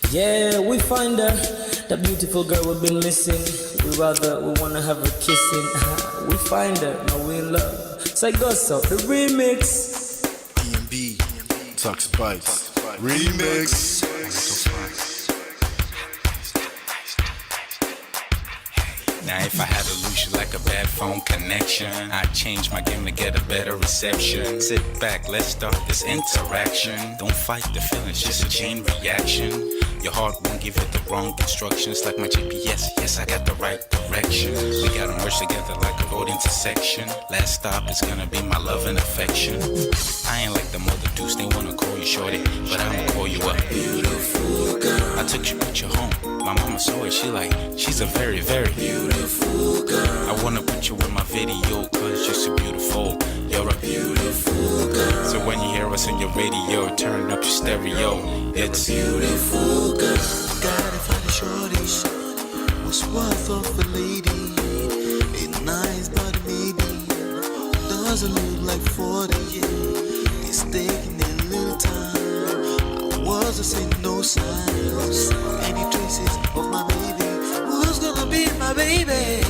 Yeah, we find her, that beautiful girl we've been missing. We wanna have her kissing. We find her, now we in love. So I go so the remix. DMB, Tux Bites, remix. Now if I had to lose you like a bad phone connection, I'd change my game to get a better reception. Sit back, let's start this interaction. Don't fight the feelings, just a chain reaction. Your heart won't give you the wrong instructions. Like my GPS, yes I got the right direction. We gotta merge together like a road intersection. Last stop is gonna be my love and affection. I ain't like the mother dudes, they wanna call you shorty, but I'ma call you a beautiful girl. I took your picture home, my mama saw it, she's a very, very beautiful girl. I wanna put you in my video, cause you're so beautiful. You're a beautiful girl. So when you hear us on your radio, turn up your stereo. It's beautiful girl. Gotta find a shorty, what's worth of a lady. Ain't nice but maybe doesn't look like 40. It's taking a little time. I wasn't seeing no signs, any traces of my baby. Who's gonna be my baby?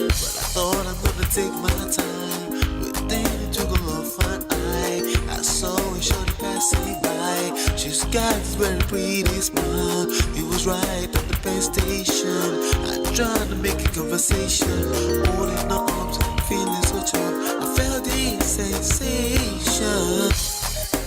But I thought I'm gonna take my time. Within it took a long fine eye. I saw a shorty passing by. She's got this very pretty smile. It was right at the bus station. I tried to make a conversation, holding her arms, feeling so tough. I felt this sensation.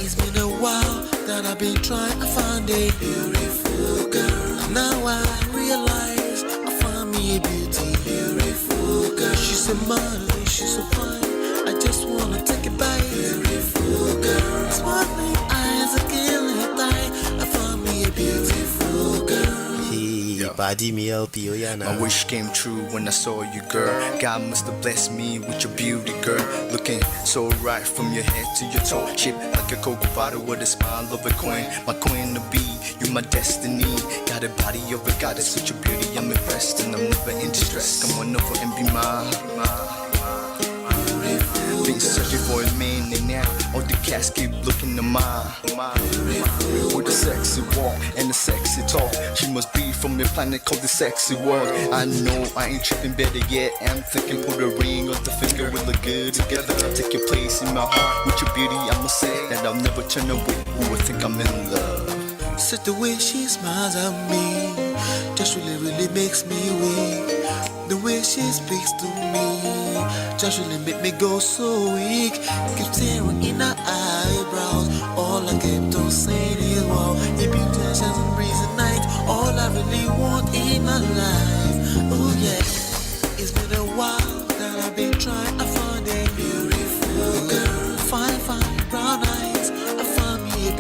It's been a while that I've been trying to find a beautiful girl. Now I realize I found me a beautiful girl. She's a model, she's so fine. I just wanna take it by. Beautiful girl, sparkling eyes, a killing eye. I found me a beautiful girl. My wish came true when I saw you, girl. God must have blessed me with your beauty, girl. Looking so right from your head to your toe. Shaped like a cocoa bottle with a smile of a queen. My queen to be, you my destiny. Got a body of a goddess with your beauty. I'm impressed and I'm never in distress. Come on over and be mine. Been searching for a man and now all the cats keep looking to mine. With a sexy walk and a sexy talk, she must be from a planet called the sexy world. I know I ain't tripping, better yet I'm thinking put a ring on the finger, we look good together. Take your place in my heart with your beauty. I'ma say that I'll never turn away. Who would think I'm in love? Such the way she smiles at me just really makes me weak. The way she speaks to me just really make me go so weak. Keep staring in her eyebrows. All I kept on saying is wow. If you touch as a breeze at night, all I really want in my life. Oh yeah, it's been a while that I've been trying to find a beautiful girl. Fine brown eyes, I found me a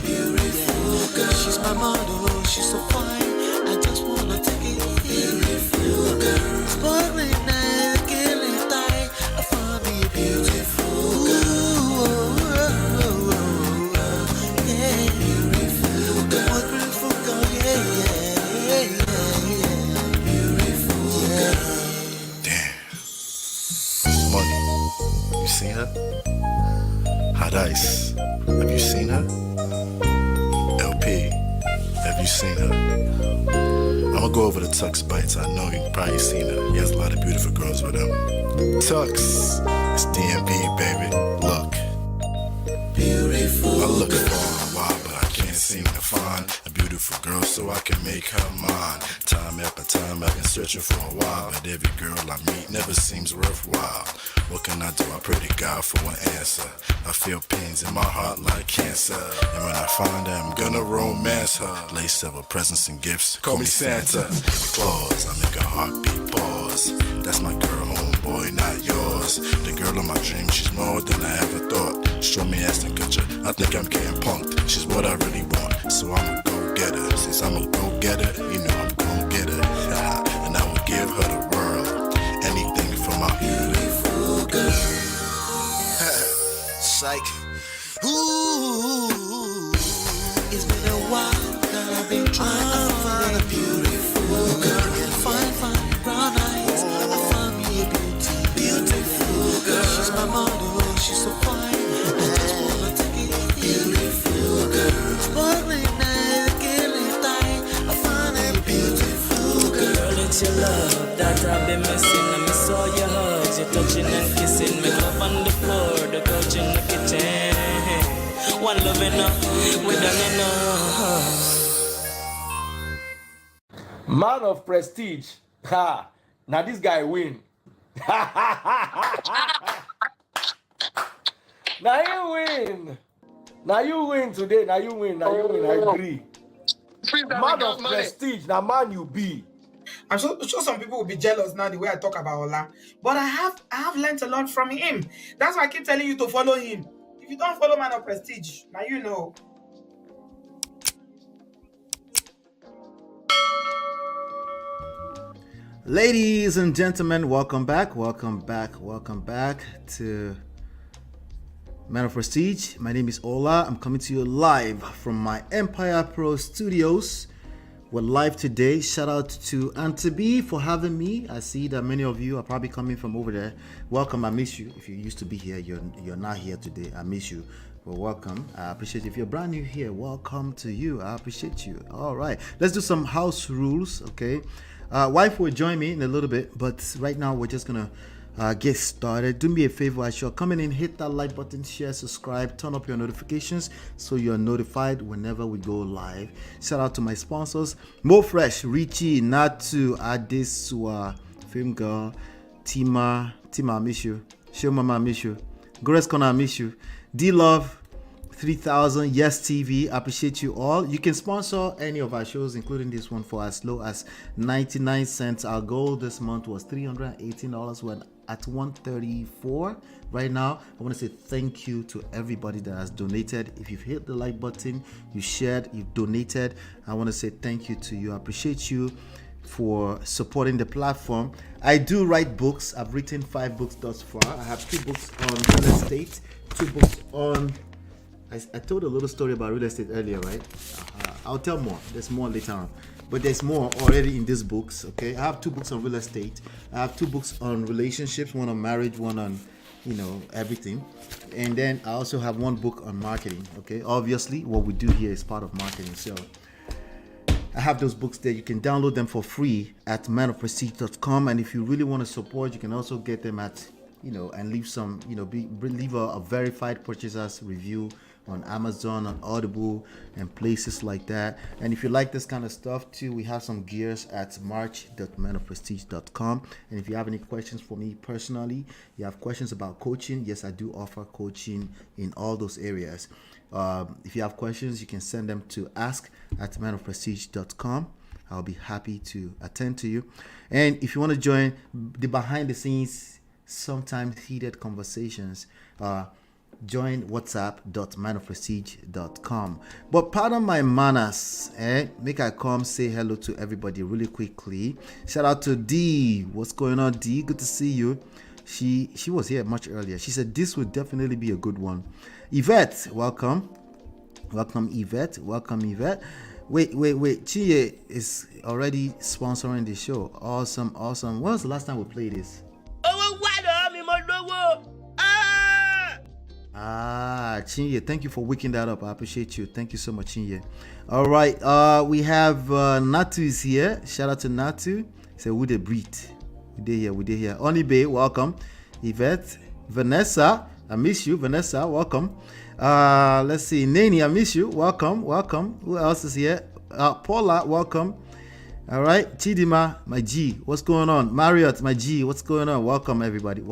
beautiful girl. She's my model, she's so fine. I just wanna take it. Beautiful girl, sparkling eyes, killing thigh. I found me a beautiful girl. Yeah, beautiful girl, beautiful girl. Yeah. Beautiful girl. Damn. Money, you seen her? Hot Ice, have you seen her? LP, have you seen her? I'ma go over to Tux Bites. I know you've probably seen her. He has a lot of beautiful girls with him. Tux, it's DMB, baby. Look, Beautiful. I look for a while, but I can't seem to find a beautiful girl so I can make her mine. Time after time, I've been searching for a while, but every girl I meet never seems worthwhile. What can I do? I pray to God for an answer. I feel pains in my heart like cancer, and when I find her, I'm gonna romance her. Lace up with presents and gifts. Call me Santa Claus. I make a heartbeat pause. That's my girl, homeboy, not yours. The girl of my dreams, she's more than I ever thought. Show me Aston Kutcher, I think I'm getting punked. She's what I really want, so I'ma go get her. Since I'm a go getter, you know I'm gon' get her. And I will give her the world, anything for my beautiful girl. Psych. Ooh, it's been a while that I've been trying to find a beautiful girl. Fine brown eyes. I found me a beautiful girl. She's my model, she's so fine. I just wanna take it. Beautiful girl, sparkling eyes, killing your love that I've been missing. I miss all your hugs, your touching and kissing. Make love on the floor, the couch in the kitchen. One love enough, we done enough. Man of prestige. Ha! Now this guy win. Now you win. Now you win today. Now you win. Now you win. I agree. Man of prestige. Now man you be. I'm sure some people will be jealous now the way I talk about Ola. But I have learned a lot from him. That's why I keep telling you to follow him. If you don't follow Man of Prestige, now you know. Ladies and gentlemen, welcome back to Man of Prestige. My name is Ola. I'm coming to you live from my Empire Pro Studios. We're live today. Shout out to Auntie B for having me. I see that many of you are probably coming from over there. Welcome. I miss you. If you used to be here, you're not here today. I miss you. Well, welcome. I appreciate it. If you're brand new here, welcome to you. I appreciate you. All right. Let's do some house rules, okay? Wife will join me in a little bit, but right now we're just gonna get started. Do me a favor, as you're coming in, hit that like button, share, subscribe, turn up your notifications so you're notified whenever we go live. Shout out to my sponsors: Mo Fresh, Richie, Natu, Adesua, Film Girl, Tima, I miss you. Show Mama, I miss you. Grace Corner, I miss you. D Love 3000, Yes TV, appreciate you all. You can sponsor any of our shows, including this one, for as low as 99 cents. Our goal this month was $318. We're at $134 right now. I want to say thank you to everybody that has donated. If you've hit the like button, you shared, you've donated, I want to say thank you to you. I appreciate you for supporting the platform. I do write books. I've written 5 books thus far. I have 2 books on real estate, 2 books on I told a little story about real estate earlier, right? I'll tell more. There's more later on. But there's more already in these books, okay? I have 2 books on real estate. I have 2 books on relationships, one on marriage, one on, everything. And then I also have 1 book on marketing, okay? Obviously, what we do here is part of marketing. So I have those books there. You can download them for free at manofprestige.com. And if you really want to support, you can also get them at, and leave some, leave a verified purchaser's review on Amazon, on Audible, and places like that. And if you like this kind of stuff too, we have some gears at march.manofprestige.com. And if you have any questions for me personally, you have questions about coaching, yes, I do offer coaching in all those areas. If you have questions, you can send them to ask@manofprestige.com. I'll be happy to attend to you. And if you want to join the behind the scenes, sometimes heated conversations, join whatsapp.manofprestige.com. But pardon my manners, make I come say hello to everybody really quickly. Shout out to D. What's going on, D? Good to see you. She was here much earlier. She said this would definitely be a good one. Yvette, welcome Yvette. Wait, Chie is already sponsoring the show. Awesome. When was the last time we played this? Chinye, thank you for waking that up. I appreciate you. Thank you so much, Chinye. All right, we have Natu is here. Shout out to Natu. Say, who they breathe? We did here. Onibe, welcome. Yvette, Vanessa, I miss you. Vanessa, welcome. Let's see, Nani, I miss you. Welcome. Who else is here? Paula, welcome. All right, Chidima, my G, what's going on? Marriott, my G, what's going on? Welcome everybody.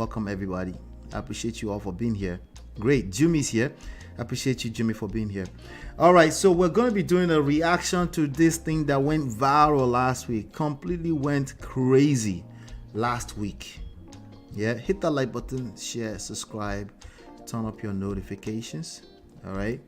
I appreciate you all for being here. Great, Jimmy's here. I appreciate you, Jimmy, for being here. All right, so we're going to be doing a reaction to this thing that went viral last week. Completely went crazy last week. Yeah, hit that like button, share, subscribe, turn up your notifications. All right.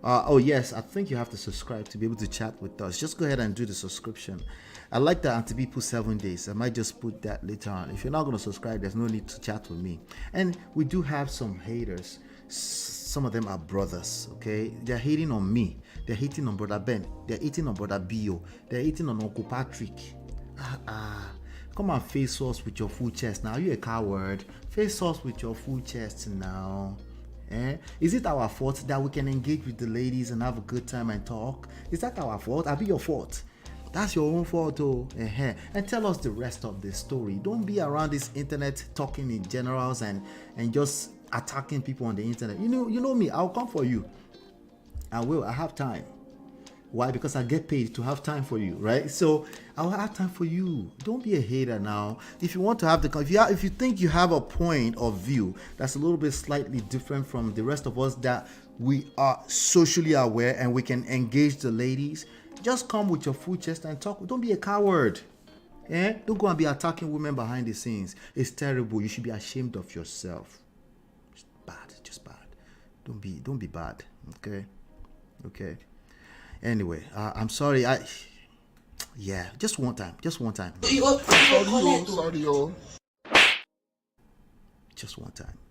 Oh yes, I think you have to subscribe to be able to chat with us. Just go ahead and do the subscription. I like that Auntie B put 7 days. I might just put that later on. If you're not going to subscribe, there's no need to chat with me. And we do have some haters. Some of them are brothers, okay? They're hating on me. They're hating on Brother Ben. They're hating on Brother Bio. They're hating on Uncle Patrick. Come and face us with your full chest now. Are you a coward? Face us with your full chest now. Is it our fault that we can engage with the ladies and have a good time and talk? Is that our fault? I'll be your fault. That's your own fault, oh. And tell us the rest of the story. Don't be around this internet talking in generals and just attacking people on the internet. You know me. I'll come for you. I will. I have time. Why? Because I get paid to have time for you, right? So I'll have time for you. Don't be a hater now. If you want to have if you think you have a point of view that's a little bit slightly different from the rest of us, that we are socially aware and we can engage the ladies, just come with your full chest and talk. Don't be a coward. Don't go and be attacking women behind the scenes. It's terrible. You should be ashamed of yourself. It's bad, just bad. Don't be bad. Okay. Anyway, I'm sorry. Just one time. Just one time.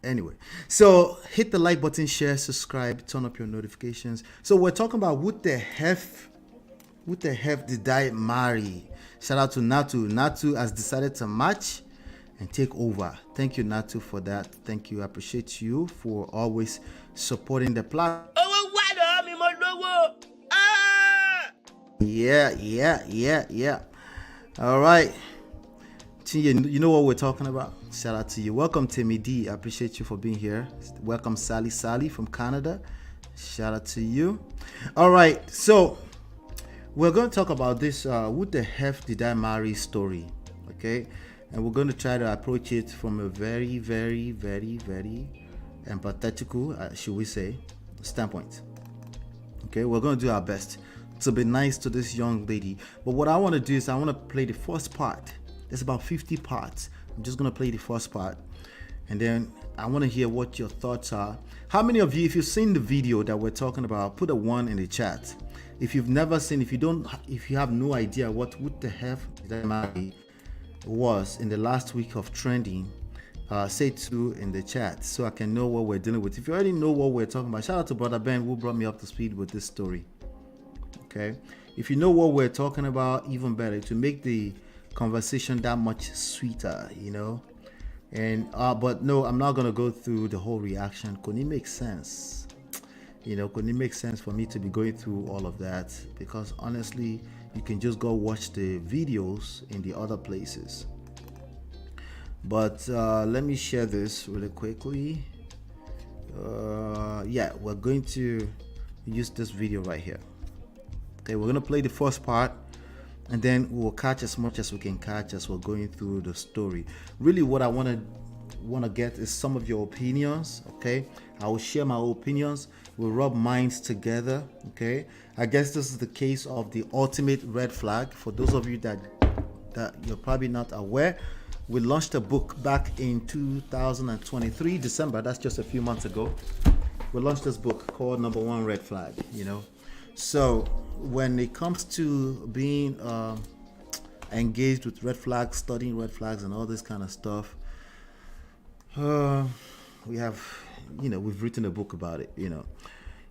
Anyway, so hit the like button, share, subscribe, turn up your notifications. So we're talking about what the hell did I marry? Shout out to Natu. Natu has decided to match and take over. Thank you, Natu, for that. Thank you. I appreciate you for always supporting the platform. Yeah. All right. You know what we're talking about. Shout out to you. Welcome, Timmy D. I appreciate you for being here. Welcome, Sally from Canada. Shout out to you. All right. So we're going to talk about this what the heck did I marry story. Okay. And we're going to try to approach it from a very, very, very, very empathetical, should we say, standpoint. Okay. We're going to do our best to be nice to this young lady. But what I want to do is I want to play the first part. There's about 50 parts. I'm just going to play the first part. And then I want to hear what your thoughts are. How many of you, if you've seen the video that we're talking about, put a 1 in the chat. If you've never seen, if you have no idea what the heck did I marry was in the last week of trending, say 2 in the chat so I can know what we're dealing with. If you already know what we're talking about, shout out to Brother Ben who brought me up to speed with this story. Okay, if you know what we're talking about, even better, to make the conversation that much sweeter, and but no, I'm not gonna go through the whole reaction. Couldn't it make sense? Couldn't it make sense for me to be going through all of that? Because honestly, you can just go watch the videos in the other places. But let me share this really quickly. We're going to use this video right here. Okay, we're gonna play the first part, and then we'll catch as much as we can catch as we're going through the story. Really, what I want to get is some of your opinions. Okay, I will share my opinions. We'll rub minds together. Okay, I guess this is the case of the ultimate red flag. For those of you that you're probably not aware, we launched a book back in 2023 December. That's just a few months ago. We launched this book called Number One Red Flag. So when it comes to being engaged with red flags, studying red flags and all this kind of stuff, we have, we've written a book about it,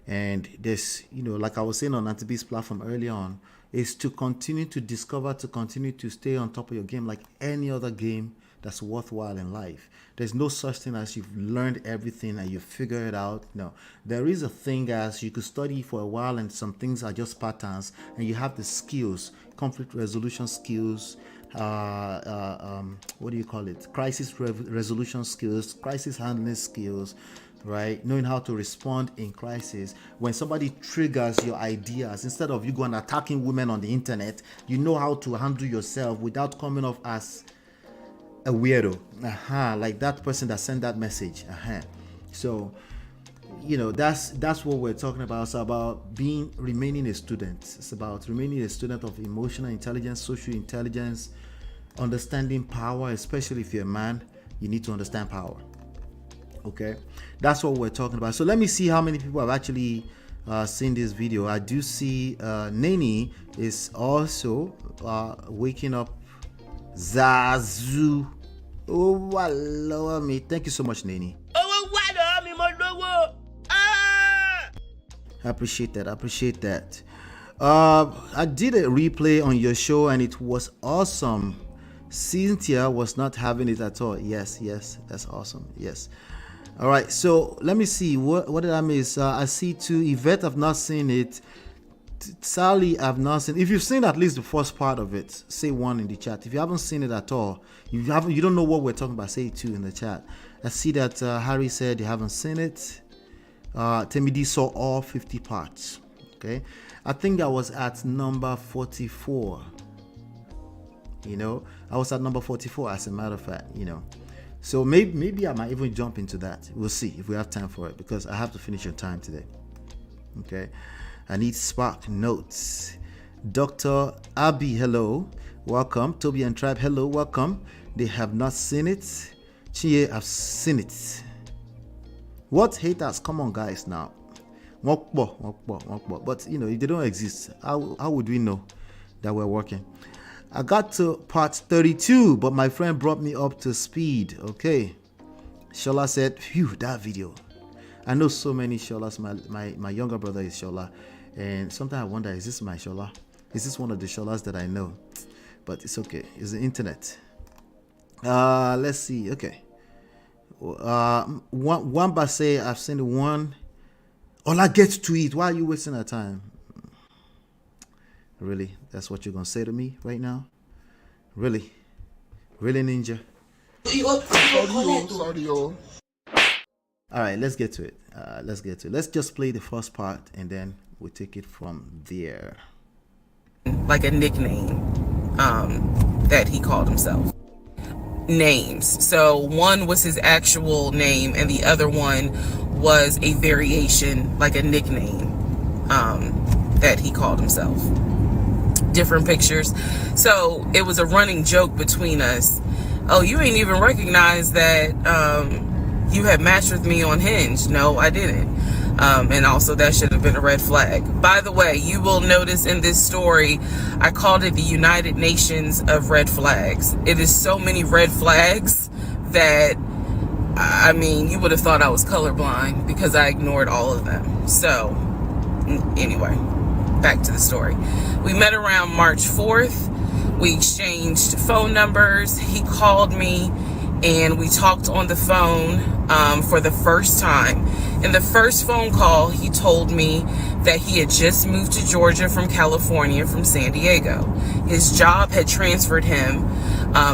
and this, like I was saying on Antibe's platform early on, is to continue to discover, to continue to stay on top of your game like any other game that's worthwhile in life. There's no such thing as you've learned everything and you figure it out. No, there is a thing as you could study for a while and some things are just patterns, and you have the skills, conflict resolution skills, what do you call it? Crisis resolution skills, crisis handling skills, right? Knowing how to respond in crisis. When somebody triggers your ideas, instead of you going attacking women on the internet, you know how to handle yourself without coming off as a weirdo, like that person that sent that message. So, that's what we're talking about. It's about remaining a student. It's about remaining a student of emotional intelligence, social intelligence, understanding power. Especially if you're a man, you need to understand power. Okay, that's what we're talking about. So let me see how many people have actually seen this video. I do see Nene is also waking up. Zazu. Oh, lower me. Thank you so much, Nene. I appreciate that. I did a replay on your show and it was awesome. Cynthia was not having it at all. Yes, that's awesome. Yes. All right, so let me see. What did I miss? I see too. Yvette, I've not seen it. Sally, I've not seen. If you've seen at least the first part of it, say 1 in the chat. If you haven't seen it at all, you don't know what we're talking about, say 2 in the chat. I see that Harry said you haven't seen it. Temidi saw all 50 parts. Okay, I think I was at number 44. I was at number 44 as a matter of fact. So maybe I might even jump into that. We'll see if we have time for it, because I have to finish your time today. Okay, I need spark notes. Dr. Abby, hello, welcome. Toby and Tribe, hello, welcome. They have not seen it. Chie, I've seen it. What haters? Come on, guys, now. But if they don't exist, how would we know that we're working? I got to part 32, but my friend brought me up to speed. Okay, Shola said, phew, that video. I know so many Sholas. My younger brother is Shola, and sometimes I wonder, is this my Shola? Is this one of the Sholas that I know? But it's okay, it's the internet. Let's see. Okay, one say I've seen the one. Ola, get to it. Why are you wasting our time? Really? That's what you're gonna say to me right now? Really, Ninja? Sorry. All right, let's get to it. Let's just play the first part, and then we'll take it from there. Like a nickname that he called himself. Names. So one was his actual name, and the other one was a variation, like a nickname that he called himself. Different pictures. So it was a running joke between us. Oh, you ain't even recognize that you had matched with me on Hinge. No, I didn't. And also that should have been a red flag. By the way, you will notice in this story, I called it the United Nations of red flags. It is so many red flags that, I mean, you would have thought I was colorblind because I ignored all of them. So anyway, back to the story. We met around March 4th. We exchanged phone numbers. He called me and we talked on the phone for the first time. In the first phone call, he told me that he had just moved to Georgia from California, from San Diego. His job had transferred him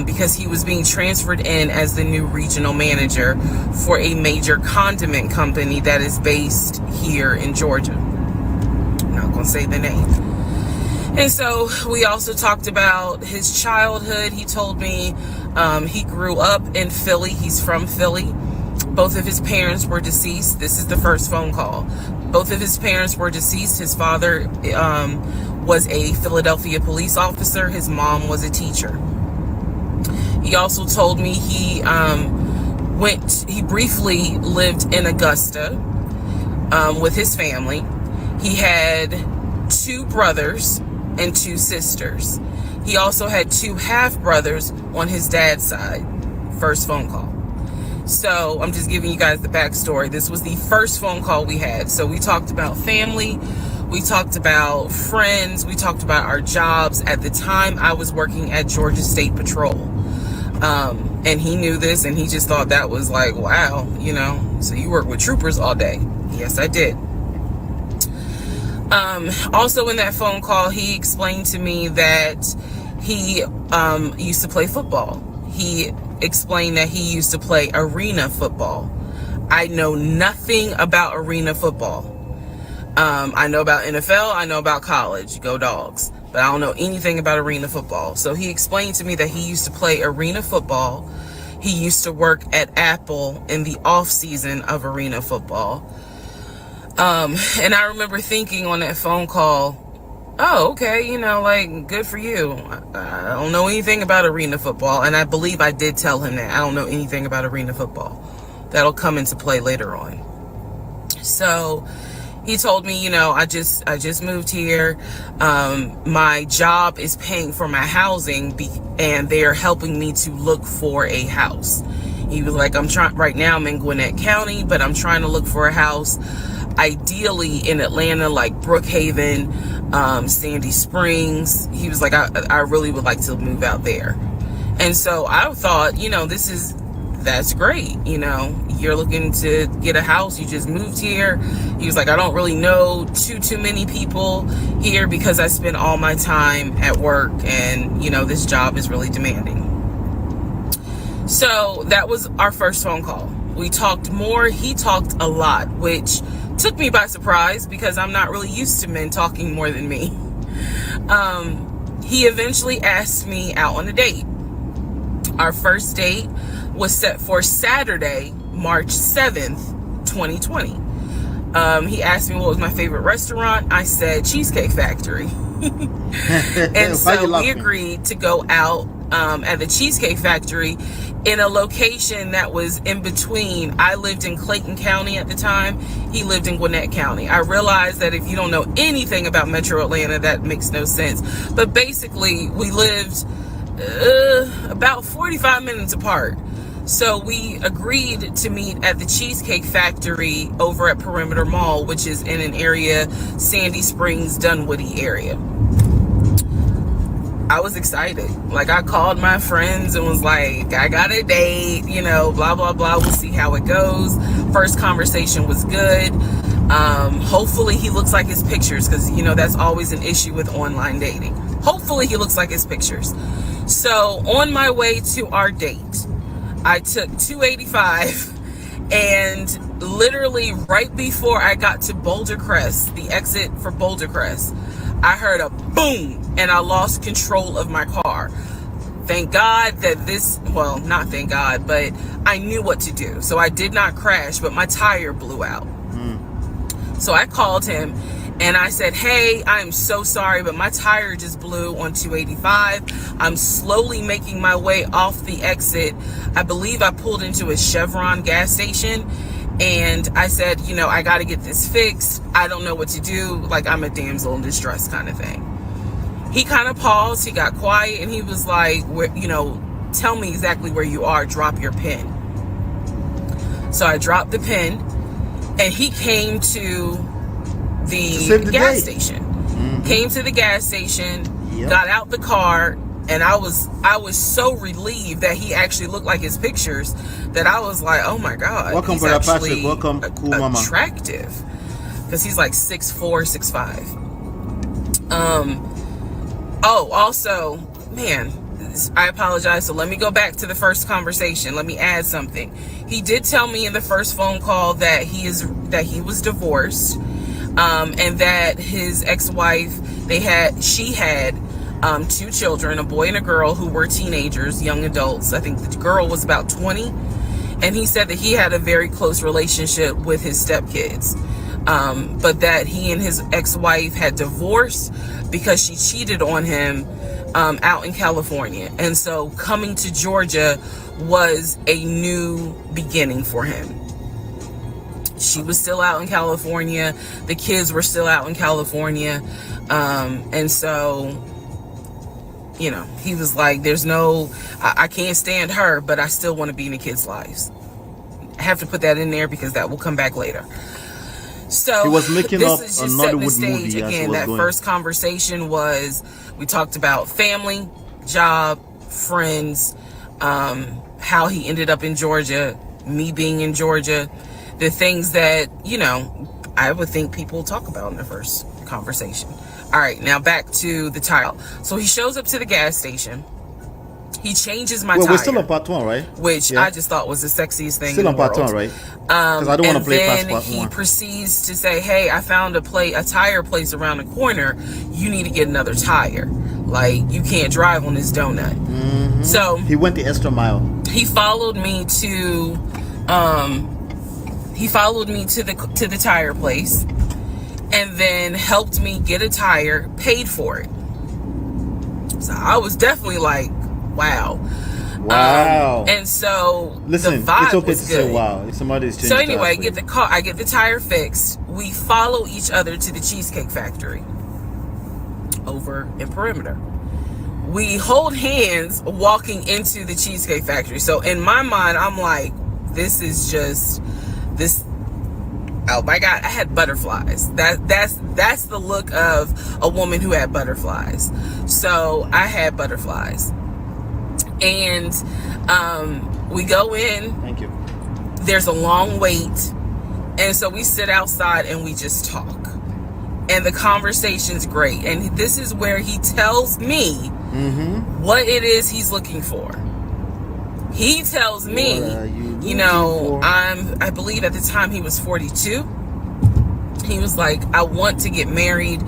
because he was being transferred in as the new regional manager for a major condiment company that is based here in Georgia. I'm not going to say the name. And so we also talked about his childhood. He told me he grew up in Philly. He's from Philly. Both of his parents were deceased. This is the first phone call. Both of his parents were deceased. His father was a Philadelphia police officer. His mom was a teacher. He also told me he briefly lived in Augusta with his family. He had 2 brothers and 2 sisters. He also had 2 half-brothers on his dad's side. First phone call. So I'm just giving you guys the backstory. This was the first phone call we had. So we talked about family. We talked about friends. We talked about our jobs. At the time, I was working at Georgia State Patrol. And he knew this, and he just thought that was like, wow, so you work with troopers all day. Yes, I did. Also in that phone call, he explained to me that he used to play football. He explained that he used to play arena football. I know nothing about arena football. I know about NFL, I know about college, go Dogs, but I don't know anything about arena football. So he explained to me that he used to play arena football. He used to work at Apple in the off season of arena football. And I remember thinking on that phone call, oh, okay, good for you. I don't know anything about arena football. And I believe I did tell him that I don't know anything about arena football. That'll come into play later on. So he told me, I just moved here. My job is paying for my housing and they're helping me to look for a house. He was like, right now I'm in Gwinnett County, but I'm trying to look for a house. Ideally in Atlanta, like Brookhaven, Sandy Springs. He was like, I really would like to move out there. And so I thought, this that's great. You know, you're looking to get a house. You just moved here. He was like, I don't really know too many people here because I spend all my time at work, and, you know, this job is really demanding. So that was our first phone call. We talked more. He talked a lot, which took me by surprise because I'm not really used to men talking more than me. He eventually asked me out on a date. Our first date was set for Saturday, March 7th, 2020. He asked me what was my favorite restaurant. I said Cheesecake Factory. And so we agreed to go out at the Cheesecake Factory in a location that was in between. I lived in Clayton County at the time. He lived in Gwinnett County. I realized that if you don't know anything about Metro Atlanta, that makes no sense. But basically, we lived about 45 minutes apart. So we agreed to meet at the Cheesecake Factory over at Perimeter Mall, which is in an area, Sandy Springs, Dunwoody area. I was excited. Like, I called my friends and was like, I got a date, you know, blah, blah, blah. We'll see how it goes. First conversation was good. Hopefully he looks like his pictures, because, you know, that's always an issue with online dating. Hopefully he looks like his pictures. So on my way to our date, I took 285, and literally right before I got to Boulder Crest, the exit for Boulder Crest, I heard a boom, and I lost control of my car. Thank God that well, not thank God, but I knew what to do. So I did not crash, but my tire blew out. So I called him and I said, hey, I'm so sorry, but my tire just blew on 285. I'm slowly making my way off the exit. I believe I pulled into a Chevron gas station. And I said, you know, I got to get this fixed. I don't know what to do. Like, I'm a damsel in distress kind of thing. He kind of paused. He got quiet, and he was like, you know, tell me exactly where you are. Drop your pin. So I dropped the pin, and he came to the gas station. Came to the gas station, got out the car, and I was so relieved that he actually looked like his pictures that I was like, oh my God. Welcome, he's Brother actually Patrick. Welcome, cool mama. Attractive. Because he's like 6'4", 6'5". Oh, also, man, I apologize. So let me go back to the first conversation. Let me add something. He did tell me in the first phone call that he was divorced, and that his ex-wife, she had 2 children, a boy and a girl, who were teenagers, young adults. I think the girl was about 20. And he said that he had a very close relationship with his stepkids. But that he and his ex-wife had divorced because she cheated on him out in California. And so coming to Georgia was a new beginning for him. She was still out in California. The kids were still out in California. And so, you know, he was like, I can't stand her, but I still want to be in the kids' lives. I have to put that in there because that will come back later. So he was making up is a just setting the Nollywood stage. movie. Again, that first conversation was, we talked about family, job, friends, how he ended up in Georgia, me being in Georgia, the things that, you know, I would think people talk about in the first conversation. All right, now back to the tile. So he shows up to the gas station. He changes my tire. We're still on part 1, right? Which I just thought was the sexiest thing still in the world. Still on part 1, right? Because I don't want to play past part 1. He proceeds to say, hey, I found a tire place around the corner. You need to get another tire. Like, you can't drive on this donut. So he went the extra mile. He followed me to the tire place, and then helped me get a tire, paid for it. So I was definitely like, wow. And so listen, the vibe it's okay was to good. say wow. If somebody's changing. So anyway, I get the tire fixed. We follow each other to the Cheesecake Factory over in Perimeter. We hold hands walking into the Cheesecake Factory. So in my mind, I'm like, this is just this. Oh my God, I had butterflies. That's the look of a woman who had butterflies. So I had butterflies. And We go in. Thank you. There's a long wait. And so we sit outside and we just talk. And the conversation's great. And this is where he tells me what it is he's looking for. He tells me, you know, I believe at the time he was 42. He was like, I want to get married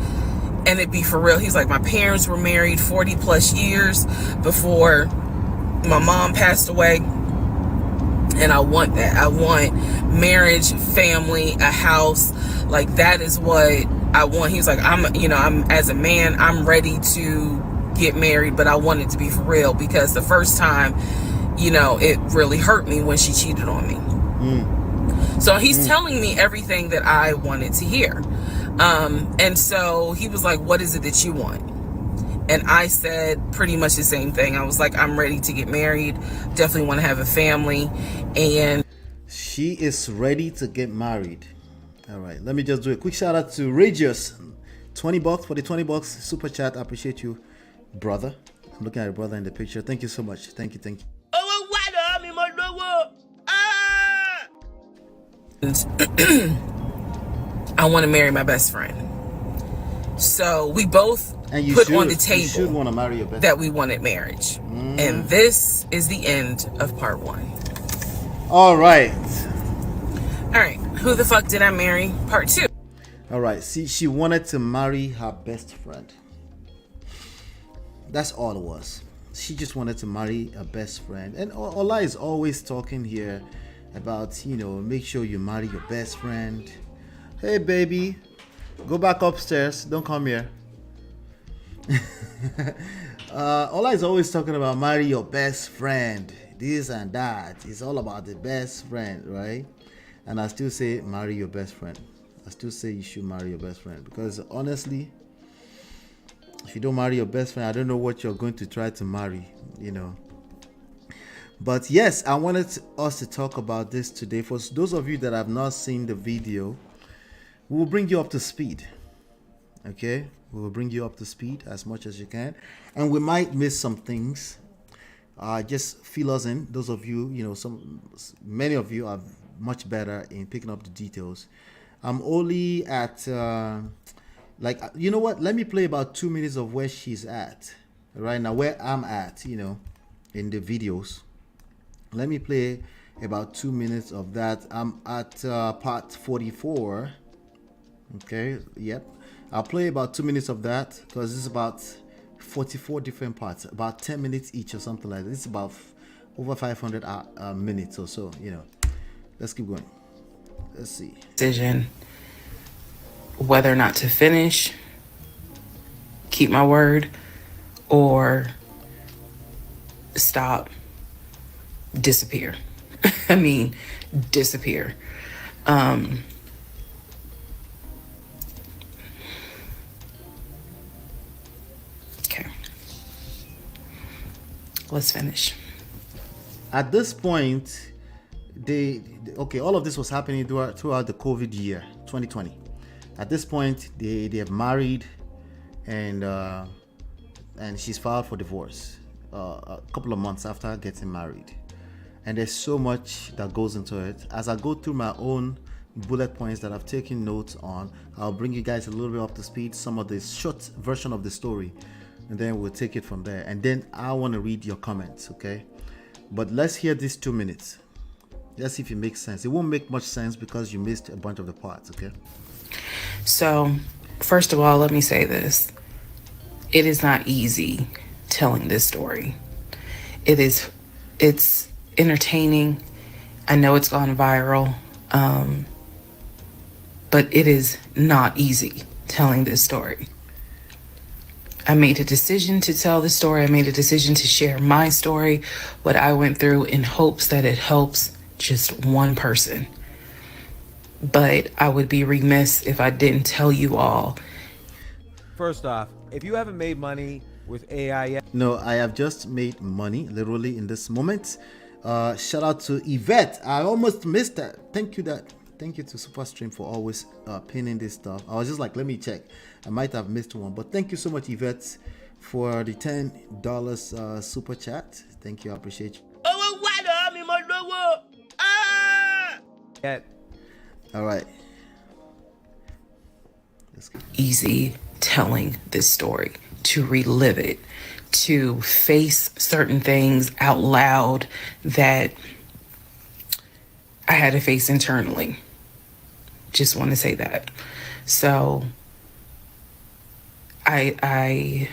and it be for real. He's like, my parents were married 40 plus years before my mom passed away. And I want that. I want marriage, family, a house. Like, that is what I want. He's like, I'm as a man, I'm ready to get married, but I want it to be for real, because the first time, you know, it really hurt me when she cheated on me. So he's telling me everything that I wanted to hear. And so he was like, what is it that you want? And I said pretty much the same thing. I was like, I'm ready to get married. Definitely want to have a family. And she is ready to get married. All right, let me just do a quick shout out to Regius. $20 for the $20 super chat. I appreciate you, brother. I'm looking at your brother in the picture. Thank you so much. Thank you. I want to marry my best friend. So we both put on the table marry your best that we wanted marriage. And this is the end of part 1. All right. Who the fuck did I marry? Part 2. All right. See, she wanted to marry her best friend. That's all it was. She just wanted to marry a best friend. And Ola is always talking here about, you know, make sure you marry your best friend. Hey, baby, go back upstairs. Don't come here. Ola is always talking about marry your best friend. This and that. It's all about the best friend, right? And I still say marry your best friend. I still say you should marry your best friend, because honestly, if you don't marry your best friend, I don't know what you're going to try to marry, you know. But yes, I wanted us to talk about this today. For those of you that have not seen the video, we will bring you up to speed. Okay, we will bring you up to speed as much as you can, and we might miss some things. Just fill us in. Those of you, you know, many of you are much better in picking up the details. I'm only at you know what? Let me play about 2 minutes of where she's at right now, where I'm at, you know, in the videos. Let me play about 2 minutes of that. I'm at part 44. Okay, yep. I'll play about 2 minutes of that, because it's about 44 different parts, about 10 minutes each or something like that. It's about over 500 minutes or so, you know. Let's keep going. Let's see. Decision whether or not to finish, keep my word, or stop, disappear. I mean, disappear. Okay. Let's finish. At this point, all of this was happening throughout the COVID year, 2020. At this point, they have married, and she's filed for divorce a couple of months after getting married. And there's so much that goes into it. As I go through my own bullet points that I've taken notes on, I'll bring you guys a little bit up to speed, some of the short version of the story, and then we'll take it from there. And then I want to read your comments, okay? But let's hear these 2 minutes. Let's see if it makes sense. It won't make much sense because you missed a bunch of the parts, okay? So, first of all, let me say this. It is not easy telling this story. It's entertaining. I know it's gone viral. But it is not easy telling this story. I made a decision to tell the story. I made a decision to share my story, what I went through, in hopes that it helps just one person. But I would be remiss if I didn't tell you all. First off, if you haven't made money with AI yet. No, I have just made money, literally, in this moment. Shout out to Yvette. I almost missed that. Thank you to SuperStream for always pinning this stuff. I was just like, let me check. I might have missed one, but thank you so much, Yvette, for the $10 super chat. Thank you. I appreciate you. yet. All right. Let's go. Easy telling this story, to relive it, to face certain things out loud that I had to face internally. Just want to say that. So I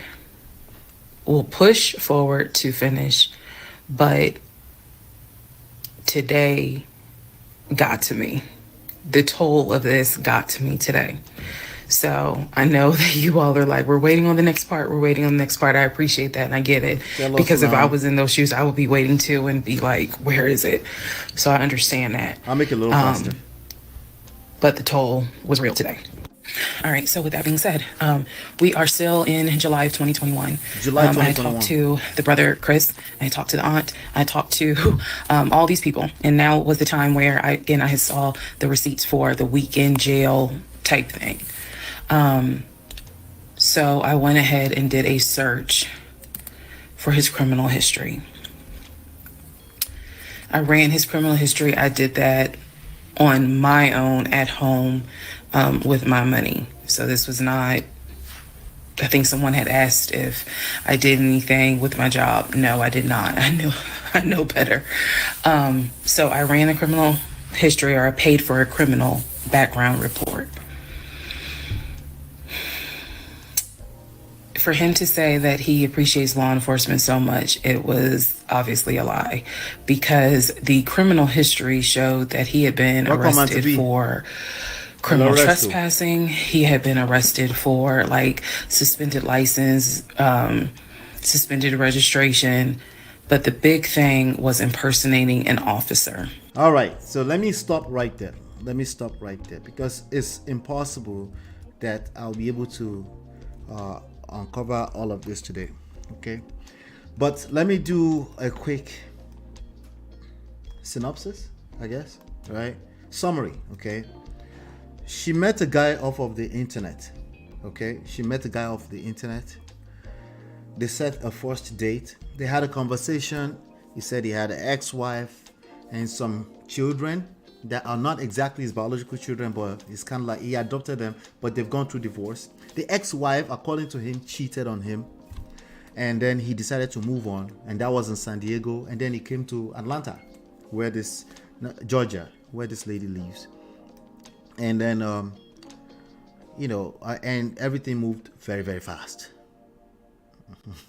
will push forward to finish, but today got to me. The toll of this got to me today. So I know that you all are like, we're waiting on the next part. We're waiting on the next part. I appreciate that. And I get it. Because if I was in those shoes, I would be waiting too and be like, where is it? So I understand that. I'll make it a little faster. But the toll was real today. All right. So with that being said, we are still in July of 2021. July 2021. I talked to the brother, Chris. I talked to the aunt. I talked to all these people. And now was the time where I saw the receipts for the weekend jail type thing. So I went ahead and did a search for his criminal history. I ran his criminal history. I did that on my own at home with my money. So this was not, I think someone had asked if I did anything with my job. No, I did not. I know better. So I ran a criminal history, or I paid for a criminal background report. For him to say that he appreciates law enforcement so much, it was obviously a lie, because the criminal history showed that he had been arrested for criminal trespassing. He had been arrested for like suspended license, suspended registration. But the big thing was impersonating an officer. All right. So let me stop right there. Because it's impossible that I'll be able to uncover all of this today. Okay. But let me do a quick synopsis, I guess. Right? Summary. Okay. She met a guy off of the internet. Okay. They set a first date. They had a conversation. He said he had an ex-wife and some children that are not exactly his biological children, but it's kind of like he adopted them, but they've gone through divorce. The ex-wife, according to him, cheated on him. And then he decided to move on. And that was in San Diego. And then he came to Atlanta, Georgia, where this lady lives. And then, and everything moved very, very fast.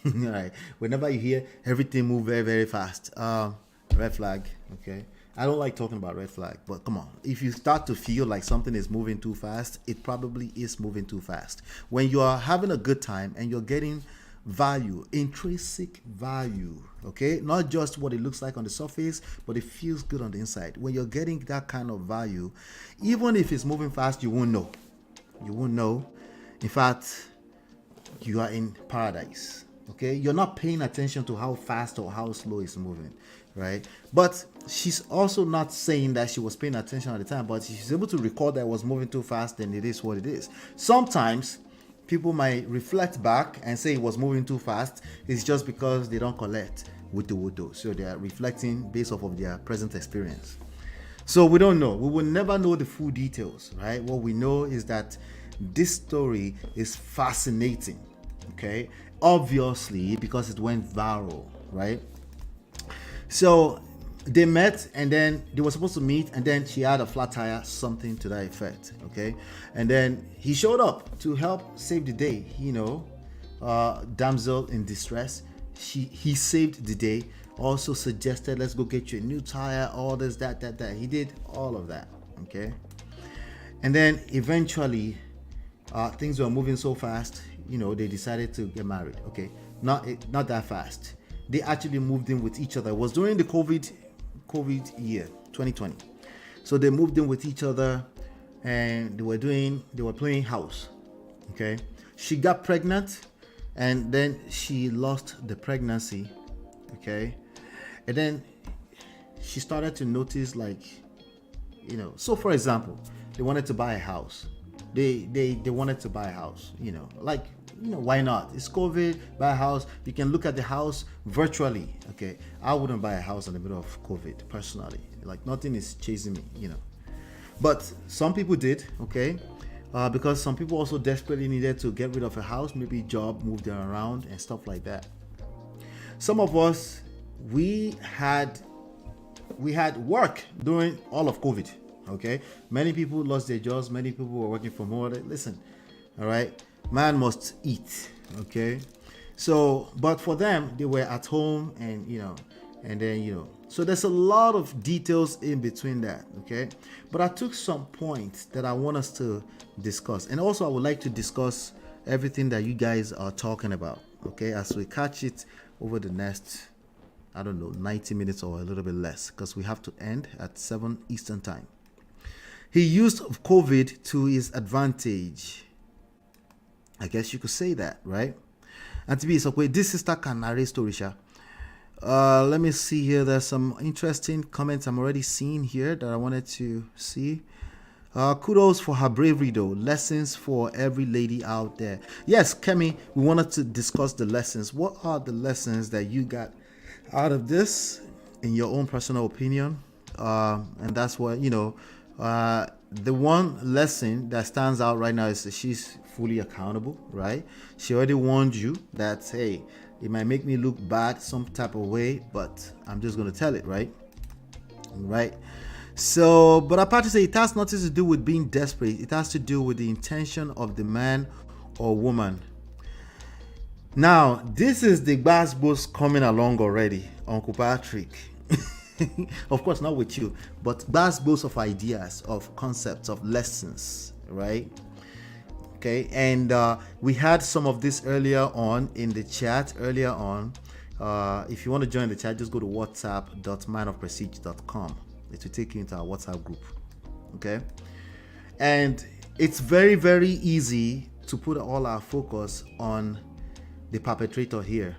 All right. Whenever you hear everything move very, very fast, red flag. Okay. I don't like talking about red flag, but come on. If you start to feel like something is moving too fast, it probably is moving too fast. When you are having a good time and you're getting value, intrinsic value, okay, not just what it looks like on the surface, but it feels good on the inside. When you're getting that kind of value, even if it's moving fast, you won't know. In fact, you are in paradise. Okay, you're not paying attention to how fast or how slow it's moving, right? But she's also not saying that she was paying attention at the time, but she's able to record that it was moving too fast, then it is what it is. Sometimes people might reflect back and say it was moving too fast. It's just because they don't collect with the woto, so they are reflecting based off of their present experience. So we don't know. We will never know the full details, right? What we know is that this story is fascinating. Okay, obviously because it went viral, right? So they met, and then they were supposed to meet, and then she had a flat tire, something to that effect. Okay, and then he showed up to help save the day. Damsel in distress. He saved the day. Also suggested, let's go get you a new tire, all this, that. He did all of that. Okay, and then eventually things were moving so fast. They decided to get married. Okay, not that fast. They actually moved in with each other. It was during the COVID year, 2020. So they moved in with each other, and they were playing house. Okay, she got pregnant, and then she lost the pregnancy. Okay, and then she started to notice, so for example, they wanted to buy a house. They wanted to buy a house, why not? It's COVID, buy a house. You can look at the house virtually. Okay, I wouldn't buy a house in the middle of COVID personally. Like, nothing is chasing me, But some people did, okay? Because some people also desperately needed to get rid of a house, maybe job, move them around and stuff like that. Some of us, we had work during all of COVID, okay? Many people lost their jobs, many people were working from home. Listen, all right, man must eat, okay? So, but for them, they were at home and, and then, so there's a lot of details in between that, okay? But I took some points that I want us to discuss. And also I would like to discuss everything that you guys are talking about, okay? As we catch it over the next, 90 minutes or a little bit less, because we have to end at 7 Eastern time. He used COVID to his advantage. I guess you could say that, right? And to be so, this sister can narrate story, Sha. Let me see here. There's some interesting comments I'm already seeing here that I wanted to see. Kudos for her bravery, though. Lessons for every lady out there. Yes, Kemi, we wanted to discuss the lessons. What are the lessons that you got out of this, in your own personal opinion? And that's what, the one lesson that stands out right now is that she's fully accountable, right? She already warned you that, hey, it might make me look bad some type of way, but I'm just going to tell it, right? Right. So, but apart from say, it has nothing to do with being desperate. It has to do with the intention of the man or woman. Now, this is the bass boss coming along already, Uncle Patrick. Of course, not with you, but bass boss of ideas, of concepts, of lessons, right? Okay, and we had some of this earlier on in the chat earlier on. If you want to join the chat, just go to whatsapp.manofprestige.com. It will take you into our WhatsApp group. Okay, and it's very, very easy to put all our focus on the perpetrator here.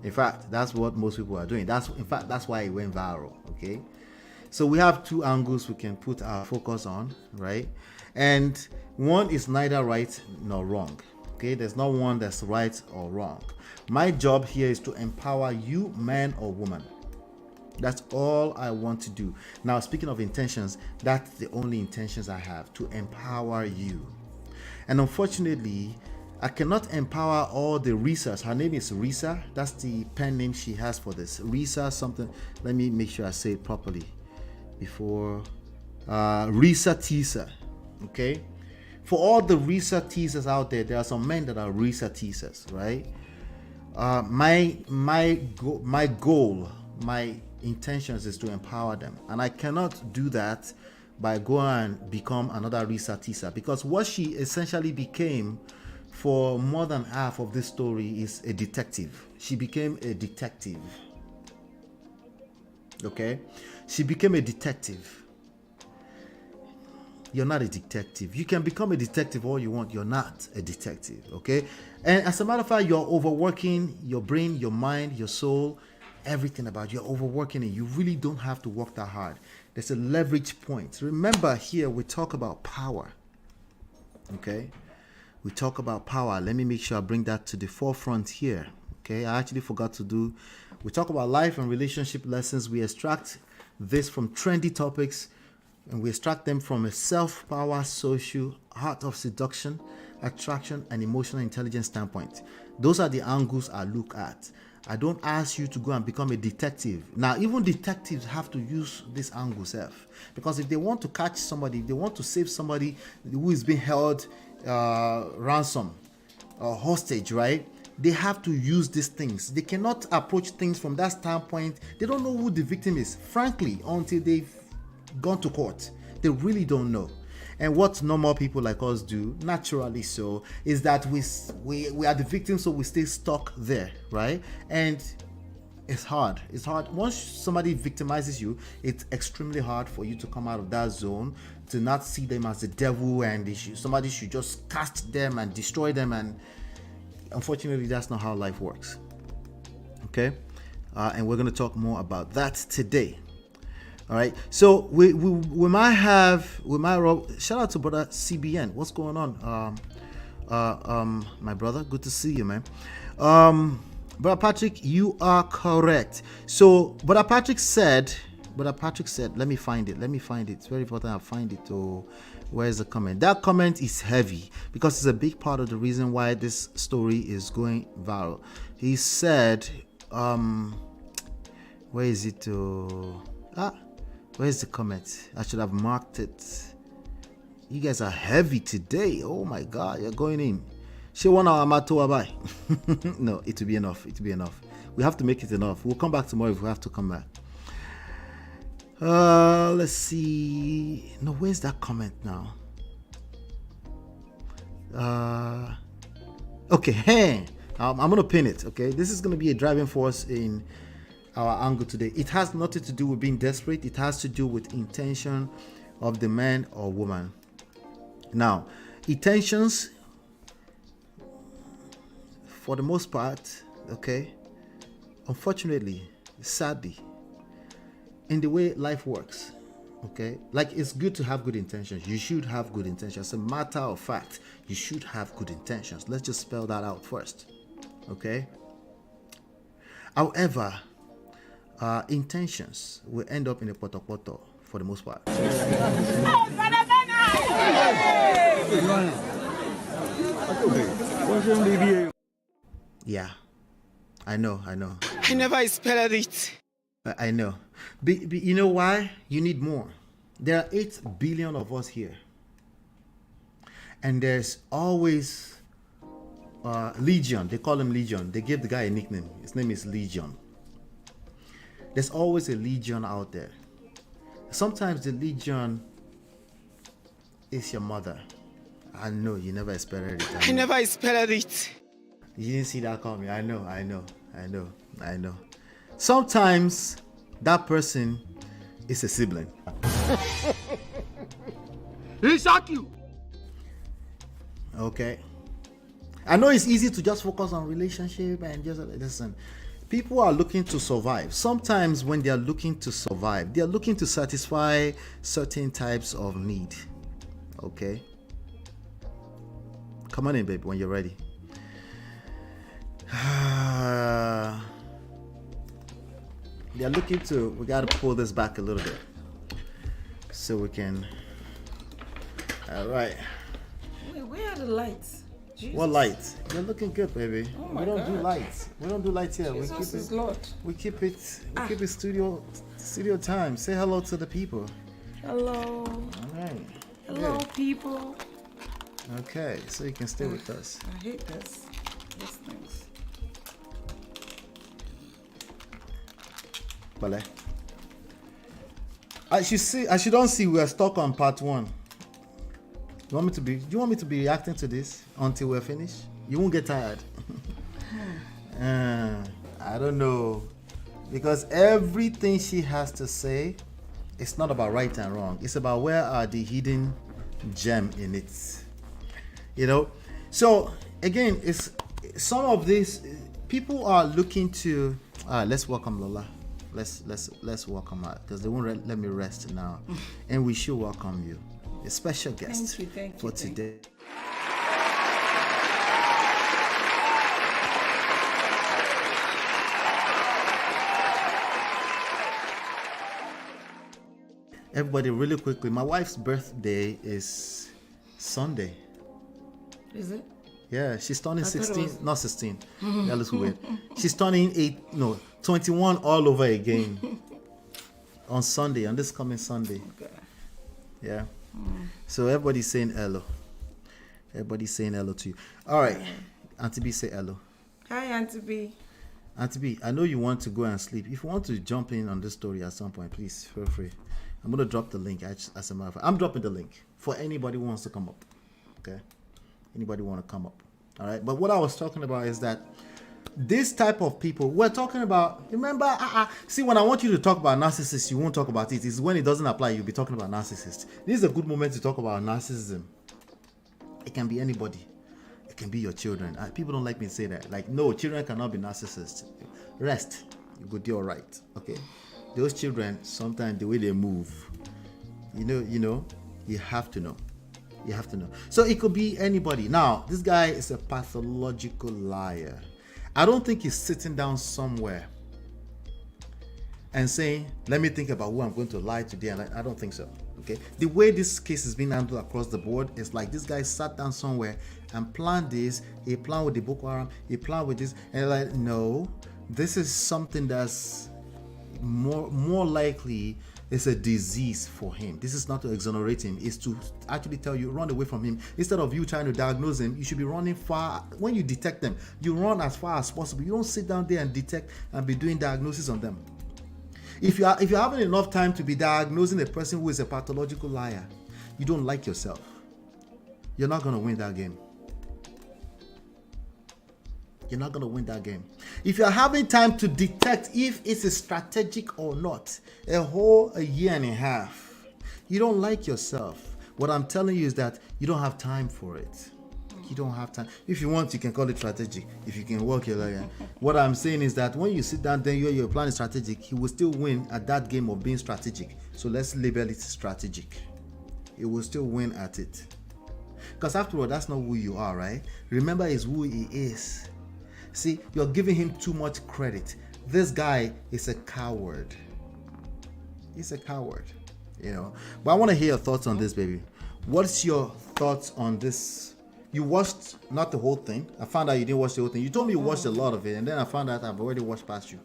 In fact, that's what most people are doing. That's why it went viral. Okay, so we have two angles we can put our focus on, right? And one is neither right nor wrong. Okay, there's not one that's right or wrong. My job here is to empower you, man or woman. That's all I want to do. Now, speaking of intentions, that's the only intentions I have, to empower you. And unfortunately, I cannot empower all the Risas. Her name is Risa. That's the pen name she has for this. Risa something. Let me make sure I say it properly before. Risa Tisa. Okay. For all the Risa teasers out there, there are some men that are Risa teasers, right? My goal, my intentions is to empower them, and I cannot do that by going and become another Risa teaser, because what she essentially became for more than half of this story is a detective. She became a detective. Okay, she became a detective. You're not a detective. You can become a detective all you want. You're not a detective, okay? And as a matter of fact, you're overworking your brain, your mind, your soul, everything about you. You're overworking it. You really don't have to work that hard. There's a leverage point. Remember, here we talk about power, okay? We talk about power. Let me make sure I bring that to the forefront here, okay? I actually forgot to do. We talk about life and relationship lessons. We extract this from trendy topics, and we extract them from a self-power, social, art of seduction, attraction, and emotional intelligence standpoint. Those are the angles I look at. I don't ask you to go and become a detective. Now, even detectives have to use this angle self, because if they want to catch somebody, if they want to save somebody who is being held ransom or hostage, right? They have to use these things. They cannot approach things from that standpoint. They don't know who the victim is, frankly, until they've gone to court. They really don't know. And what normal people like us do, naturally so, is that we are the victims, so we stay stuck there, right? And it's hard. It's hard. Once somebody victimizes you, it's extremely hard for you to come out of that zone, to not see them as the devil and somebody should just cast them and destroy them. And unfortunately, that's not how life works. Okay? And we're going to talk more about that today. All right, so we might shout out to brother CBN. What's going on, my brother? Good to see you, man. Brother Patrick, you are correct. So brother Patrick said Brother Patrick said, let me find it. It's very important I find it. Oh, where is the comment? That comment is heavy because it's a big part of the reason why this story is going viral. He said, where is it? Where is the comment? I should have marked it. You guys are heavy today. Oh my God, you're going in. She 1 hour mato bye. No, it will be enough. We have to make it enough. We'll come back tomorrow if we have to come back. Let's see. No, where's that comment now? Okay, hey, I'm gonna pin it. Okay, this is gonna be a driving force in our angle today. It has nothing to do with being desperate. It has to do with intention of the man or woman. Now, intentions, for the most part, okay, unfortunately, sadly, in the way life works, okay, like it's good to have good intentions. You should have good intentions. As a matter of fact, you should have good intentions. Let's just spell that out first, okay? However, intentions will end up in a poto for the most part. Yeah, I know. I never expected it. I know. You know why? You need more. There are 8 billion of us here. And there's always Legion. They call him Legion. They gave the guy a nickname. His name is Legion. There's always a Legion out there. Sometimes the Legion is your mother. I know you never expected it. I never expected it. You didn't see that coming. I know. Sometimes that person is a sibling. He shock you. Okay. I know it's easy to just focus on relationship and just listen. People are looking to survive. Sometimes when they are looking to survive, they are looking to satisfy certain types of need. Okay. Come on in, babe, when you're ready. They're looking to, we got to pull this back a little bit so we can, all right. Wait, where are the lights? Jesus. What lights? You're looking good, baby. Oh We my don't do God. lights. We don't do lights here. Jesus is Lord. We keep it studio time. Say hello to the people. Hello. All right. Hello, Good. people. Okay, so you can stay with us. I hate this. These things. Bale. As you don't see, we are stuck on part 1. Do you want me to be reacting to this until we're finished? You won't get tired. I don't know. Because everything she has to say, it's not about right and wrong. It's about where are the hidden gem in it. You know? So again, it's some of these people are looking to let's welcome Lola. Let's welcome her because they won't let me rest now. And we should welcome you. A special guest Thank for you. today. Everybody, really quickly, my wife's birthday is Sunday. Is it? Yeah, she's turning I thought it 16, was- not 16. That looks weird. She's turning 21 all over again on Sunday, on this coming Sunday. Okay. Yeah. So everybody's saying hello. Everybody's saying hello to you. All right. Auntie B, say hello. Hi, Auntie B. Auntie B, I know you want to go and sleep. If you want to jump in on this story at some point, please feel free. I'm going to drop the link. As a matter of fact, I'm dropping the link for anybody who wants to come up. Okay? Anybody want to come up. All right? But what I was talking about is that this type of people, we're talking about, remember, see, when I want you to talk about narcissists, you won't talk about it. It's when it doesn't apply, you'll be talking about narcissists. This is a good moment to talk about narcissism. It can be anybody. It can be your children. People don't like me to say that. Like, no, children cannot be narcissists. Rest. You go do all right. Okay? Those children, sometimes the way they move, you know, you have to know. You have to know. So it could be anybody. Now, this guy is a pathological liar. I don't think he's sitting down somewhere and saying, let me think about who I'm going to lie today. And I don't think so. Okay. The way this case is being handled across the board is like this guy sat down somewhere and planned this. He planned with the Boko Haram. He planned with this. And like, no, this is something that's more likely it's a disease for him. This is not to exonerate him. It's to actually tell you, run away from him. Instead of you trying to diagnose him, you should be running far. When you detect them, you run as far as possible. You don't sit down there and detect and be doing diagnosis on them. If you're having enough time to be diagnosing a person who is a pathological liar, you don't like yourself. You're not going to win that game. You're not going to win that game. If you're having time to detect if it's a strategic or not, a year and a half, you don't like yourself. What I'm telling you is that you don't have time for it. You don't have time. If you want, you can call it strategic. If you can work your lawyer. What I'm saying is that when you sit down, then your plan is strategic. He will still win at that game of being strategic. So let's label it strategic. He will still win at it. Because after all, that's not who you are, right? Remember, it's who he is. See, you're giving him too much credit. This guy is a coward. He's a coward, you know. But I want to hear your thoughts on this, baby. What's your thoughts on this? You watched not the whole thing. I found out you didn't watch the whole thing. You told me you watched a lot of it, and then I found out I've already watched past you.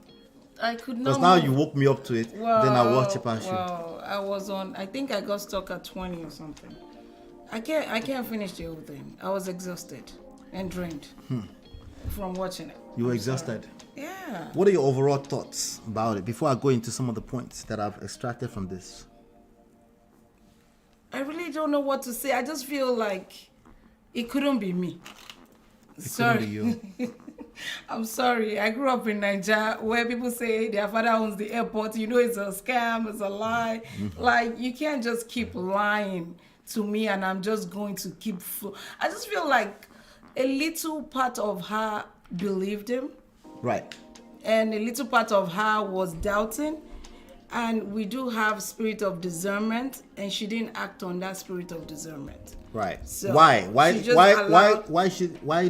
I could not. Because now you woke me up to it, then I watched it past you. Well, I was on. I think I got stuck at 20 or something. I can't finish the whole thing. I was exhausted and drained from watching it. You were exhausted. Yeah. What are your overall thoughts about it before I go into some of the points that I've extracted from this? I really don't know what to say. I just feel like it couldn't be me. Couldn't be you. I'm sorry. I grew up in Nigeria where people say their father owns the airport. You know, it's a scam, it's a lie. Like, you can't just keep lying to me and I'm just going to keep... I just feel like a little part of her believed him. Right. And a little part of her was doubting. And we do have spirit of discernment, and she didn't act on that spirit of discernment. Right. So why allowed...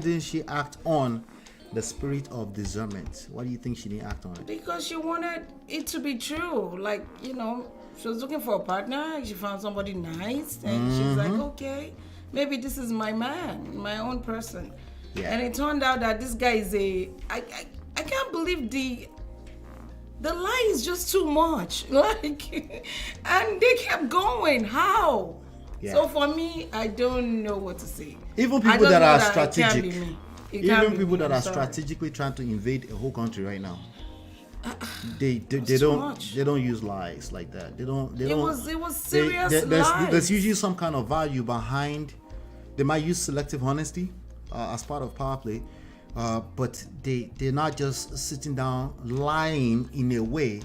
didn't she act on the spirit of discernment? Why do you think she didn't act on it? Because she wanted it to be true. Like, you know, she was looking for a partner. She found somebody nice, and she's like, okay, maybe this is my man, my own person. Yeah. And it turned out that this guy is I can't believe the lie is just too much. Like, and they kept going. How? Yeah. So for me, I don't know what to say. Even people that are strategic, even people that are strategically trying to invade a whole country right now, they don't use lies like that. They don't. It was serious lies. There's usually some kind of value behind. They might use selective honesty as part of power play. But they're not just sitting down lying in a way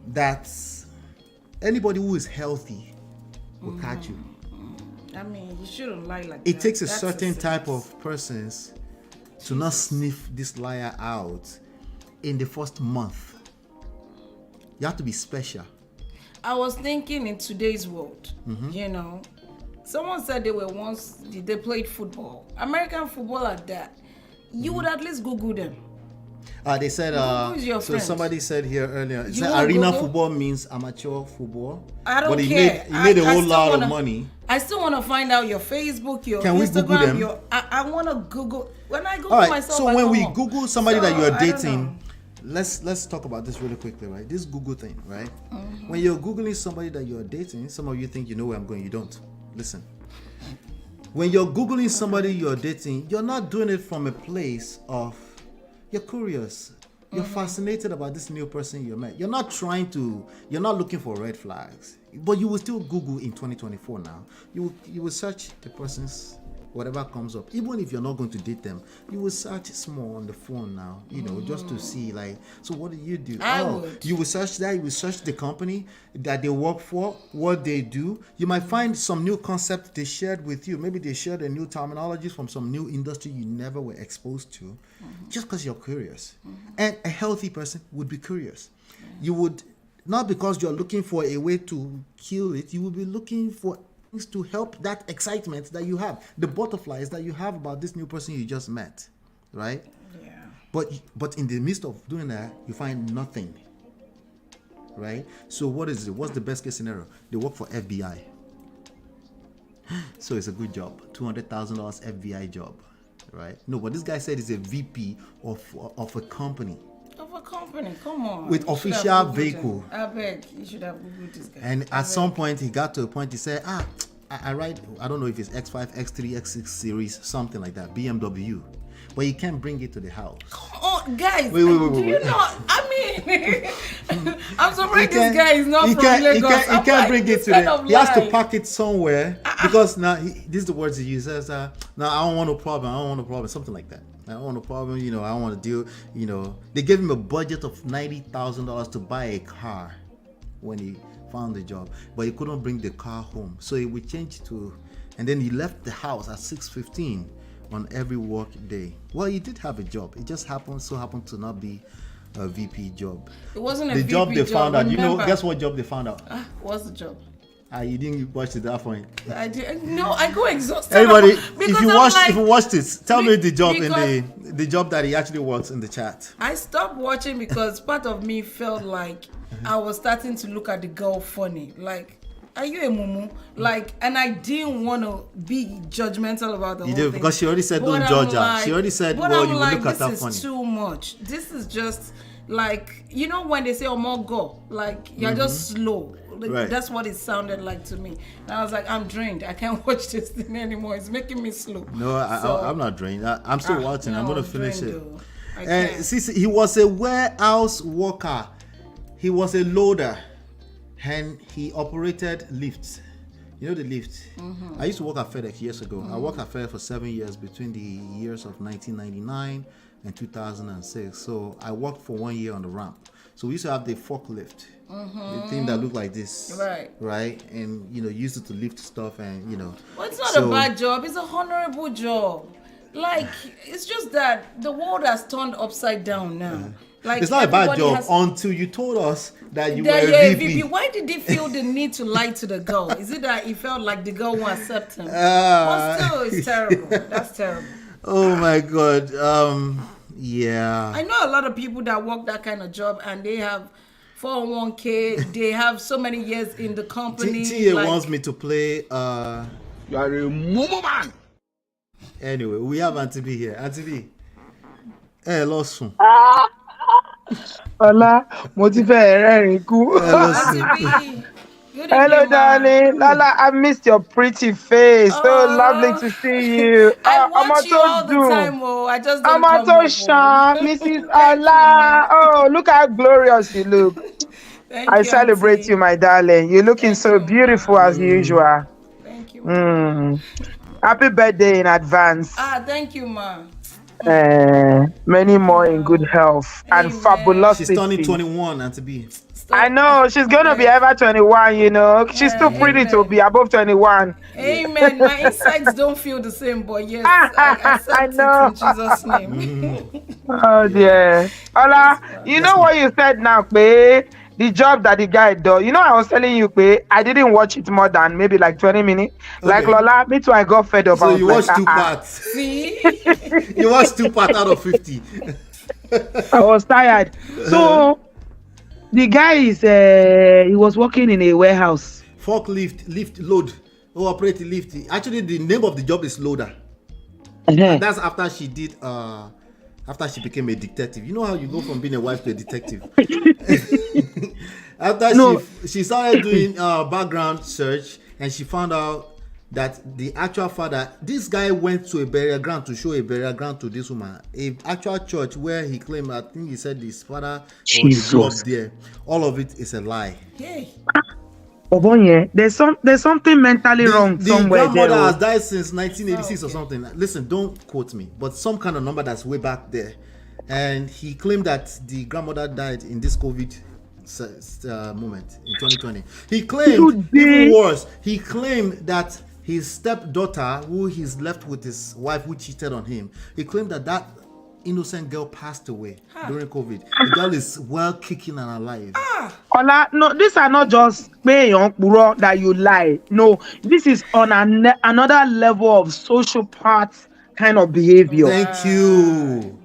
that anybody who is healthy will catch you. I mean, you shouldn't lie like that. It takes a certain type of persons to not sniff this liar out in the first month. You have to be special. I was thinking in today's world, you know, someone said they played football, American football at that. You would at least Google them. They said, so somebody said here earlier, arena football means amateur football. I don't care. He made a whole lot of money. I still want to find out your Facebook, your Can Instagram. We Google them? I want to Google. When I Google myself, so when we Google somebody that you are dating, let's talk about this really quickly, right? This Google thing, right? When you're Googling somebody that you are dating, some of you think you know where I'm going. You don't. Listen. When you're Googling somebody you're dating, you're not doing it from a place of you're curious. You're fascinated about this new person you met. You're not looking for red flags. But you will still Google in 2024 now. You will search the person's whatever comes up. Even if you're not going to date them, you will search small on the phone now, you know, just to see like, so what do you do? You will search that, you will search the company that they work for, what they do. You might find some new concept they shared with you. Maybe they shared a new terminology from some new industry you never were exposed to, just because you're curious. And a healthy person would be curious. You would, not because you're looking for a way to kill it, you will be looking for to help that excitement that you have, the butterflies that you have about this new person you just met, right? Yeah. But in the midst of doing that, you find nothing. right? So what is it? What's the best case scenario? They work for FBI. So it's a good job. $200,000 FBI job, right? No, but this guy said he's a VP of a company. Of a company, come on. With official vehicle. I beg, you should have Googled this guy. And at some point, he got to a point, he said, I ride, I don't know if it's X5, X3, X6 series, something like that, BMW. But you can't bring it to the house. Oh, guys, wait. do you know? I mean, I'm surprised this guy is not from Lagos. He can't bring it to the. He has to park it somewhere because now this is the words he uses. No, I don't want no problem. I don't want no problem. Something like that. I don't want no problem. You know, I don't want to deal. You know, they gave him a budget of $90,000 to buy a car when he found the job, but he couldn't bring the car home. So he would change to, and then he left the house at 6:15 on every work day. Well, he did have a job. It just happened to not be a VP job. It wasn't a the VP job they found out. Remember. You know, guess what job they found out? What's the job? You didn't watch it that point. I did. No, I go exhausted. Everybody, if you watched it, tell me the job in the job that he actually works in the chat. I stopped watching because part of me felt like I was starting to look at the girl funny. Like, are you a mumu? Like, and I didn't want to be judgmental about the whole thing. Because she already said don't judge her. She already said, well, you will look at her funny. This is too much. This is just like, you know when they say "Omo go," like you're just slow. Like, right. That's what it sounded like to me. And I was like, I'm drained. I can't watch this thing anymore. It's making me slow. No, I'm not drained. I'm still watching. No, I'm going to finish it. And see, he was a warehouse worker. He was a loader. And he operated lifts. You know the lift? I used to work at FedEx years ago. I worked at FedEx for 7 years between the years of 1999 and 2006. So I worked for 1 year on the ramp. So we used to have the forklift, the thing that looked like this, right? And used it to lift stuff, and Well, it's not a bad job. It's a honorable job. Like, it's just that the world has turned upside down now. Like, it's not a bad job until you told us that you were a VP. Why did he feel the need to lie to the girl? Is it that he felt like the girl won't accept him? But still, it's terrible. That's terrible. Oh my God. Yeah. I know a lot of people that work that kind of job and they have 401k. They have so many years in the company. Tia wants me to play. You are a mumu man. Anyway, we have Auntie B here. Auntie B. Hey, lawson. Hola, Hello, darling. Lala, I missed your pretty face. So lovely to see you. I watch you all the time. I just don't Mrs. Ola. Oh, look how glorious you look. I celebrate you, my darling. You're looking so beautiful as usual. Thank you. Happy birthday in advance. Thank you, ma. Many more in good health and fabulous. She's turning 21 and to be. I know she's gonna be ever 21. She's too pretty to be above 21. Amen. My insides don't feel the same, but yes, I know. It in Jesus' name. Oh dear. Ola, you know what you said now, babe? The job that the guy does. I was telling you, babe, I didn't watch it more than maybe like 20 minutes. Okay. Like Lola, me too, I got fed up. So you watched 2 parts. See? You watched 2 parts out of 50. I was tired. So the guy he was working in a warehouse. Lift, load. Operate lift. Actually, the name of the job is loader. And that's after she did after she became a detective. You know how you go from being a wife to a detective? After she started doing background search, and she found out that the actual father, this guy went to a burial ground to show a burial ground to this woman, a actual church where he claimed, I think he said his father grew up there. All of it is a lie. Hey. There's something mentally wrong somewhere. The grandmother has died since 1986 or something. Listen, don't quote me, but some kind of number that's way back there. And he claimed that the grandmother died in this COVID moment in 2020. He claimed, even worse, he claimed that his stepdaughter, who he's left with his wife who cheated on him, he claimed that innocent girl passed away during COVID. The girl is well kicking and alive. Ola, no, these are not just that you lie. No, this is on another level of social part kind of behavior. Thank you.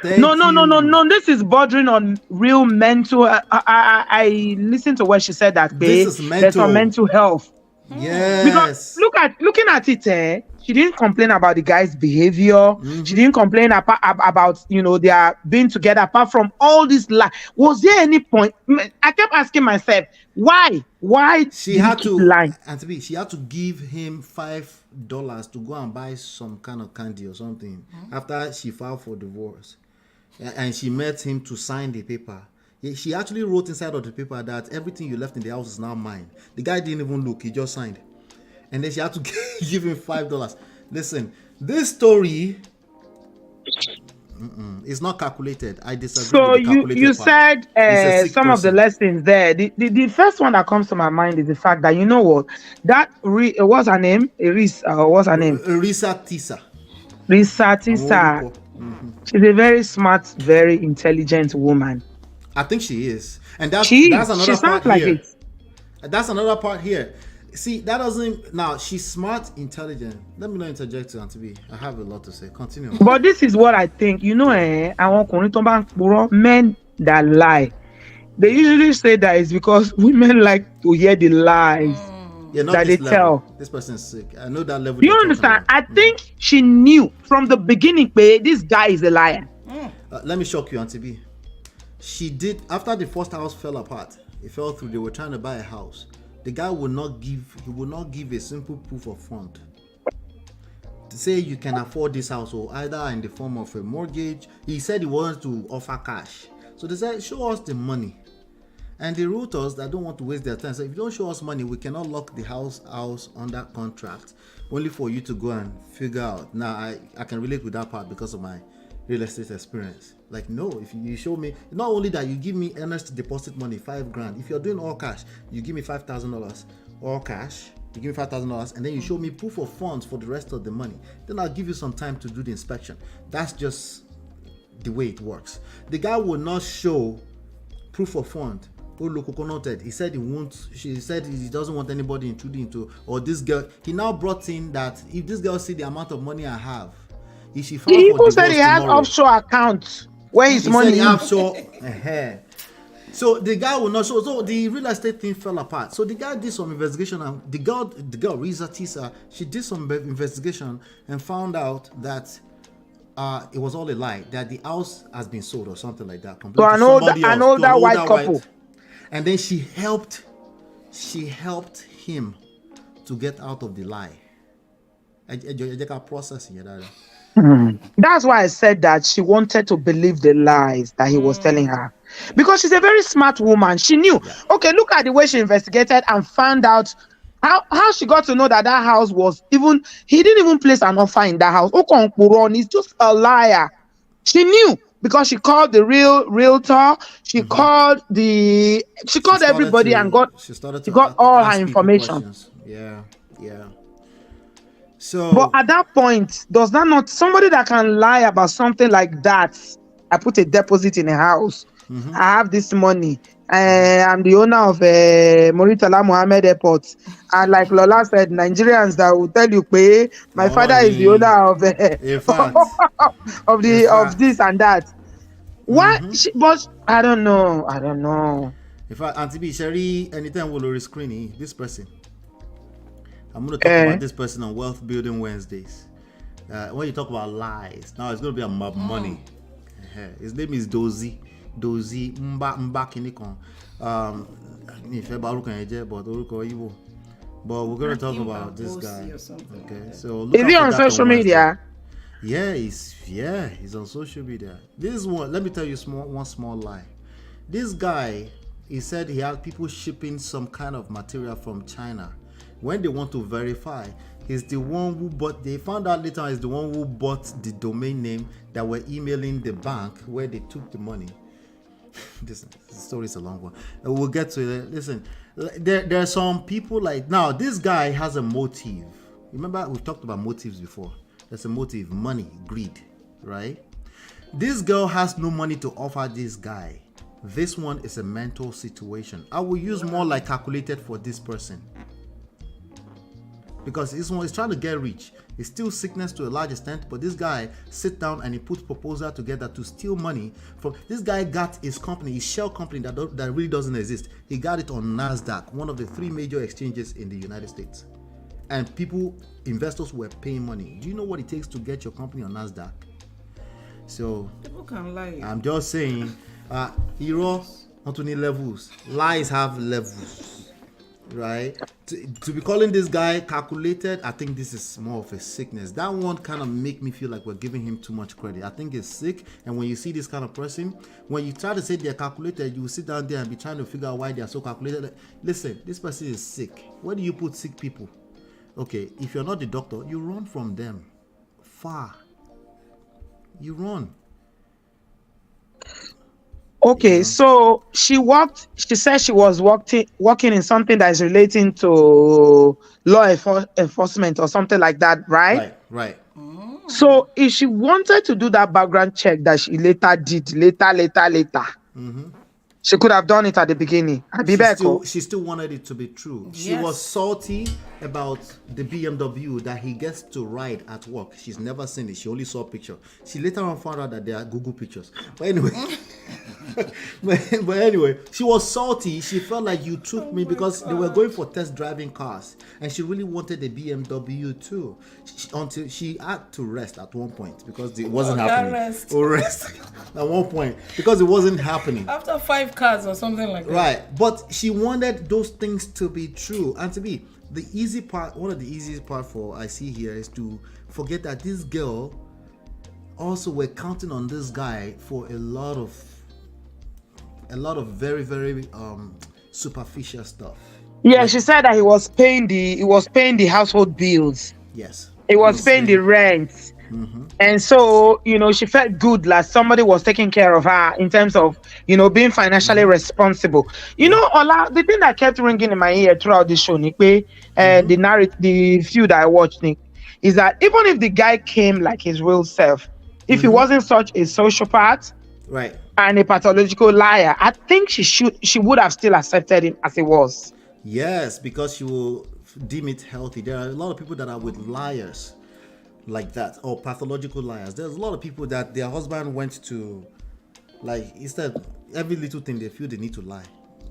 No. This is bordering on real mental. I listened to what she said that This is there's some mental health. Yes. Because looking at it, she didn't complain about the guy's behavior. Mm-hmm. She didn't complain about they are being together. Apart from all this was there any point? I kept asking myself why she had to lie. And she had to give him $5 to go and buy some kind of candy or something after she filed for divorce, and she met him to sign the paper. She actually wrote inside of the paper that everything you left in the house is now mine. The guy didn't even look, he just signed. And then she had to give him $5. Listen, this story is not calculated. I disagree with the calculated you part. said some of the lessons there. The first one that comes to my mind is the fact that what's her name? What's her name? Risa Tisa. She's a very smart, very intelligent woman. I think she is. And that's another part here. That's another part here. See, that doesn't... Now, she's smart, intelligent. Let me not interject, Auntie B. I have a lot to say. Continue. But this is what I think. Men that lie. They usually say that it's because women like to hear the lies that they tell. This person is sick. I know that level. Do you understand? I think she knew from the beginning, this guy is a liar. Let me shock you, Auntie B. She did, after the first house fell apart, it fell through, they were trying to buy a house. The guy would not give a simple proof of fund to say you can afford this house, or either in the form of a mortgage. He said he wanted to offer cash. So they said, show us the money. And the realtors that don't want to waste their time said, if you don't show us money, we cannot lock the house under contract, only for you to go and figure out. Now, I can relate with that part because of my real estate experience. Like, no, if you show me, not only that, you give me earnest deposit money, $5,000. If you're doing all cash, you give me $5,000 all cash. You give me $5,000, and then you show me proof of funds for the rest of the money. Then I'll give you some time to do the inspection. That's just the way it works. The guy will not show proof of fund. He said he won't. She said he doesn't want anybody intruding into. Or this girl. He now brought in that if this girl see the amount of money I have, if she filed for divorce tomorrow. He even said he has offshore accounts where his money is. Offshore. So the guy will not show. So the real estate thing fell apart. So the guy did some investigation, and the girl, Risa Tisa, she did some investigation and found out that it was all a lie. That the house has been sold or something like that. So I know that white couple. And then she helped him to get out of the lie. That's why I said that she wanted to believe the lies that he was telling her, because she's a very smart woman. She knew. Okay, look at the way she investigated and found out how she got to know that house was he didn't even place an offer in that house. He's just a liar. She knew because she called the realtor. She called everybody and got all her information. Yeah. But at that point, does that not somebody that can lie about something like that? I put a deposit in a house. I have this money. I'm the owner of Muritala Mohammed Airport. And like Lola said, Nigerians that will tell you, my father is the owner of this and that. Why? But I don't know. In fact, Auntie B, Sherry, anytime we'll screening this person. I'm going to talk about this person on Wealth Building Wednesdays. When you talk about lies, now it's going to be about money. His name is Dozie Mba Kinikon. But we're going to talk about this guy. Okay, so is he on social media? Yeah, he's on social media. This one, let me tell you one small lie. This guy, he said he had people shipping some kind of material from China. When they want to verify, he's the one who bought. They found out later he's the one who bought the domain name that were emailing the bank where they took the money. This story is a long one. We'll get to it. Listen, there are some people like now. This guy has a motive. Remember, we've talked about motives before. There's a motive: money, greed, right? This girl has no money to offer this guy. This one is a mental situation. I will use more like calculated for this person. because he's trying to get rich. It's still sickness to a large extent, but this guy sit down and he put proposal together to steal money from. This guy got his company, his shell company that really doesn't exist. He got it on NASDAQ, one of the 3 major exchanges in the United States. And investors were paying money. Do you know what it takes to get your company on NASDAQ? So people can lie. I'm just saying, hero not only levels, lies have levels, right? To be calling this guy calculated, I think this is more of a sickness. That one kind of make me feel like we're giving him too much credit. I think he's sick. And when you see this kind of person, when you try to say they're calculated, you will sit down there and be trying to figure out why they're so calculated. Listen, this person is sick. Where do you put sick people? Okay, if you're not the doctor, you run from them far. You run. Okay, so she said she was working in something that is relating to law enforcement or something like that, right? Right. So if she wanted to do that background check that she later did, later, she could have done it at the beginning. She still wanted it to be true. Yes. She was salty about the BMW that he gets to ride at work. She's never seen it. She only saw a picture. She later on found out that they are Google pictures. But anyway, but anyway, she was salty. She felt like you took me because they were going for test driving cars, and she really wanted a BMW too. Until she had to rest at one point because it wasn't happening. Rest at one point because it wasn't happening. After 5 cars or something like that. Right, but she wanted those things to be true and to be the easy part. One of the easiest part for I see here is to forget that this girl also were counting on this guy for a lot of very, very superficial stuff. Yeah, she said that he was paying the household bills. Yes. He was paying the rent. And so, she felt good like somebody was taking care of her in terms of, being financially responsible. Ola, the thing that kept ringing in my ear throughout the show, Nikwe, the few that I watched, Nick, is that even if the guy came like his real self, if he wasn't such a sociopath, right, and a pathological liar, I think she would have still accepted him as he was. Yes, because she will deem it healthy. There are a lot of people that are with liars like that, or pathological liars. There's a lot of people that their husband went to, like, instead every little thing they feel they need to lie.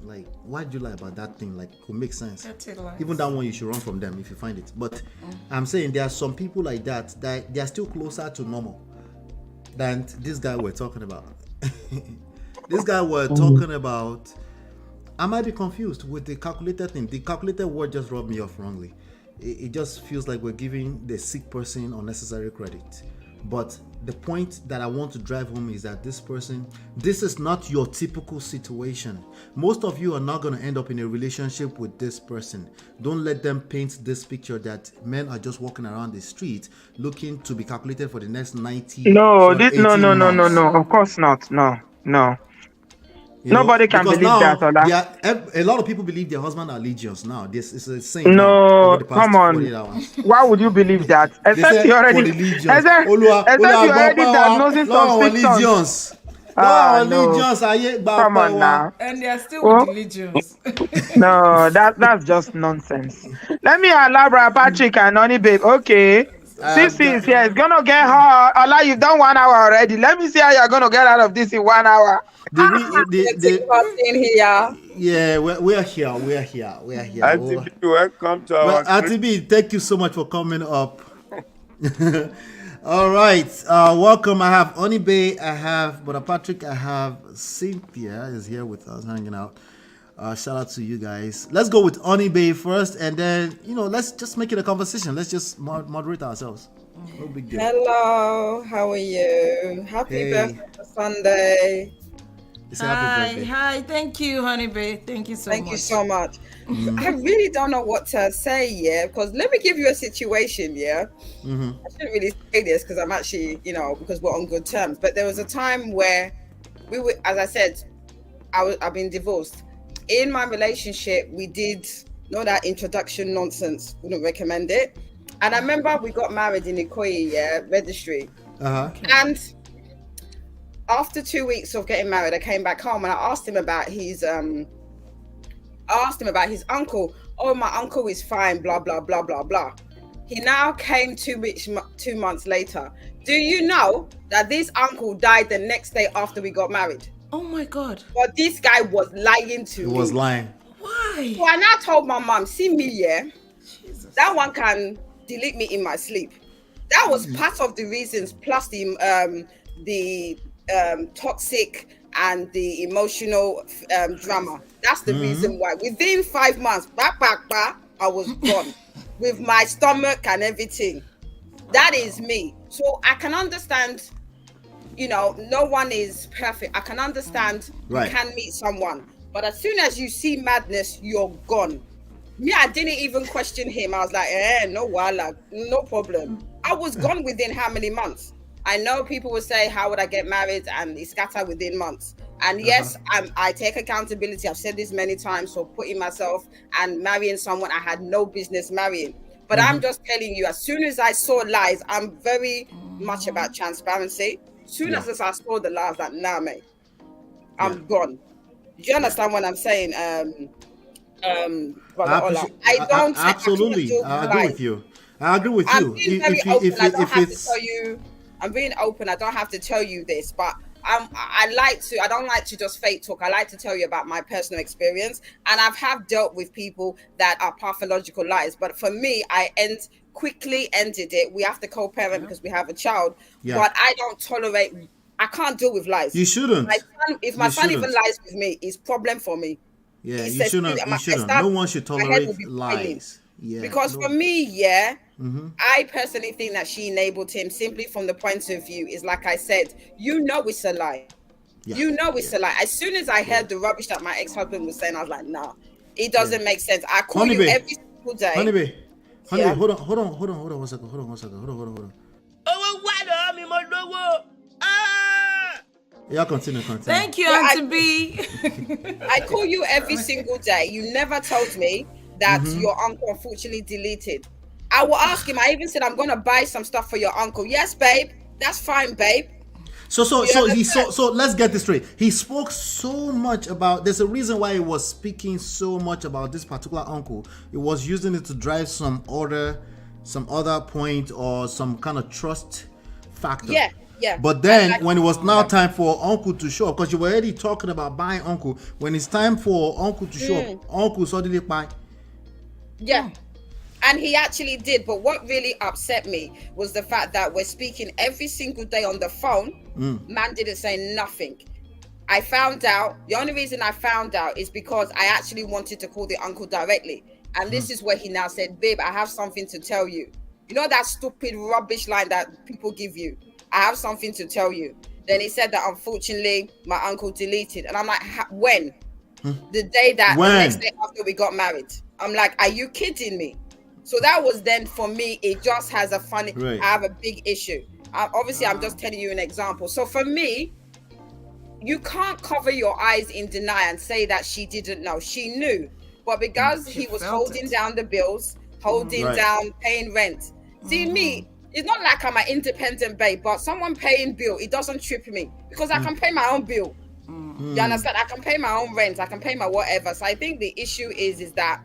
Like, why do you lie about that thing? Like, it could make sense. Even that one, you should run from them if you find it. But I'm saying there are some people like that they are still closer to normal than this guy we're talking about. This guy we're talking about, I might be confused with the calculated thing. The calculated word just rubbed me off wrongly. It just feels like we're giving the sick person unnecessary credit. But the point that I want to drive home is that this is not your typical situation. Most of you are not going to end up in a relationship with this person. Don't let them paint this picture that men are just walking around the street looking to be calculated for the next 90. No. Of course not. No. Nobody can believe that, Ola. A lot of people believe their husband are legions now. This is the same. No, come on. Why would you believe that? Except you already diagnosing some symptoms. Come on now. And they are still with religions. No, that's just nonsense. Let me elaborate, Patrick and Noni babe. Okay. Sissy is here. It's gonna get hot. Allah, you've done 1 hour already. Let me see how you're gonna get out of this in 1 hour. Yeah, we're here. Auntie B, welcome to our Auntie B, thank you so much for coming up. All right, welcome. I have Onibe, I have Brother Patrick, I have Cynthia is here with us, hanging out. Shout out to you guys. Let's go with Onibe first, and then let's just make it a conversation. Let's just moderate ourselves. No big deal. Hello, how are you? Happy birthday for Sunday. Hi, thank you, Honeybee. Thank you so much. I really don't know what to say, because let me give you a situation, I shouldn't really say this because I'm actually, because we're on good terms, but there was a time where we were, as I said, I've been divorced. In my relationship, we did that introduction nonsense, wouldn't recommend it. And I remember we got married in Ikoyi, registry. And after 2 weeks of getting married, I came back home and I asked him about his asked him about his uncle. Oh, my uncle is fine, blah, blah, blah, blah, blah. He now came 2 months later. Do you know that this uncle died the next day after we got married? Oh my God. But this guy was lying to me. He was lying. Why? So I now told my mom, see me, yeah? Jesus. That one can delete me in my sleep. That was part of the reasons, plus the toxic and the emotional drama. That's the reason why. Within 5 months, I was gone with my stomach and everything. That is me. So I can understand, no one is perfect. I can understand you can meet someone. But as soon as you see madness, you're gone. Me, I didn't even question him. I was like, no, no problem. I was gone within how many months? I know people will say, how would I get married? And it's scattered within months. And yes, I take accountability. I've said this many times for putting myself and marrying someone I had no business marrying. But I'm just telling you, as soon as I saw lies, I'm very much about transparency. As soon as I saw the lies, like, nah, mate, I'm gone. Do you understand what I'm saying? Absolutely. I agree with you. I'm being very open. I don't have to tell you. I'm being open. I don't have to tell you this, but I don't like to just fake talk. I like to tell you about my personal experience, and have dealt with people that are pathological lies. But for me, I quickly ended it. We have to co-parent because we have a child, but I don't tolerate. I can't deal with lies. You shouldn't. If my son even lies with me, it's problem for me. Yeah, you shouldn't. No one should tolerate lies. Yeah, because for me, I personally think that she enabled him simply from the point of view is like I said, it's a lie. It's a lie. As soon as I heard the rubbish that my ex-husband was saying, I was like, nah, it doesn't make sense. I call you every single day. Honey, hold on one second. Yeah, continue. Thank you, Auntie B. I call you every single day. You never told me that your uncle unfortunately deleted. I will ask him. I even said I'm going to buy some stuff for your uncle. Yes, babe. That's fine, babe. So let's get this straight. He spoke so much about. There's a reason why he was speaking so much about this particular uncle. He was using it to drive some other point or some kind of trust factor. Yeah. But then when it was now time for uncle to show up, because you were already talking about buying uncle, when it's time for uncle to show up, uncle suddenly buy. Yeah. And he actually did. But what really upset me was the fact that we're speaking every single day on the phone. Man didn't say nothing. I found out. The only reason I found out is because I actually wanted to call the uncle directly. And this is where he now said, babe, I have something to tell you. You know that stupid rubbish line that people give you? I have something to tell you. Then he said that unfortunately my uncle deleted. And I'm like, when? The day that the next day after we got married. I'm like, are you kidding me? So that was then for me, it just has a funny, I have a big issue. Obviously, I'm just telling you an example. So for me, you can't cover your eyes in denial and say that she didn't know. She knew. But because he was holding down the bills, down, paying rent. See, me, it's not like I'm an independent babe, but someone paying bill, it doesn't trip me because I can pay my own bill. You understand? I can pay my own rent. I can pay my whatever. So I think the issue is that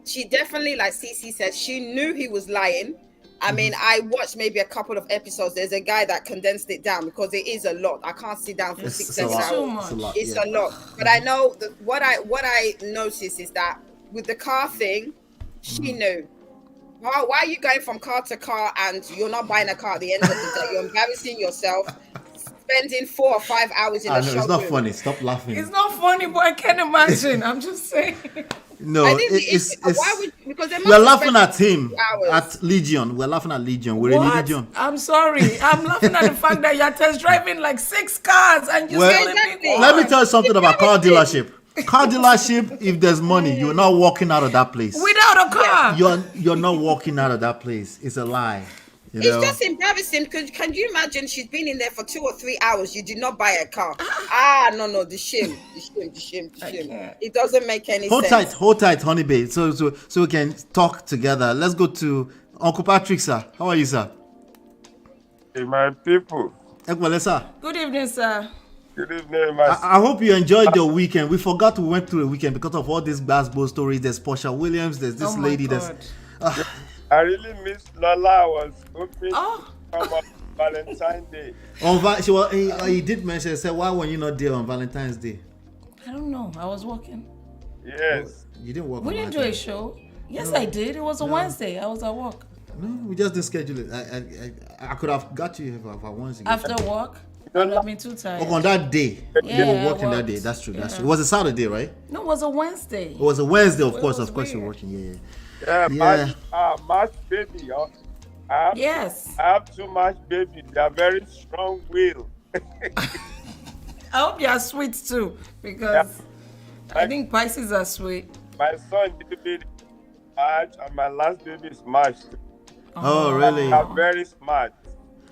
she definitely, like Cece said, she knew he was lying. I mean, I watched maybe a couple of episodes. There's a guy that condensed it down because it is a lot. I can't sit down for 6 hours. It's a lot. But I know that what I noticed is that with the car thing, she knew. Why are you going from car to car and you're not buying a car at the end of the day? You're embarrassing yourself, spending 4 or 5 hours in a showroom. It's not funny. Stop laughing. It's not funny, but I can't imagine. I'm just saying. No, it's why would, because we're laughing at him at Legion. We're laughing at Legion. We're in Legion. I'm sorry. I'm laughing at the fact that you're test driving like 6 cars and you let me tell you something about car dealership. Car dealership, if there's money, you're not walking out of that place. Without a car. You're not walking out of that place. It's a lie. It's just embarrassing because can you imagine she's been in there for 2 or 3 hours, you did not buy a car. No, the shame. It doesn't make any sense. Hold tight, honey babe, so we can talk together. Let's go to Uncle Patrick, sir. How are you, sir? Hey, my people. Sir. Good evening, sir. Good evening, my I hope you enjoyed your weekend. We forgot we went through a weekend because of all these basketball stories. There's Portia Williams. There's this lady. There's. I really miss Lola. I was hoping to come on Valentine's Day. He did mention. Said, why were you not there on Valentine's Day? I don't know. I was working. Yes. You didn't work. We didn't do a show. Yes, I did. It was a Wednesday. I was at work. No, we just didn't schedule it. I could have got you if I wanted to. After work. I've been too tired. On that day, you were working that day. That's true. That's true. It was a Saturday, right? No, it was a Wednesday. It was a Wednesday, of course. Of course, you're working. Yeah. March baby. I have too much baby. They are very strong will. I hope you are sweet too, because I think Pisces are sweet. My son did baby March, and my last baby is March. Oh, really? They are very smart.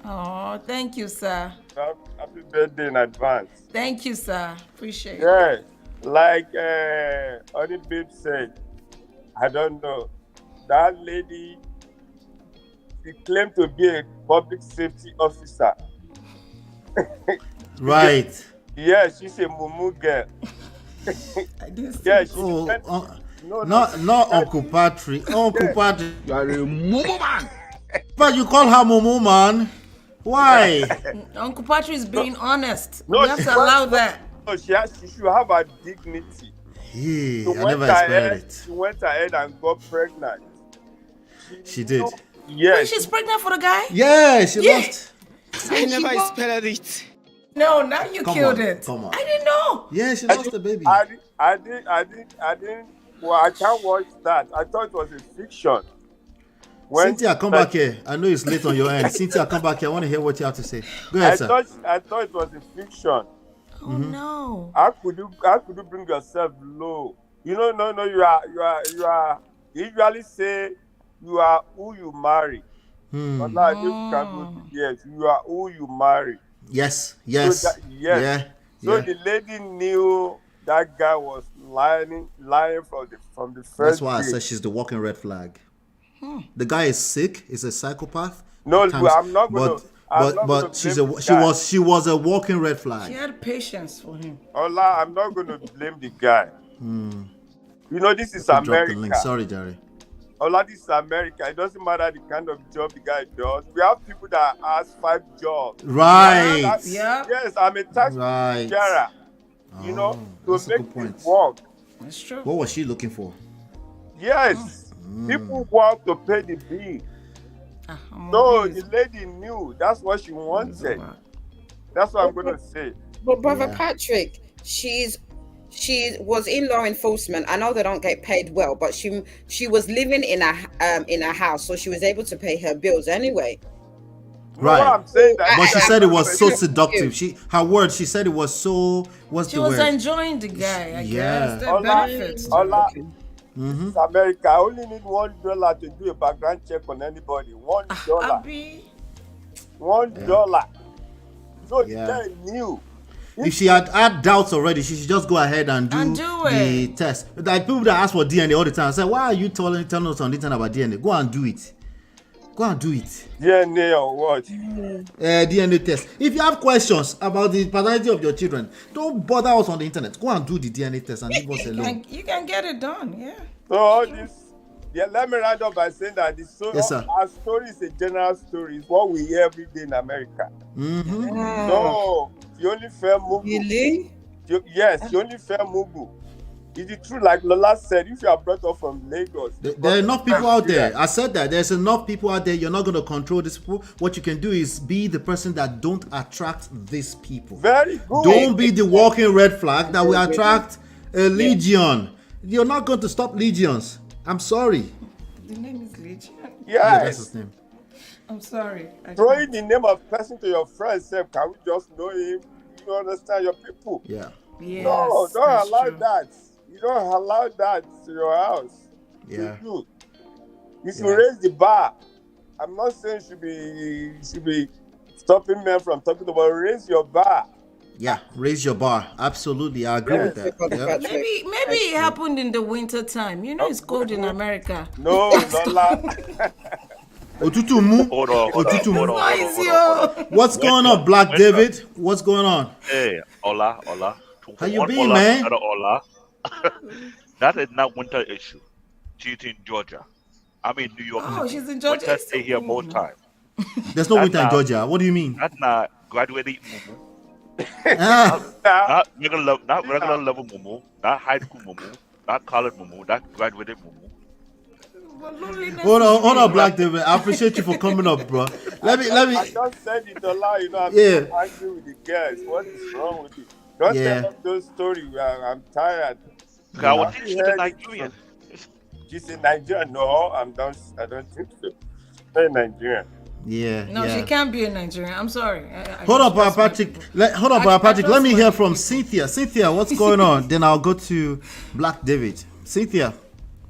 Oh, thank you, sir. Happy birthday in advance. Thank you, sir. Appreciate it. Yeah, like Honey Babe said, I don't know. That lady, she claimed to be a public safety officer. Right. Yeah, she's a mumu girl. I didn't see not Uncle Patrick. Uncle Patrick. You are a mumu man. But you call her mumu man. Why? Uncle Patrick is being honest. No, we have to allow that. No, she should have a dignity. Yeah, I never expected it. She went ahead and got pregnant. She did. Yes. Wait, she's pregnant for the guy? Yeah, she lost. I never expected it. No, now you killed it. Come on. I didn't know. Yeah, she lost the baby. I didn't. Well, I can't watch that. I thought it was a fiction. Cynthia, come back here. I know it's late on your end. Cynthia, come back here. I want to hear what you have to say. Go ahead, sir. I thought it was a fiction. Oh no! How could you bring yourself low? You know, no. You are. You usually say you are who you marry. But like yes, you are who you marry. Yes. So the lady knew that guy was lying from the first. That's why I said she's the walking red flag. The guy is sick. He's a psychopath. No, I'm not going to. But she was a walking red flag. She had patience for him. Ola, I'm not going to blame the guy. You know, this is America. Sorry, Jerry. Ola, this is America. It doesn't matter the kind of job the guy does. We have people that has 5 jobs. Right. Yes, I'm a tax gatherer. You know, to make it work. That's true. What was she looking for? Yes. People work to pay the bill. So the lady knew that's what she wanted. That's what I'm going to say. But Brother Patrick, she was in law enforcement. I know they don't get paid well, but she was living in a house, so she was able to pay her bills anyway. Right. No, I'm saying that. But she said it was so seductive. She said it was so. She was enjoying the guy. I guess the benefits. It's America. I only need $1 to do a background check on anybody. $1. $1. So the guy knew. If she had doubts already, she should just go ahead and do the test. Like people that ask for DNA all the time, say, "Why are you telling us on the internet about DNA? Go and do it. Go and do it." DNA or what? DNA test. If you have questions about the paternity of your children, don't bother us on the internet. Go and do the DNA test and leave us alone. You can get it done, So all this, let me round up by saying that our story is a general story. It's what we hear every day in America. No, you only fair Mugu. Really? Yes, you only fair Mugu. Is it true, like Lola said, if you are brought up from Lagos? There are enough people out there. I said that. There's enough people out there. You're not going to control these people. What you can do is be the person that don't attract these people. Very good. Don't be the walking red flag that will attract a legion. You're not going to stop legions. I'm sorry. The name is Legion. Yes. Yeah, that's his name. I'm sorry. Throwing the name of person to your friends, can we just know him? You understand your people? Yeah. Yes, no, don't allow that. You don't allow that to your house. Yeah. You should raise the bar. I'm not saying you should be stopping men from talking about raise your bar. Yeah, raise your bar. Absolutely, I agree with that. Yep. Maybe it happened in the winter time. You know, it's cold in America. No, Lola. Otutu mu. What's going on, Black David? What's going on? Hey, Ola. How you been, man? Ola. That is not winter issue. She's in Georgia. I'm in New York. Oh, she's in Georgia. Winter stay here most time. There's no winter in Georgia. What do you mean? That's not graduating mumu. Ah. Not regular level mumu. Not high school mumu. Not college mumu. Not graduated mumu. Hold on, Black David. I appreciate you for coming up, bro. Let me. I just said it aloud. I'm so angry with the girls. What is wrong with you? Don't tell us those stories. I'm tired. She's a Nigerian. She's in Nigeria. No, I don't think so. She's Nigerian. Yeah. No, she can't be a Nigerian. I'm sorry. Hold on, Brother Patrick. Let me hear from Cynthia. Cynthia, what's going on? Then I'll go to Black David. Cynthia.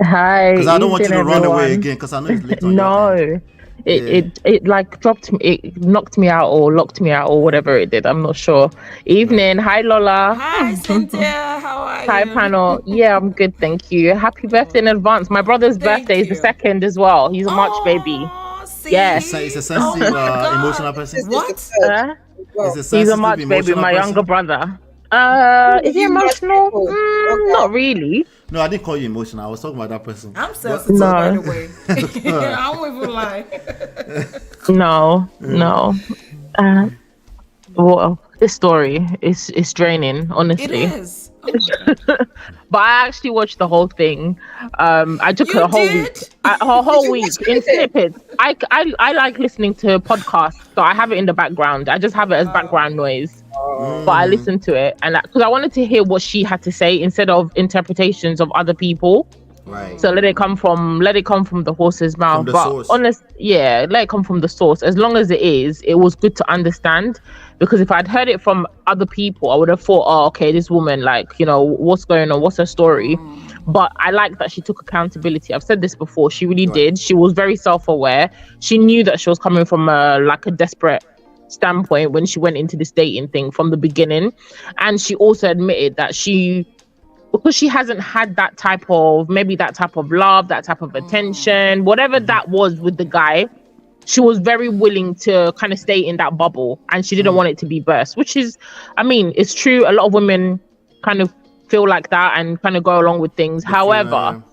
Hi. Because I don't want you to run away again. Because I know it's late on No. It like dropped me. It knocked me out or locked me out or whatever it did. I'm not sure. Evening. Hi, Lola. Hi, Cynthia. How are you? Hi, panel. Yeah, I'm good. Thank you. Happy birthday in advance. My brother's birthday is the 2nd as well. He's a March baby. Yes. It's a sensitive, emotional person. What? He's a March baby. My younger brother. Is he emotional? Not really. No, I didn't call you emotional. I was talking about that person. I'm sensitive, by the way. I won't even lie. No. Well, this story is draining, honestly. It is. But I actually watched the whole thing. I took a whole week in snippets. I like listening to podcasts, so I have it in the background. I just have it as background noise. But I listened to it, and because I wanted to hear what she had to say instead of interpretations of other people. Right. So let it come from the horse's mouth. But let it come from the source. As long as it was good to understand. Because if I'd heard it from other people, I would have thought, oh, okay, this woman, like, you know, what's going on? What's her story? But I like that she took accountability. I've said this before. She really did. She was very self-aware. She knew that she was coming from a desperate standpoint when she went into this dating thing from the beginning. And she also admitted that because she hasn't had that type of love, that type of attention, whatever that was with the guy, she was very willing to kind of stay in that bubble, and she didn't want it to be burst, which is, I mean, it's true. A lot of women kind of feel like that and kind of go along with things. However,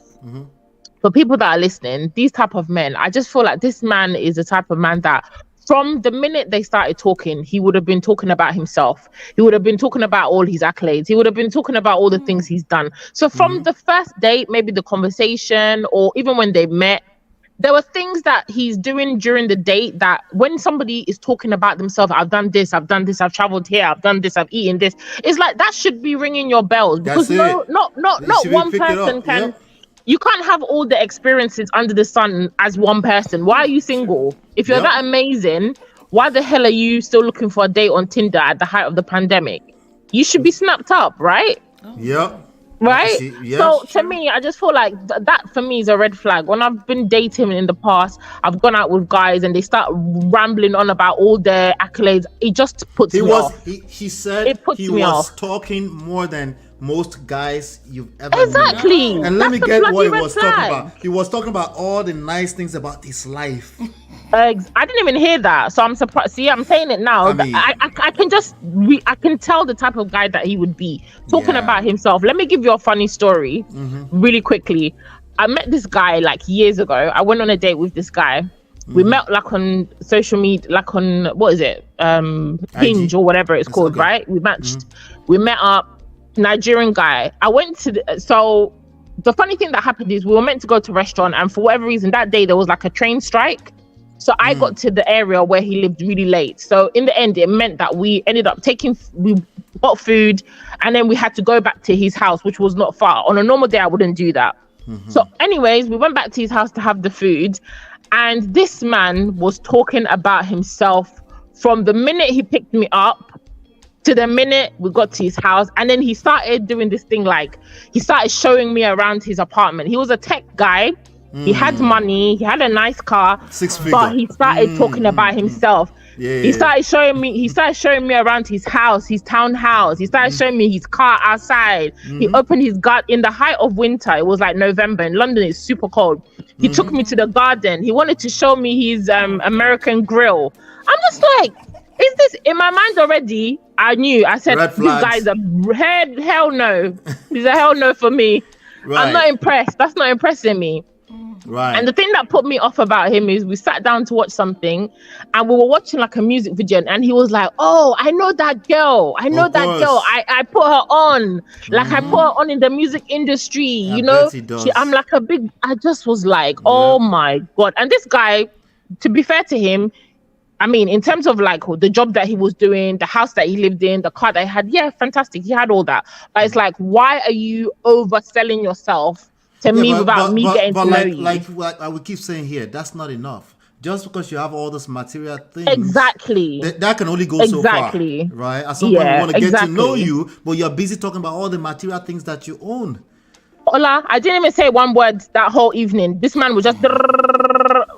for people that are listening, these type of men, I just feel like this man is the type of man that from the minute they started talking, he would have been talking about himself. He would have been talking about all his accolades. He would have been talking about all the things he's done. So from the first date, maybe the conversation, or even when they met, there were things that he's doing during the date that when somebody is talking about themselves, I've done this, I've traveled here, I've done this, I've eaten this. It's like that should be ringing your bells, because not one person can. Yep. You can't have all the experiences under the sun as one person. Why are you single? If you're that amazing, why the hell are you still looking for a date on Tinder at the height of the pandemic? You should be snapped up, right? Yep. Right? So to me, I just feel like that for me is a red flag. When I've been dating in the past, I've gone out with guys and they start rambling on about all their accolades. It just puts me off. He said he was talking more than most guys you've ever Exactly. met. And let me get what he was talking about. He was talking about all the nice things about his life. I didn't even hear that, so I'm surprised. See, I'm saying it now. I can tell the type of guy that he would be talking about himself. Let me give you a funny story really quickly. I met this guy like years ago. I went on a date with this guy. We met like on social media, like on what is it, Hinge or whatever it's called, right? We matched. We met up. Nigerian guy. I went to so the funny thing that happened is we were meant to go to a restaurant, and for whatever reason that day there was like a train strike. So I got to the area where he lived really late. So in the end, it meant that we ended up we got food, and then we had to go back to his house, which was not far. On a normal day, I wouldn't do that. So anyways, we went back to his house to have the food, and this man was talking about himself from the minute he picked me up to the minute we got to his house. And then he started doing this thing, like he started showing me around his apartment. He was a tech guy. He had money, he had a nice car, 6 figure. but he started talking about himself. He started showing me around his house, his townhouse. He started showing me his car outside. He opened his garden in the height of winter. It was like November in London. It's super cold. He took me to the garden. He wanted to show me his American grill. I'm just like, Is this in my mind already? I knew. I said this guy's a hell no. He's a hell no for me. Right. I'm not impressed. That's not impressing me. Right. And the thing that put me off about him is we sat down to watch something and we were watching like a music video and he was like, oh, I know that girl. I know that girl. I put her on. Like I put her on in the music industry, you know. I'm like I just was like, oh my God. And this guy, to be fair to him, I mean, in terms of like the job that he was doing, the house that he lived in, the car that he had, yeah, fantastic. He had all that. But it's like, why are you overselling yourself to me without me getting to know you? Like I would keep saying here, that's not enough. Just because you have all those material things, exactly, that can only go so far, right? At some point, we want to get to know you, but you're busy talking about all the material things that you own. Ola, I didn't even say one word that whole evening. This man was just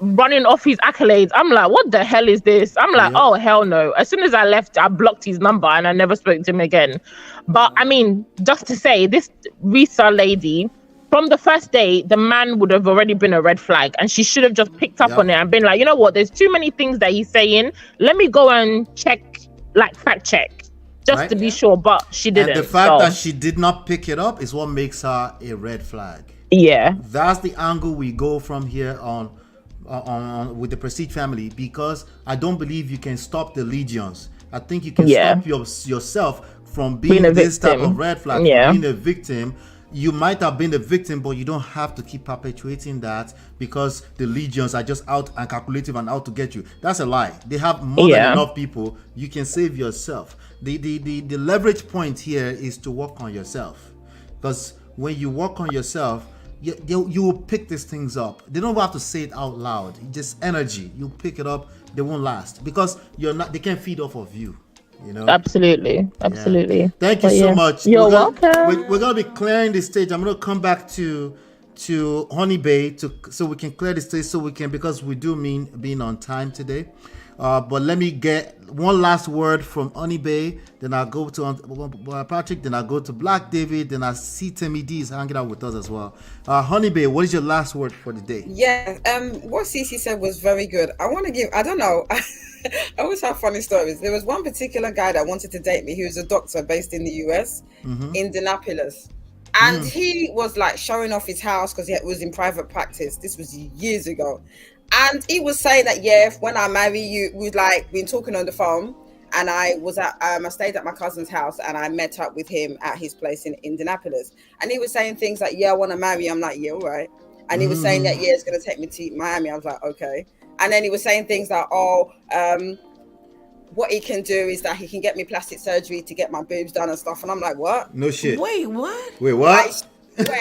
running off his accolades. I'm like, what the hell is this? I'm like, oh, hell no. As soon as I left, I blocked his number and I never spoke to him again. But I mean, just to say, this Risa lady, from the first day, the man would have already been a red flag and she should have just picked up on it and been like, you know what, there's too many things that he's saying. Let me go and check, like fact check. Just to be sure, but she didn't. And the fact that she did not pick it up is what makes her a red flag. Yeah. That's the angle we go from here on with the Prestige family, because I don't believe you can stop the legions. I think you can stop yourself from being this type of red flag, from being a victim. You might have been the victim, but you don't have to keep perpetuating that because the legions are just out and calculative and out to get you. That's a lie. They have more than enough people. You can save yourself. The leverage point here is to work on yourself, because when you work on yourself, you will pick these things up. They don't have to say it out loud. Just energy. You pick it up. They won't last because they can't feed off of you. You know? Absolutely. Thank you so much. You're welcome. We're gonna be clearing the stage. I'm gonna come back to Honey Bay so we can clear the stage because we do mean being on time today. But let me get one last word from Honey Bay. Then I'll go to Patrick. Then I'll go to Black David. Then I see Timmy D is hanging out with us as well. Honey Bay, what is your last word for the day? Yeah. What Cece said was very good. I want to give. I don't know. I always have funny stories. There was one particular guy that wanted to date me. He was a doctor based in the US, in Indianapolis. And he was like showing off his house because he was in private practice. This was years ago. And he was saying that, when I marry you, we'd like been talking on the phone. And I was I stayed at my cousin's house and I met up with him at his place in Indianapolis. And he was saying things like, I want to marry you. I'm like, all right. And he was saying that, it's going to take me to Miami. I was like, okay. And then he was saying things like, what he can do is that he can get me plastic surgery to get my boobs done and stuff. And I'm like, what? No shit. Wait, what? Wait, what? Wait.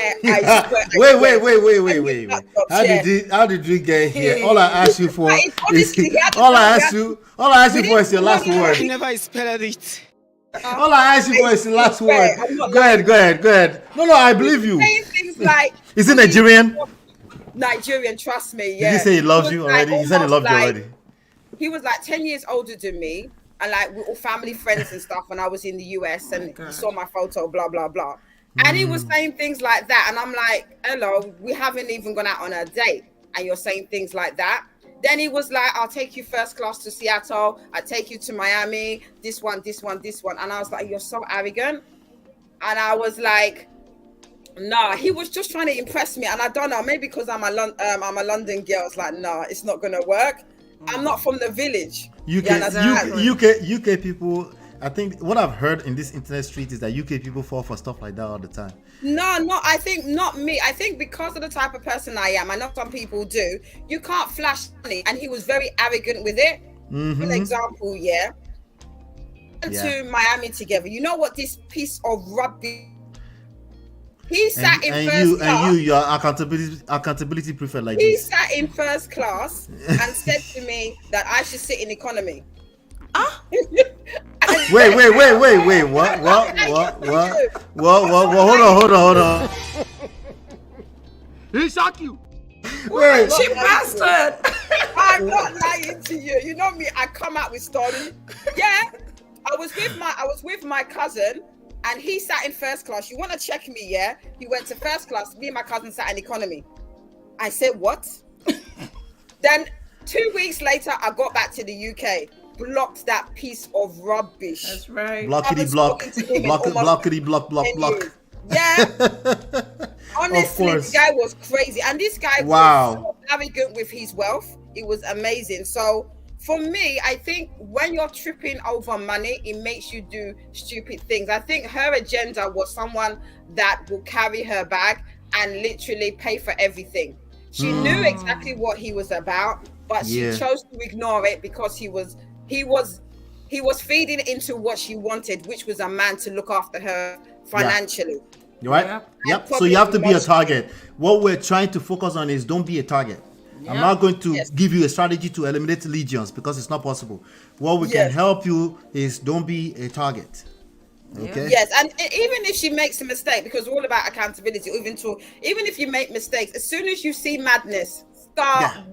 How did you get here? All I asked you for is all I asked you for is your last word. Never expected it. All I asked you for is the last word. Go ahead. No, I believe you. Saying things like, is it Nigerian? Nigerian, trust me. Did he say he loves you already? He said he loved you already. He was like 10 years older than me, and like we're all family friends and stuff. And I was in the US, and he saw my photo, blah blah blah. And he was saying things like that, and I'm like, hello, we haven't even gone out on a date, and you're saying things like that. Then he was like, I'll take you first class to Seattle, I'll take you to Miami, this one. And I was like, you're so arrogant. And I was like, nah, he was just trying to impress me. And I don't know, maybe because I'm a London girl, it's like, nah, it's not gonna work. I'm not from the village. UK people, I think what I've heard in this internet street is that UK people fall for stuff like that all the time. No, I think not me. I think because of the type of person I am, I know some people do, you can't flash money. And he was very arrogant with it. For example, to Miami together. You know what this piece of rubbish. He sat in first class. And you're accountability prefect like he this. He sat in first class and said to me that I should sit in economy. Wait, what? Hold on. He shot you. Wait, cheap bastard. I'm not lying to you. You know me, I come out with story. Yeah. I was with my cousin. And he sat in first class. You want to check me, yeah? He went to first class. Me and my cousin sat in economy. I said, what? Then 2 weeks later, I got back to the UK. blocked that piece of rubbish. That's right. Blockity block. Blockity block. Yeah. Honestly, the guy was crazy. And this guy was so arrogant with his wealth. It was amazing. So for me, I think when you're tripping over money, it makes you do stupid things. I think her agenda was someone that will carry her bag and literally pay for everything. She knew exactly what he was about, but she chose to ignore it because he was feeding into what she wanted, which was a man to look after her financially. Right? Yep. So you have to be a target. What we're trying to focus on is don't be a target. I'm not going to give you a strategy to eliminate legions because it's not possible. What we can help you is don't be a target. Okay. Yes, and even if she makes a mistake, because we're all about accountability, even if you make mistakes, as soon as you see madness, stop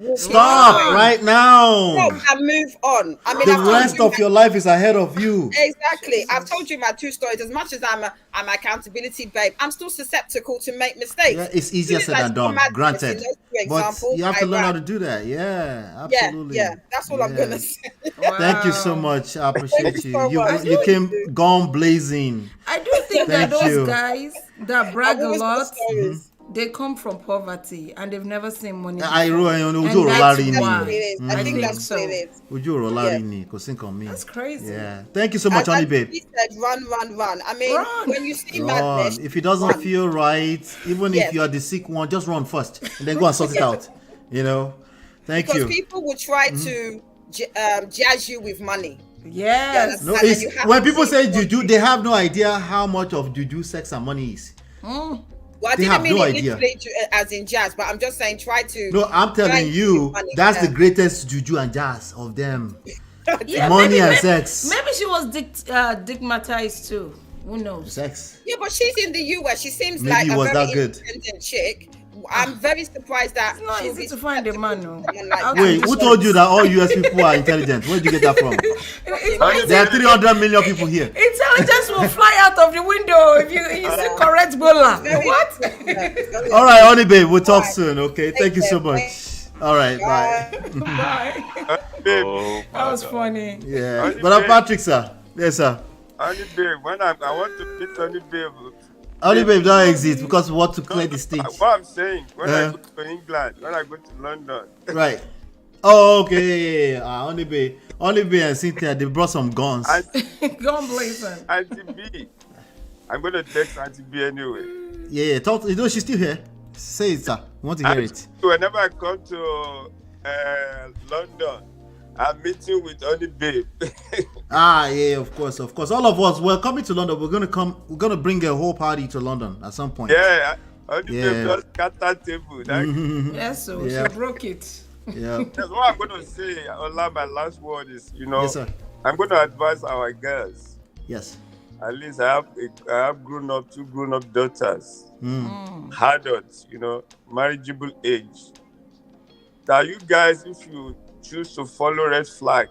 right now. Stop and move on. I mean, the rest of your life is ahead of you. Exactly. I've told you my 2 stories. As much as I'm accountability babe, I'm still susceptible to make mistakes. Yeah, it's easier said than done. Granted, but you have to learn how to do that. Yeah, absolutely. Yeah. That's all I'm gonna say. Thank you so much. I appreciate you. You came gone blazing. I do think that those guys that brag a lot. They come from poverty and they've never seen money. I think that's so. That's crazy. Yeah. Thank you so much, honey babe. He said, run. I mean, when you see madness, if it doesn't feel right, even if you are the sick one, just run first and then go and sort it out. You know. Thank you. Because people will try to jazz you with money. Yes. No, when people say juju, they have no idea how much of juju sex and money is. Well, I didn't mean it literally as in jazz, but I'm just saying try to. No, I'm telling you, that's the greatest juju and jazz of them. Money and sex. Maybe she was stigmatized too. Who knows? Sex. Yeah, but she's in the US. She seems like a very independent chick. I'm very surprised that it's not easy to find a man. No. Wait, who told you that all US people are intelligent? Where did you get that from? There are 300 million people here. Intelligence will fly out of the window if you see correct bowler. What? All right, honey babe, we'll talk soon. Okay, thank you so much. All right, bye. Bye. That was funny. Yeah, but Patrick, sir. Yes, sir. Honey babe, when I want to meet honey babe. Honey babe, don't exit because we want to clear the stage. What I'm saying, when I go to England, when I go to London. Right. Oh, okay. Honey babe and Cynthia, they brought some guns. Gun blazing. Auntie B. I'm going to text Auntie B anyway. Yeah. You know she's still here. Say it, sir. We want to hear it. Whenever I come to London, I'm meeting with Honey Babe. Yeah, of course. All of us, we're coming to London. We're gonna bring a whole party to London at some point. Yeah, Honey Babe just cut that table. Yes, so she broke it. Yeah. That's what I'm gonna say. Ola, my last word is, yes, sir. I'm gonna advise our girls. Yes. At least I have two grown-up daughters. Adults, marriageable age. That you guys, if you choose to follow red flag,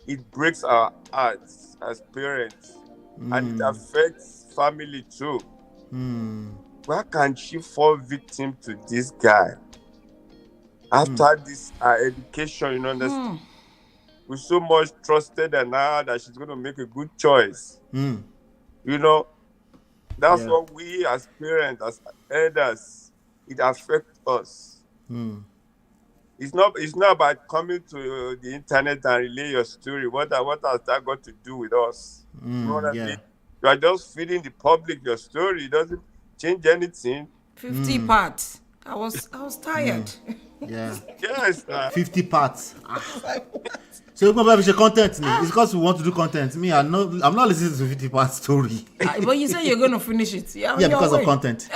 it breaks our hearts as parents, and it affects family too. Why can't she fall victim to this guy after this education? Understand? We so much trusted in her that she's going to make a good choice. That's what we as parents, as elders, it affects us. It's not about coming to the internet and relay your story. What has that got to do with us? You know what I mean? You are just feeding the public your story. It doesn't change anything. 50 parts. I was tired. Yeah. Yes. 50 parts. So you come back with your content. It's because we want to do content. Me, I'm not listening to 50 parts story. But you say you're going to finish it. Yeah, because of content.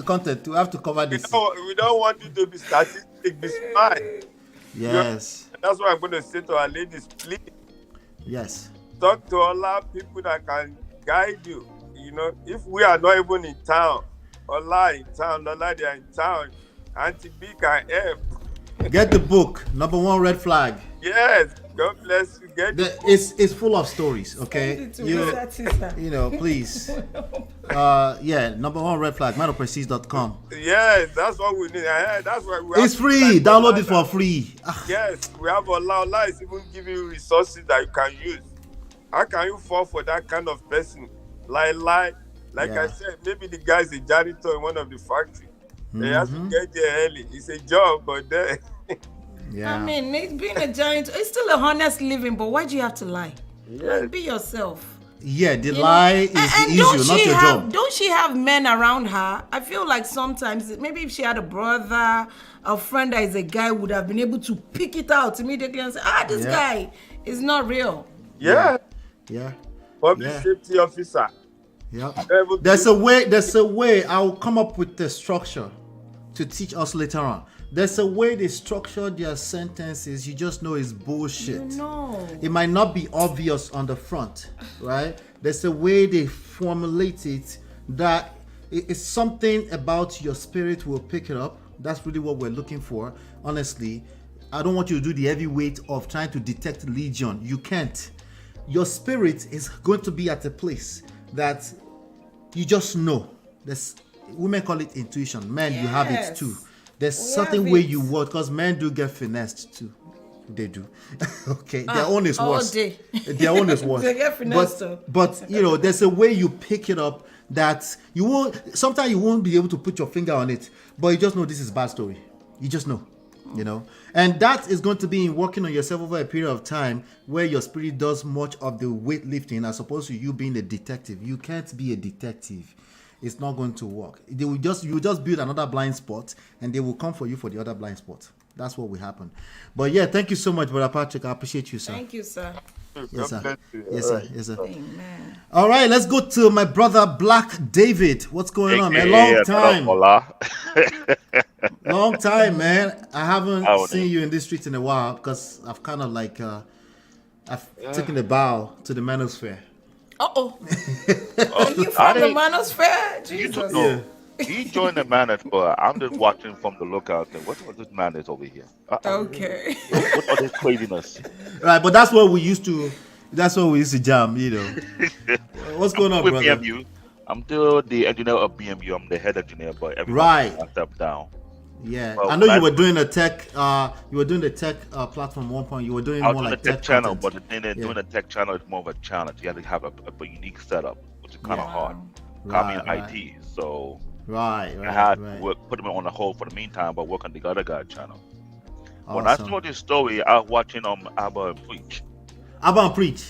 Content. We have to cover this. We don't want you to be statistic, be smart. Yes. That's what I'm going to say to our ladies, please. Yes. Talk to all our people that can guide you. If we are not even in town, Ola in town, Lola they are in town, Auntie B can help. Get the book, number 1 red flag. Yes, God bless you. It's full of stories, okay? Please. number one red flag, manofprestige.com. Yes, that's what we need. That's why we It's free. Download it for free. Yes, we have Allah is even giving you resources that you can use. How can you fall for that kind of person? Like I said, maybe the guy is a janitor in one of the factories. They have to get there early. It's a job, but then. I mean, being a janitor, it's still a honest living, but why do you have to lie? Like, be yourself. Yeah, the lie is the issue, not your job. Don't she have men around her? I feel like sometimes, maybe if she had a brother, a friend that is a guy, would have been able to pick it out immediately and say, this guy is not real. Yeah. Public Yeah. safety officer. Yeah. There's a way. I'll come up with the structure to teach us later on. There's a way they structure their sentences. You just know it's bullshit. It might not be obvious on the front, right? There's a way they formulate it that it's something about your spirit will pick it up. That's really what we're looking for. Honestly, I don't want you to do the heavy weight of trying to detect legion. You can't. Your spirit is going to be at a place that you just know. Women call it intuition. Men, you have it too. There's certain way you work, because men do get finessed too. They do. Okay, their own is worse. Their own is worse. They get finessed. But there's a way you pick it up that you won't. Sometimes you won't be able to put your finger on it, but you just know this is a bad story. You just know. And that is going to be in working on yourself over a period of time where your spirit does much of the weightlifting as opposed to you being a detective. You can't be a detective. It's not going to work. You will just build another blind spot and they will come for you for the other blind spot. That's what will happen. But yeah, thank you so much, Brother Patrick. I appreciate you, sir. Thank you, sir. Yes, sir. Yes, sir. Amen. All right, let's go to my brother Black David. What's going on, man? Long time. Long time, man. I haven't seen you in this street in a while because I've kind of like I've taken a bow to the manosphere. Are you from the manosphere? Jesus. He joined the manosphere. I'm just watching from the lookout. What this man is over here? Okay. What are this craziness? Right, but that's what we used to. That's what we used to jam. What's going on, brother? BMU. I'm still the engineer of BMU. I'm the head engineer, but everyone I stepped down. Yeah, well, I know you were doing a tech. You were doing the tech platform at one point. You were doing more like tech channel, content. but the thing is, doing a tech channel is more of a challenge. You have to have a unique setup, which is kind of hard. I'm in IT, so I had to put them on the hold for the meantime, but work on the other guy's channel. Awesome. When I saw this story, I was watching Abba and Preach. Abba and Preach.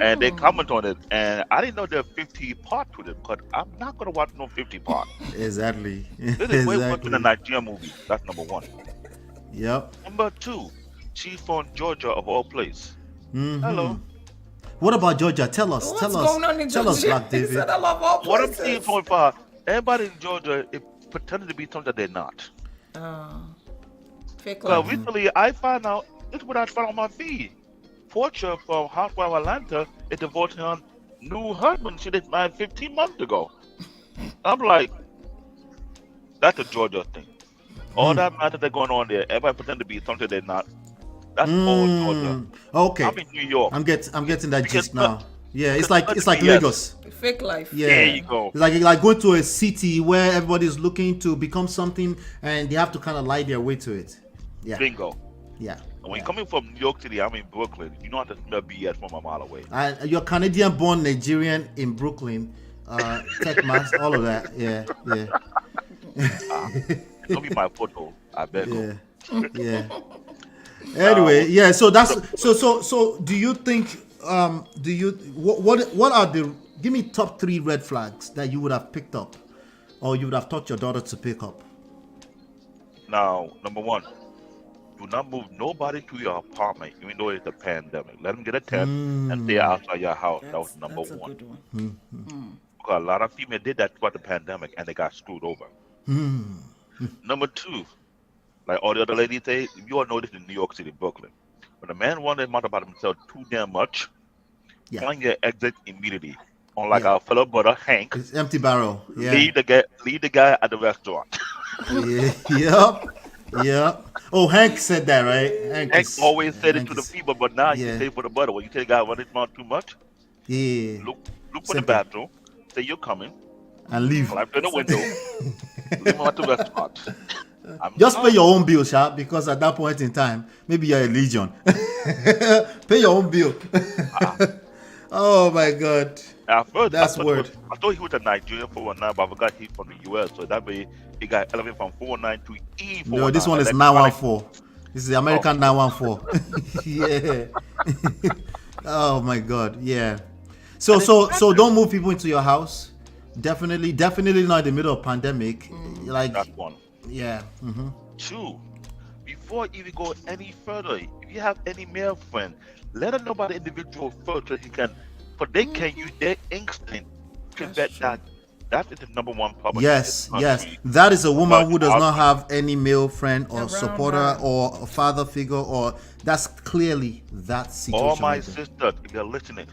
And they comment on it, and I didn't know there were 50 parts to it, but I'm not going to watch no 50 parts. Exactly. This is way more than a Nigerian movie. That's number one. Yep. Number two, she's from Georgia, of all places. Hello. What about Georgia? Tell us. What's going on in Georgia? Tell us, Black David. He said, I love all What I'm places. seeing from far, everybody in Georgia is pretending to be something that they're not. Fake Well, life. recently I found out, this is what I found on my feed. Portia from Housewife of Atlanta is divorcing her new husband she did married 15 months ago. I'm like, that's a Georgia thing. All that matter that's going on there, everybody pretend to be something they're not. That's all Georgia. Okay. I'm in New York. I'm getting that gist now. Yeah, it's like Lagos. Fake life. Yeah, there you go. It's like going to a city where everybody's looking to become something and they have to kind of lie their way to it. Yeah. Bingo. Yeah. When you're coming from New York City, I'm in Brooklyn. You know how to smell BS from a mile away. You're Canadian-born Nigerian in Brooklyn, tech mass, all of that. Yeah. Don't be my photo. I beg. Yeah. Anyway, yeah. So that's so. Do you think? What are the? Give me top 3 red flags that you would have picked up, or you would have taught your daughter to pick up. Now, number 1. Do not move nobody to your apartment, even though it's a pandemic. Let them get a test and stay outside your house. That was number 1. Good one. Because a lot of females did that throughout the pandemic and they got screwed over. Number 2, like all the other ladies say, you all know this in New York City, Brooklyn. When a man wants to about himself too damn much, find your exit immediately. Unlike our fellow brother Hank, it's empty barrel. Yeah. Leave the guy at the restaurant. Yep. Oh, Hank said that, right? Hank always said it to the people, but now you say for the butter. When you tell the guy run his mouth too much, look for the bathroom, say you're coming, and leave. Climb to the window. Leave out the restaurant. Just pay your own bill, Sha, because at that point in time, maybe you're a legion. Pay your own bill. Oh my God. At first, That's word. I thought he was a Nigerian 419, but I forgot he's from the US. So that way, he got elevated from 419 to E419. No, this one is 914. This is the American 914. Yeah. Oh my God. Yeah. So don't move people into your house. Definitely not in the middle of pandemic. Like that's one. Yeah. Mm-hmm. Two, before you even go any further, if you have any male friend, let them know about the individual first so he can, but they can use their instinct to vet that. That is the number one problem. Yes. That is a woman who does not have any male friend or supporter or a father figure, or that's clearly that situation. All my sisters, if you're listening,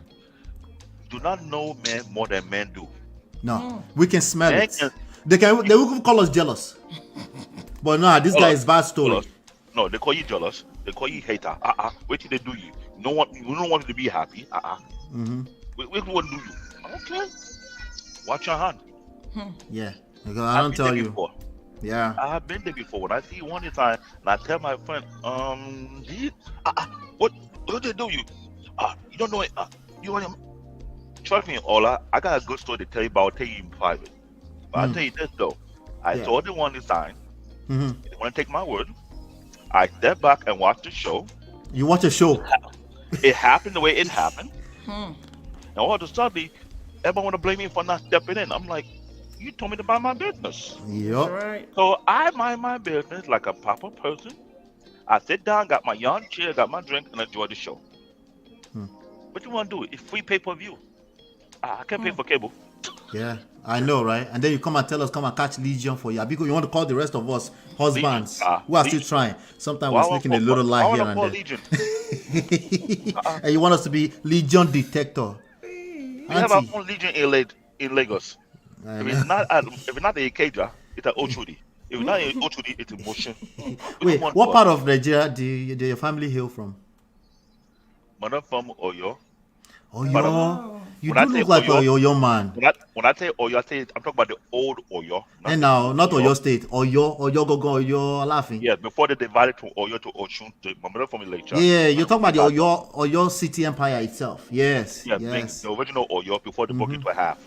do not know men more than men do. No, we can smell it. They will call us jealous. But no, this guy is bad story. No, they call you jealous. They call you hater. Wait till they do you. You don't want you to be happy. Wait what do you? Okay. Watch your hand. Yeah, because I don't tell you. Before. Yeah. I have been there before. When I see you one time, and I tell my friend, what they do you? You don't know it. You want him? Trust me, Ola, I got a good story to tell you, but I'll tell you in private. But I'll tell you this though. I saw the one design. They want to take my word. I step back and watch the show. You watch a show? It happened the way it happened. And all of a sudden, everyone want to blame me for not stepping in. I'm like, you told me to mind my business. Yep. Right. So I mind my business like a proper person. I sit down, got my yarn chair, got my drink, and enjoy the show. What you want to do? It's free pay-per-view. I can't pay for cable. Yeah, I know, right? And then you come and tell us, come and catch Legion for you. Because you want to call the rest of us husbands who are still trying. Sometimes we're sneaking a little lie here and there. And you want us to be Legion detector. We have our own Legion in Lagos. If it's not the Ikeja, it's at Ochudi. If it's not in Ochudi, it's in Motion. Wait, what part of Nigeria do your family hail from? Mother from Oyo. Oyo. You do look like Oyo man. When I say Oyo, I'm talking about the old Oyo. And now, not Oyo State. Oyo Gogo, Oyo laughing. Yeah, before they divided from Oyo to Oshun, my mother from Electra. Yeah, you're talking about the Oyo City Empire itself. Yes. Yes. The original Oyo before they broke it to a half.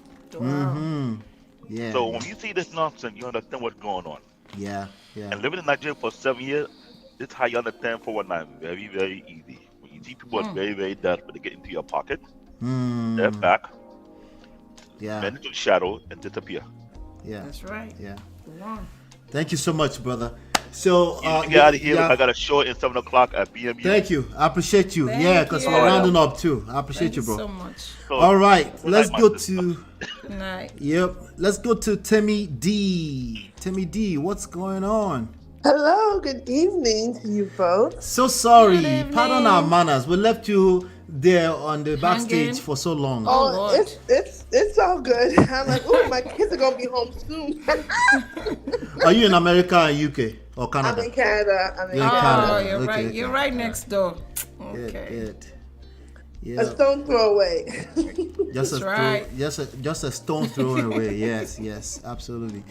Yeah. So when you see this nonsense, you understand what's going on. Yeah. And living in Nigeria for 7 years, this is how you understand 419. Very, very easy. When you see people are very, very desperate to get into your pocket, step back, manage your shadow, and disappear. Yeah. That's right. Yeah. Wow. Thank you so much, brother. So get out of here. I got a show at 7 o'clock at BMU. Thank you. I appreciate you. Because we're rounding up too. I appreciate you, bro. Thank you so much. All right. Let's go to. Good night. Yep. Let's go to Timmy D. Timmy D, what's going on? Hello. Good evening to you both. So sorry. Pardon our manners. We left you there on the backstage for so long. Oh, it's all good. I'm like, oh, my kids are gonna be home soon. Are you in America or UK or Canada? I'm in Canada. You're right. Okay. You're right next door. Okay. Good. Yeah. A stone throw away. Just a stone throw away. Yes, absolutely.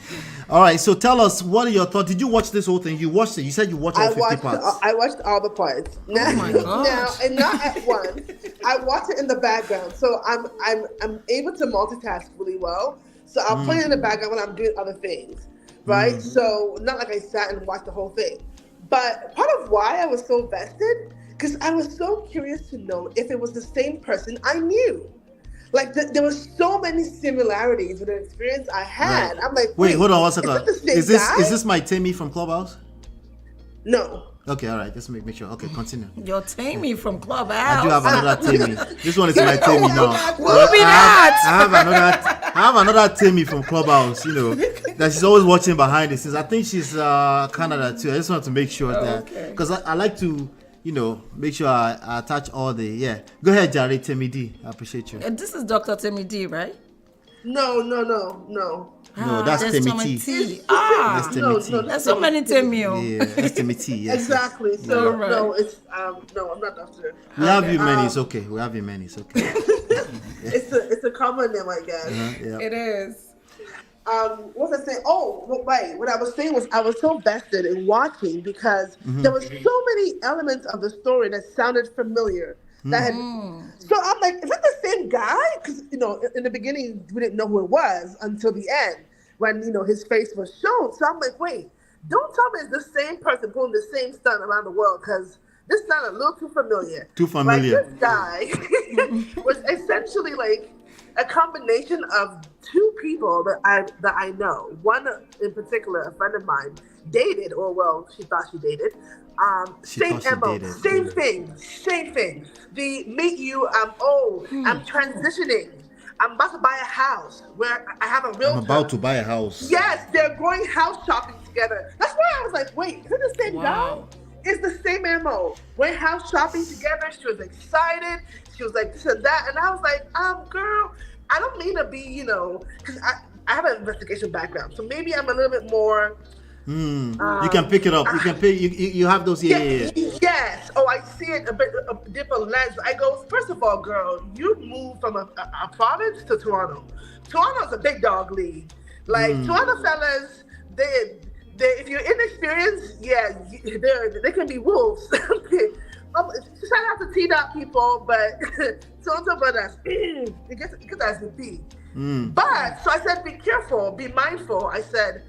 All right, so tell us, what are your thoughts? Did you watch this whole thing? You watched it. You said you watched all 50 parts. I watched all the parts. Now, oh my God. Now, and not at once. I watch it in the background, so I'm able to multitask really well. So I'll play it in the background when I'm doing other things, right? So not like I sat and watched the whole thing. But part of why I was so vested, because I was so curious to know if it was the same person I knew. Like, there were so many similarities with the experience I had. Right. I'm like, wait, hold on 1 second. Is this my Tammy from Clubhouse? No. Okay, all right. Just make sure. Okay, continue. Your Tammy from Clubhouse. I do have another Tammy. This one is my Tammy now. Will be that? I have another Tammy from Clubhouse. You know that she's always watching behind the scenes. I think she's Canada too. I just want to make sure that because I like to. Make sure I attach all the Go ahead, Jared Timmy D. I appreciate you. This is Dr. Timmy D, right? No. No, that's Timmy T. That's Timmy T. There's so many Timmy. Yeah, that's Timmy T. Yes. Exactly. So no, it's no, I'm not Dr. We have you many. It's okay. We have you many. It's okay. It's a common name, I guess. It is. what was I saying? Oh, right. What I was saying was I was so vested in watching because there was so many elements of the story that sounded familiar. That had, so I'm like, is that the same guy? Because in the beginning we didn't know who it was until the end when his face was shown. So I'm like, wait, don't tell me it's the same person pulling the same stunt around the world because this sounded a little too familiar. Too familiar. Like this guy was essentially like a combination of two people that I know. One in particular, a friend of mine, dated, or well, she thought she dated. Same MO, same thing. The meet you, I'm transitioning. I'm about to buy a house where I have a realtor. I'm about to buy a house. Yes, they're going house shopping together. That's why I was like, wait, is it the same guy? It's the same MO. Went house shopping together. She was excited. She was like this and that. And I was like, girl, I don't mean to be, because I have an investigation background. So maybe I'm a little bit more... you can pick it up. You can pick. You have those. Yeah. Yes. Oh, I see it a different lens. I go, first of all, girl, you moved from a province to Toronto. Toronto's a big dog league. Like Toronto fellas, they if you're inexperienced, they can be wolves. Shout out to T-Dot people, but Toronto brothers, it gets as it be. But so I said, be careful, be mindful. I said,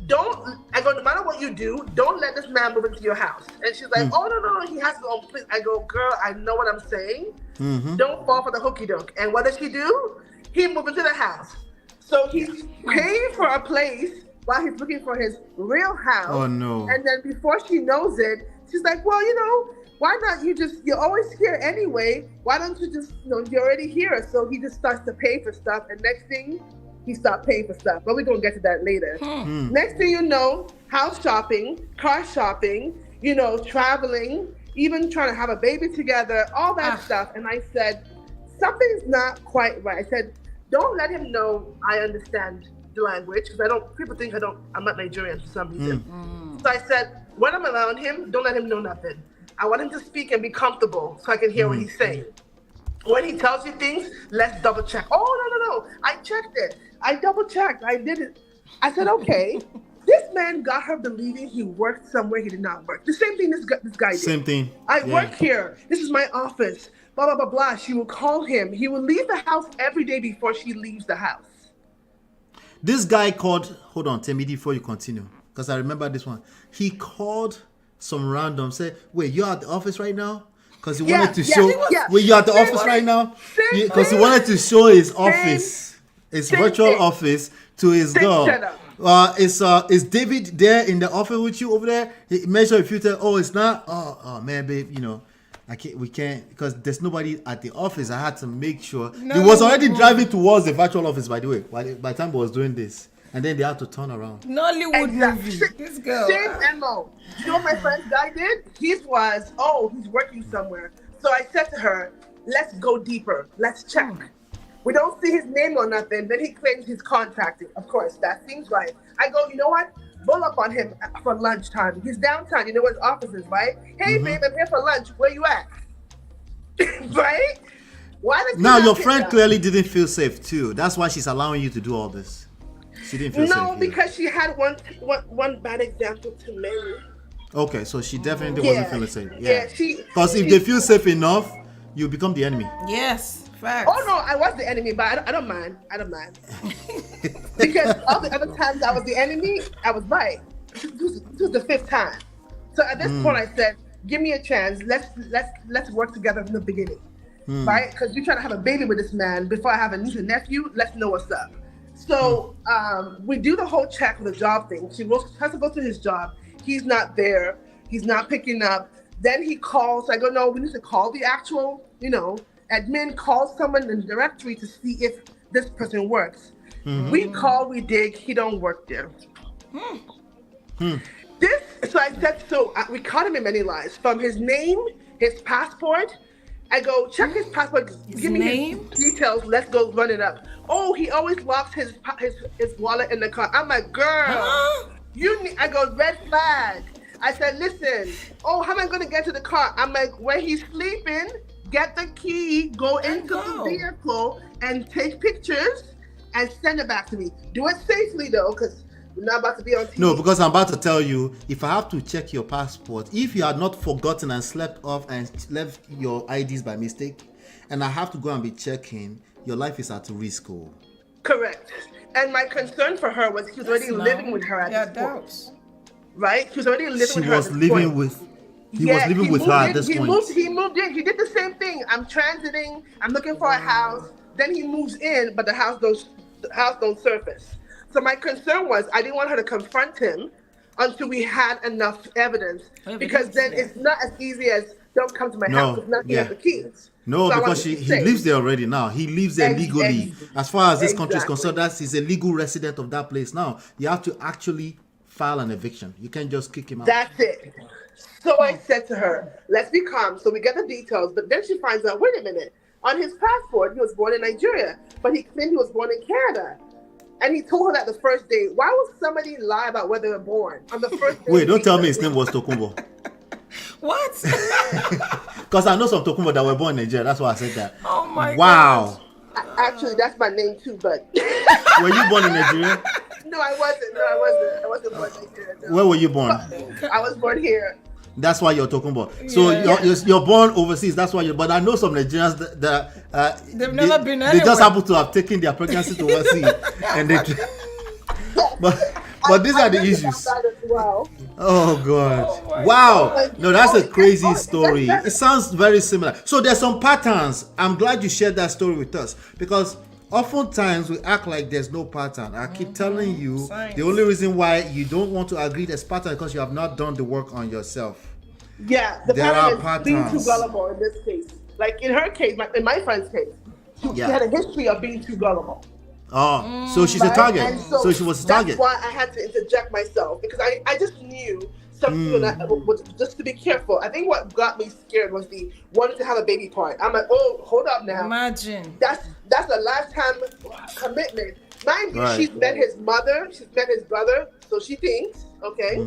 no matter what you do, don't let this man move into your house. And she's like, oh, no, he has to go. Please. I go, girl, I know what I'm saying. Don't fall for the hooky doke. And what does she do? He moved into the house. So he's paying for a place while he's looking for his real house. Oh, no. And then before she knows it, she's like, well, why not you're always here anyway. Why don't you just, you're already here. So he just starts to pay for stuff. And next thing, he stopped paying for stuff, but we're going to get to that later. Next thing you know, house shopping, car shopping, traveling, even trying to have a baby together, all that stuff. And I said, something's not quite right. I said, don't let him know I understand the language, because people think I'm not Nigerian for some reason. So I said, when I'm around him, don't let him know nothing. I want him to speak and be comfortable so I can hear what he's saying. When he tells you things, let's double check. Oh, no. I checked it. I double checked. I did it. I said, okay. This man got her believing he worked somewhere he did not work. The same thing this guy did. Same thing. I work here. This is my office. Blah, blah, blah, blah. She will call him. He will leave the house every day before she leaves the house. This guy called, hold on, tell me before you continue, because I remember this one. He called some random, said, wait, you're at the office right now? Because he wanted to show, wait, you're at the office right now? Because he wanted to show his office, his virtual office to his girl. Is David there in the office with you over there? He measured a few times. Oh, it's not? Oh man, babe, we can't, because there's nobody at the office. I had to make sure. He was already driving towards the virtual office, by the way, by the time he was doing this. And then they had to turn around. Nollywood movie. This girl. Same MO. You know what my friend's guy did? His was, he's working somewhere. So I said to her, let's go deeper. Let's check. We don't see his name or nothing. Then he claims he's contracting. Of course, that seems right. I go, you know what? Roll up on him for lunchtime. He's downtown. You know where his office is, right? Hey, babe, I'm here for lunch. Where you at? Right? Why did now your friend clearly didn't feel safe too. That's why she's allowing you to do all this. She didn't feel safe. No, because she had one bad example to many. Okay, so she definitely wasn't feeling safe. Yeah, because if they feel safe enough, you become the enemy. Yes, facts. Oh no, I was the enemy, but I don't mind. Because all the other times I was the enemy, I was right. This was the fifth time. So at this point, I said, "Give me a chance. Let's work together from the beginning, right? Because you're trying to have a baby with this man before I have a niece and nephew. Let's know what's up." So we do the whole check for the job thing. She has to go to his job. He's not there. He's not picking up. Then he calls. I go, no, we need to call the actual, admin, call someone in the directory to see if this person works. We call, we dig. He don't work there. We caught him in many lies. From his name, his passport. I go, check his passport. Give me his details. Let's go run it up. Oh, he always locks his wallet in the car. I'm like, girl, I go, red flag. I said, listen, how am I going to get to the car? I'm like, when he's sleeping, get the key, go into the vehicle and take pictures and send it back to me. Do it safely though, because we're not about to be on TV. No, because I'm about to tell you, if I have to check your passport, if you had not forgotten and slept off and left your IDs by mistake, and I have to go and be checking, your life is at risk. Oh. Correct. And my concern for her was he was already living with her at this point. Right? She was already living with her at this point. He was living with her at this point. He moved in. He did the same thing. I'm transiting. I'm looking for a house. Then he moves in, but the house don't surface. So my concern was I didn't want her to confront him until we had enough evidence. Because then it's not as easy as don't come to my house if nothing has the keys. No, so because he lives there already now. He lives there legally. As far as this country is concerned, he's a legal resident of that place now. You have to actually file an eviction. You can't just kick him out. That's it. So I said to her, let's be calm. So we get the details. But then she finds out, wait a minute. On his passport, he was born in Nigeria. But he claimed he was born in Canada. And he told her that the first day. Why would somebody lie about where they were born on the first day? Wait, don't tell me his name was Tokumbo. What? Because I know some Tokumbo that were born in Nigeria. That's why I said that. Oh my God. Actually, that's my name too, but... Were you born in Nigeria? No, I wasn't. I wasn't born in Nigeria. No. Where were you born? I was born here. That's why you're talking about. So you're born overseas. That's why you're. But I know some Nigerians that they've never been anywhere. They just happen to have taken their pregnancy to overseas, and they. But these are the issues. Well. Oh God! Wow! No, that's a crazy story. It sounds very similar. So there's some patterns. I'm glad you shared that story with us because oftentimes we act like there's no pattern. I keep telling you, the only reason why you don't want to agree there's pattern is because you have not done the work on yourself. Yeah, the pattern is being too gullible in this case. Like in her case, in my friend's case, she had a history of being too gullible. Oh, so she's a target. So she was a target. That's why I had to interject myself because I just knew something just to be careful. I think what got me scared was the wanting to have a baby part. I'm like, oh, hold up now. Imagine. That's a lifetime commitment. Mind you, she's met his mother, she's met his brother, so she thinks, okay?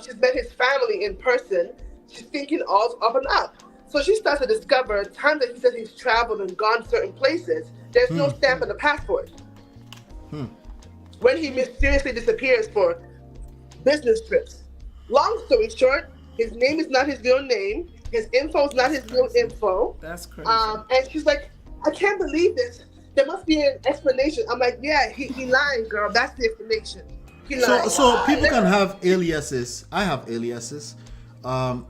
She's met his family in person. She's thinking all up and up. So she starts to discover times that he says he's traveled and gone certain places, there's no stamp on the passport. When he mysteriously disappears for business trips. Long story short, his name is not his real name. His info is not his real info. That's crazy. And she's like, I can't believe this. There must be an explanation. I'm like, yeah, he lying, girl. That's the explanation. He lying. So people can have aliases. I have aliases.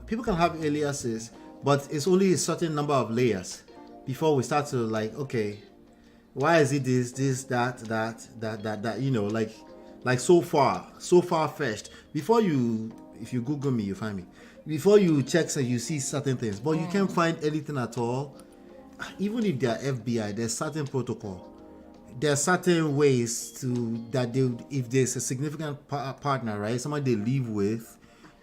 People can have aliases, but it's only a certain number of layers before we start to like, okay, why is it this, that, you know, like so far fetched. Before if you Google me, you find me. Before you check, so you see certain things, but you can't find anything at all. Even if they're FBI, there's certain protocol. There are certain ways if there's a significant partner, right? Somebody they live with,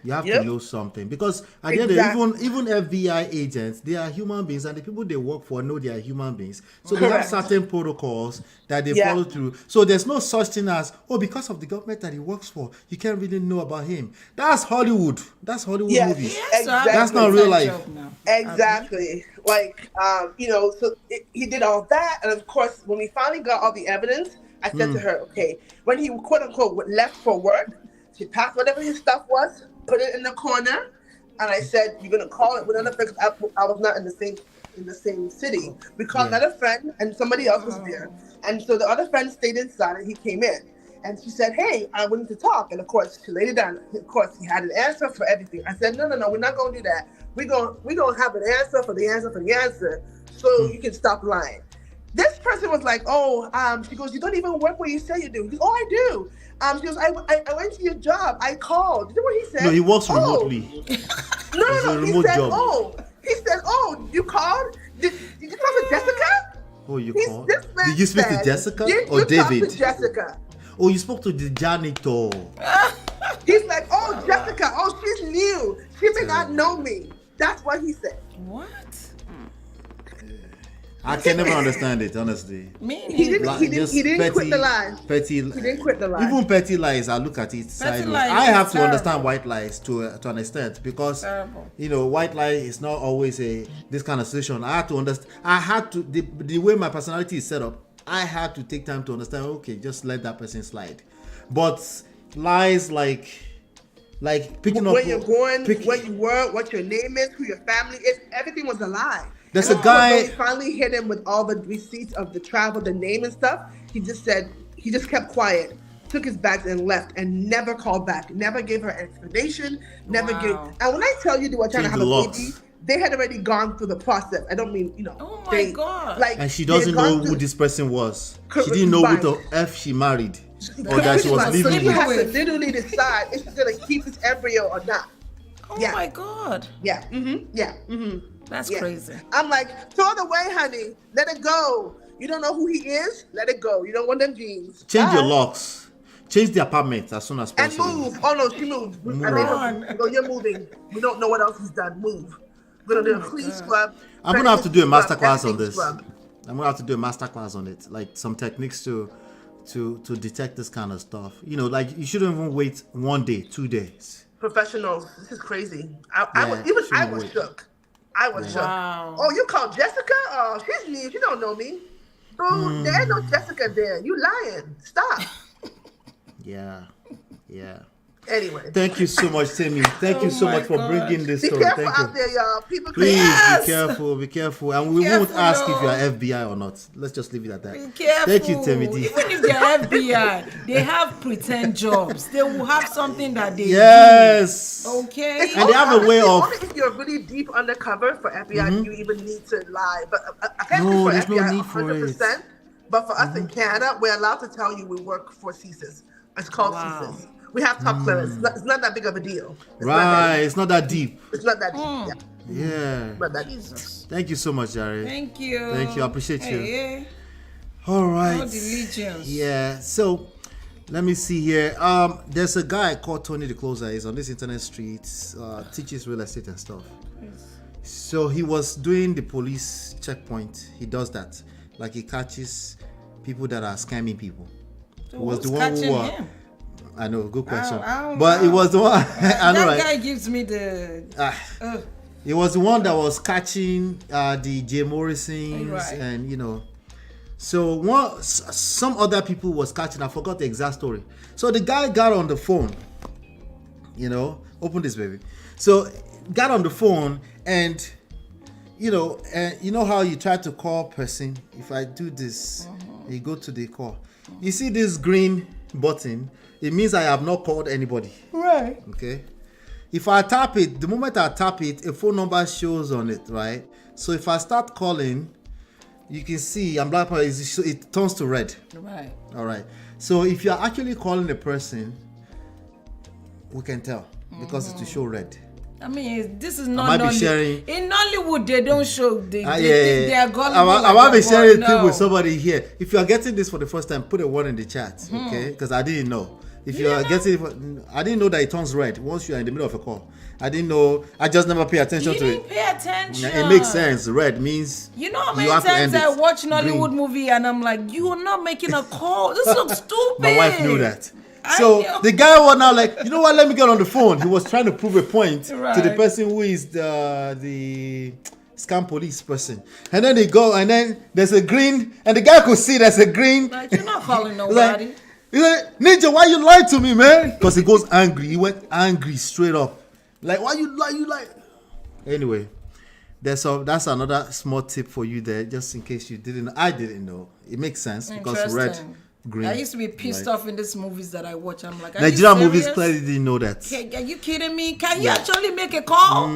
you have to know something. Because at the end of the even FBI agents, they are human beings, and the people they work for know they are human beings. So they have certain protocols that they follow through. So there's no such thing as, because of the government that he works for, you can't really know about him. That's Hollywood. That's Hollywood movies. Exactly. That's not real life. Exactly. Like, so he did all that. And of course, when we finally got all the evidence, I said to her, okay, when he quote unquote left for work, she packed whatever his stuff was, put it in the corner, and I said, "You're gonna call it with another friend." I was not in the same city. We called another friend, and somebody else was there, and so the other friend stayed inside, and he came in, and she said, "Hey, I wanted to talk," and of course she laid it down. Of course, he had an answer for everything. I said, "No, we're not gonna do that. We're gonna have an answer for the answer for the answer, so you can stop lying." This person was like, she goes, "You don't even work where you say you do." He goes, "Oh, I do." She goes, I went to your job. I called. You know what he said? No, he works remotely. No. He said, you called? Did you talk to Jessica? Oh, you called? Did you speak to Jessica or David? Talk to Jessica. Oh, you spoke to the janitor. He's like, Jessica. Oh, she's new. She may not know me. That's what he said. What? I can never understand it, honestly. He didn't quit the lie. He didn't quit the lie. Even petty lies, I look at it sideways. I have to understand white lies to an extent because white lie is not always this kind of situation. I had to understand. The way my personality is set up. I had to take time to understand, okay, just let that person slide. But lies like picking up where you're going, where you were, what your name is, who your family is, everything was a lie. There's a guy. When we finally hit him with all the receipts of the travel, the name and stuff, he just kept quiet, took his bags and left, and never called back. Never gave her an explanation. Never gave. And when I tell you they were trying to have a baby, they had already gone through the process. I don't mean, Oh my God! Like, and she doesn't know who this person was. She didn't know who the F she married, or that she was living with. She has with. to literally decide if she's gonna keep this embryo or not. Oh my God! Yeah. Yeah. That's crazy. I'm like, throw it away, honey. Let it go. You don't know who he is? Let it go. You don't want them genes. Change your locks. Change the apartment as soon as possible. And move. Oh no, she moved. No, you're moving. We don't know what else he's done. Move. We're gonna do a clean scrub. I'm gonna have to do a masterclass on this. I'm gonna have to do a masterclass on it, like some techniques to detect this kind of stuff. Like you shouldn't even wait 1 day, 2 days. Professionals, this is crazy. I was shook. I was shook. Wow. Oh, you called Jessica? Oh, she's new. You don't know me. Bro, there ain't no Jessica there. You lying. Stop. Yeah. Anyway. Thank you so much, Timmy. Thank you so much for bringing this story. Be careful Thank you. out there, y'all. People Please yes. be careful. And we won't ask if you are FBI or not. Let's just leave it at that. Be careful. Thank you, Timmy D. Even if they're FBI, they have pretend jobs. They will have something that they yes. do. Okay. And they have a way of. Only if you're really deep undercover for FBI, you even need to lie. But apparently for there's FBI, no need for 100%. it. But for us in Canada, we're allowed to tell you we work for CSIS. It's called CSIS. We have top clearance. It's not that big of a deal. It's not that deep. It's not that deep. Yeah. Not that Jesus. Thank you so much, Jared. Thank you. I appreciate you. Yeah. All right. No diligence. Yeah. So let me see here. There's a guy called Tony the Closer. He's on this internet streets, teaches real estate and stuff. Yes. So he was doing the police checkpoint. He does that. Like he catches people that are scamming people. So He was who's the one catching who him? I know, good question. I But it was the one I know, that right? guy gives me the It was the one that was catching the Jay Morrisons Right. and so some other people was catching. I forgot the exact story. So the guy got on the phone, open this baby. So got on the phone and you know how you try to call person. If I do this, you go to the call. You see this green button, it means I have not called anybody. Right. Okay. If I tap it, the moment I tap it, a phone number shows on it, right? So if I start calling, you can see I'm black, it turns to red. Right. All right. So if you're actually calling a person, we can tell because it will show red. I mean, this is I not might be sharing. In Nollywood, they don't show. They are gullible. I might be sharing no. thing with somebody here. If you are getting this for the first time, put a 1 in the chat, okay? Because I didn't know. If you are getting it, I didn't know that it turns red once you are in the middle of a call. I didn't know. I just never pay attention to it. Pay attention. It makes sense. Red means you know how many have to times end I it. watch Nollywood Green. movie and I'm like, you are not making a call. This looks stupid. My wife knew that. So the guy was now like, you know what? Let me get on the phone. He was trying to prove a point to the person who is the scam police person. And then they go, and then there's a green, and the guy could see there's a green. Like, you're not calling nobody. He's like, Ninja, why you lied to me, man? Because he goes angry. He went angry straight up. Like, why you lie? You lie. Anyway, that's another small tip for you there, just in case you didn't. I didn't know. It makes sense because red, green. I used to be pissed off in these movies that I watch. I'm like, Nigerian movies clearly didn't know that. Are you kidding me? Can you actually make a call?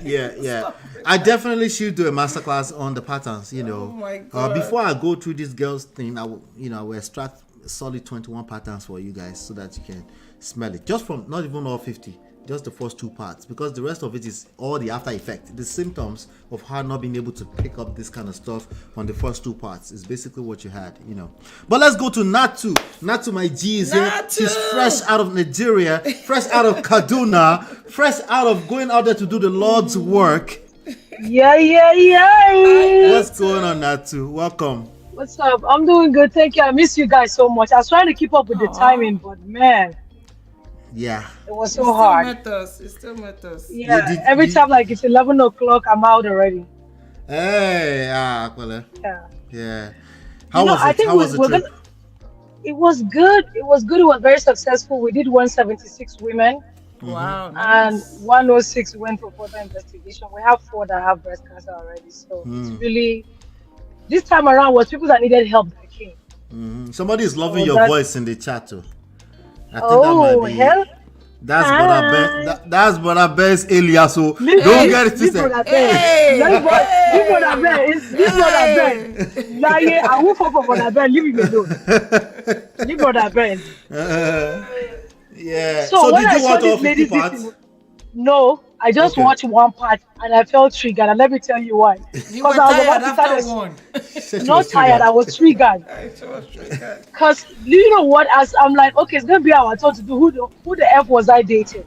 Yeah. I definitely should do a masterclass on the patterns. Oh my God. Before I go through this girls thing, I will extract solid 21 patterns for you guys so that you can smell it. Just from not even all 50. Just the first 2 parts, because the rest of it is all the after effect. The symptoms of her not being able to pick up this kind of stuff on the first 2 parts is basically what you had, But let's go to Natu. Natu, my G is here. She's fresh out of Nigeria, fresh out of Kaduna, fresh out of going out there to do the Lord's work. Yeah. What's going on, Natu? Welcome. What's up? I'm doing good. Thank you. I miss you guys so much. I was trying to keep up with the timing, but man. Yeah. It was so hard. It still matters. Yeah. Every time like it's 11 o'clock, I'm out already. Hey, Yeah. How was it? How was the trip? It was good. It was good. It was very successful. We did 176 women. Wow. And 106 went for further investigation. We have 4 that have breast cancer already. So it's really, this time around was people that needed help that came. Somebody is loving your voice in the chat too. I think that might be. Hell. That's Brother Ben. That's Brother Ben's alias. So don't get it twisted. Leave Brother Ben. I won't fall for Brother Ben. Leave him alone. Leave Brother Ben. Yeah. So did you watch all 50 parts? No, I just watched one part and I felt triggered. And let me tell you why. You were tired after one. Not tired, I was triggered. Because you know what? As I'm like, okay, it's gonna be our turn to do. Who the F was I dating?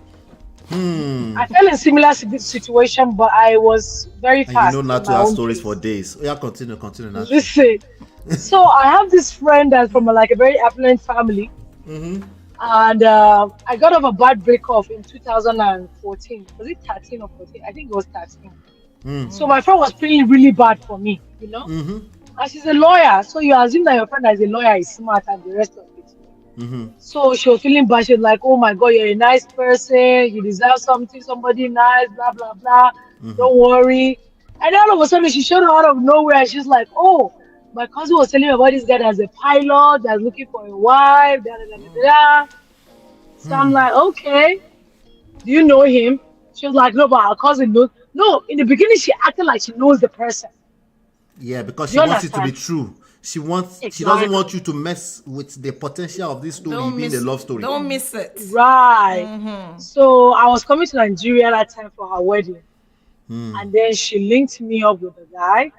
I fell in similar situation, but I was very fast. You know not to have stories for days. Yeah, continue now. Listen. So I have this friend that's from a very affluent family. And I got off a bad breakup in 2014. Was it 13 or 14? I think it was 13. So my friend was feeling really bad for me, you know? And she's a lawyer. So you assume that your friend as a lawyer is smart and the rest of it. So she was feeling bad. She was like, oh my God, you're a nice person. You deserve somebody nice, blah, blah, blah. Don't worry. And then all of a sudden she showed up out of nowhere. And she's like, oh, my cousin was telling me about this guy that's a pilot, that's looking for a wife, da, da, da, da, da. So I'm like, okay, do you know him? She was like, no, but our cousin knows. No, in the beginning, she acted like she knows the person. Yeah, because she wants it to be true. She doesn't want you to mess with the potential of this story being a love story. Don't miss it. Right. So I was coming to Nigeria that time for her wedding. And then she linked me up with a guy.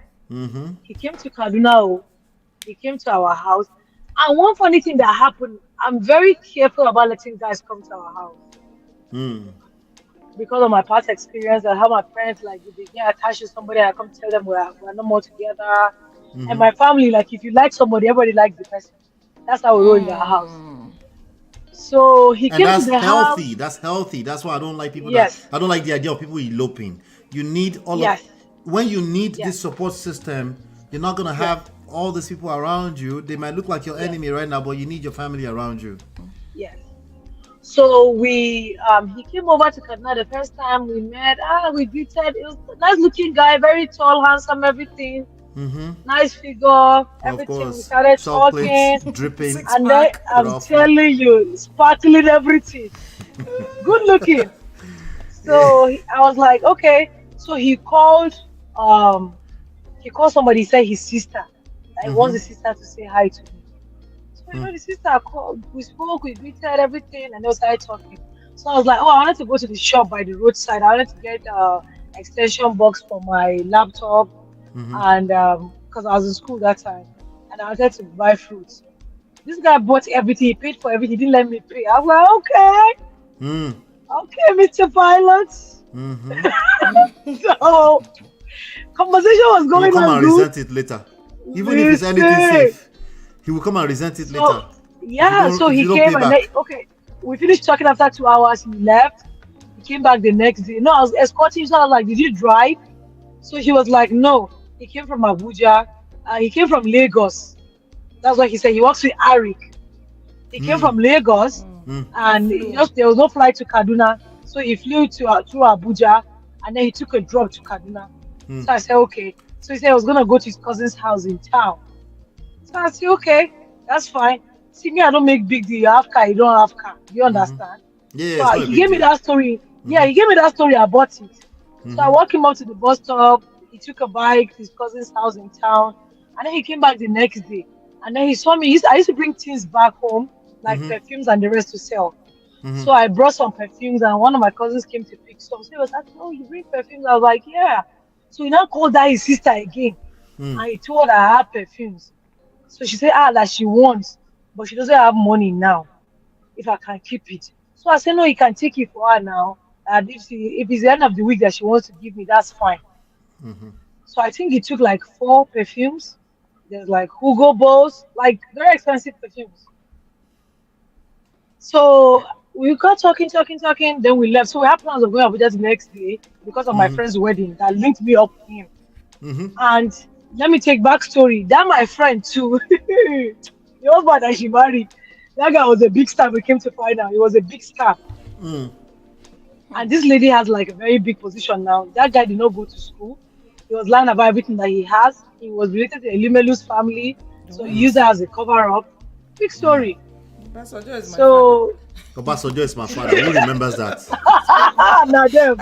He came to Kaduna. He came to our house. And one funny thing that happened, I'm very careful about letting guys come to our house. Because of my past experience, I have my friends, like, if they get attached to somebody, I come tell them we're no more together. And my family, like, if you like somebody, everybody likes the person. That's how we roll in our house. So he came to the house. That's healthy. That's why I don't like people I don't like the idea of people eloping. You need when you need this support system, you're not gonna have all these people around you. They might look like your enemy right now, but you need your family around you. Yes. So he came over to Kaduna the first time we met. We greeted. It was a nice looking guy, very tall, handsome, everything. Nice figure, everything. We started talking, dripping, and then I'm telling you, sparkling everything. Good looking. So I was like, okay. So he called somebody, said his sister. I want the sister to say hi to me. So the sister called, we spoke, we greeted everything, and they started talking. So I was like, oh, I wanted to go to the shop by the roadside. I wanted to get extension box for my laptop, and because I was in school that time, and I wanted to buy fruits. This guy bought everything, he paid for everything, he didn't let me pay. I was like, okay, okay, Mr. Pilot. So conversation was going on. He will come and resent it later. Even if it's anything safe, he will come and resent it later. Yeah, so he came and we finished talking after 2 hours. He left. He came back the next day. No, I was escorting him. So I was like, did you drive? So he was like, no. He came from Abuja. He came from Lagos. That's what he said. He works with Arik. He came from Lagos, and there was no flight to Kaduna. So he flew through Abuja, and then he took a drop to Kaduna. So I said, okay. So he said he was going to go to his cousin's house in town. So I said, okay, that's fine. See, me, I don't make big deal. You have car, you don't have car. You understand? Yeah. So he gave me that story. Yeah, he gave me that story. I bought it. So I walked him up to the bus stop. He took a bike to his cousin's house in town. And then he came back the next day. And then he saw me. I used to bring things back home, like perfumes and the rest to sell. So I brought some perfumes, and one of my cousins came to pick some. So he was asking, oh, you bring perfumes? I was like, yeah. So he now called that his sister again. And he told her I have perfumes. So she said, that she wants, but she doesn't have money now, if I can keep it. So I said, no, you can take it for her now. And if it's the end of the week that she wants to give me, that's fine. So I think he took like 4 perfumes. There's like Hugo Boss, like very expensive perfumes. So we got talking, then we left. So we had plans of going Abuja the next day because of my friend's wedding that linked me up with him. And let me take backstory. That my friend too. The husband that she married, that guy was a big star. We came to find out he was a big star. And this lady has like a very big position now. That guy did not go to school. He was lying about everything that he has. He was related to a Limelu's family, so he used her as a cover-up. Big story. Obasanjo is my So Obasanjo is my father. Who remembers that? now them.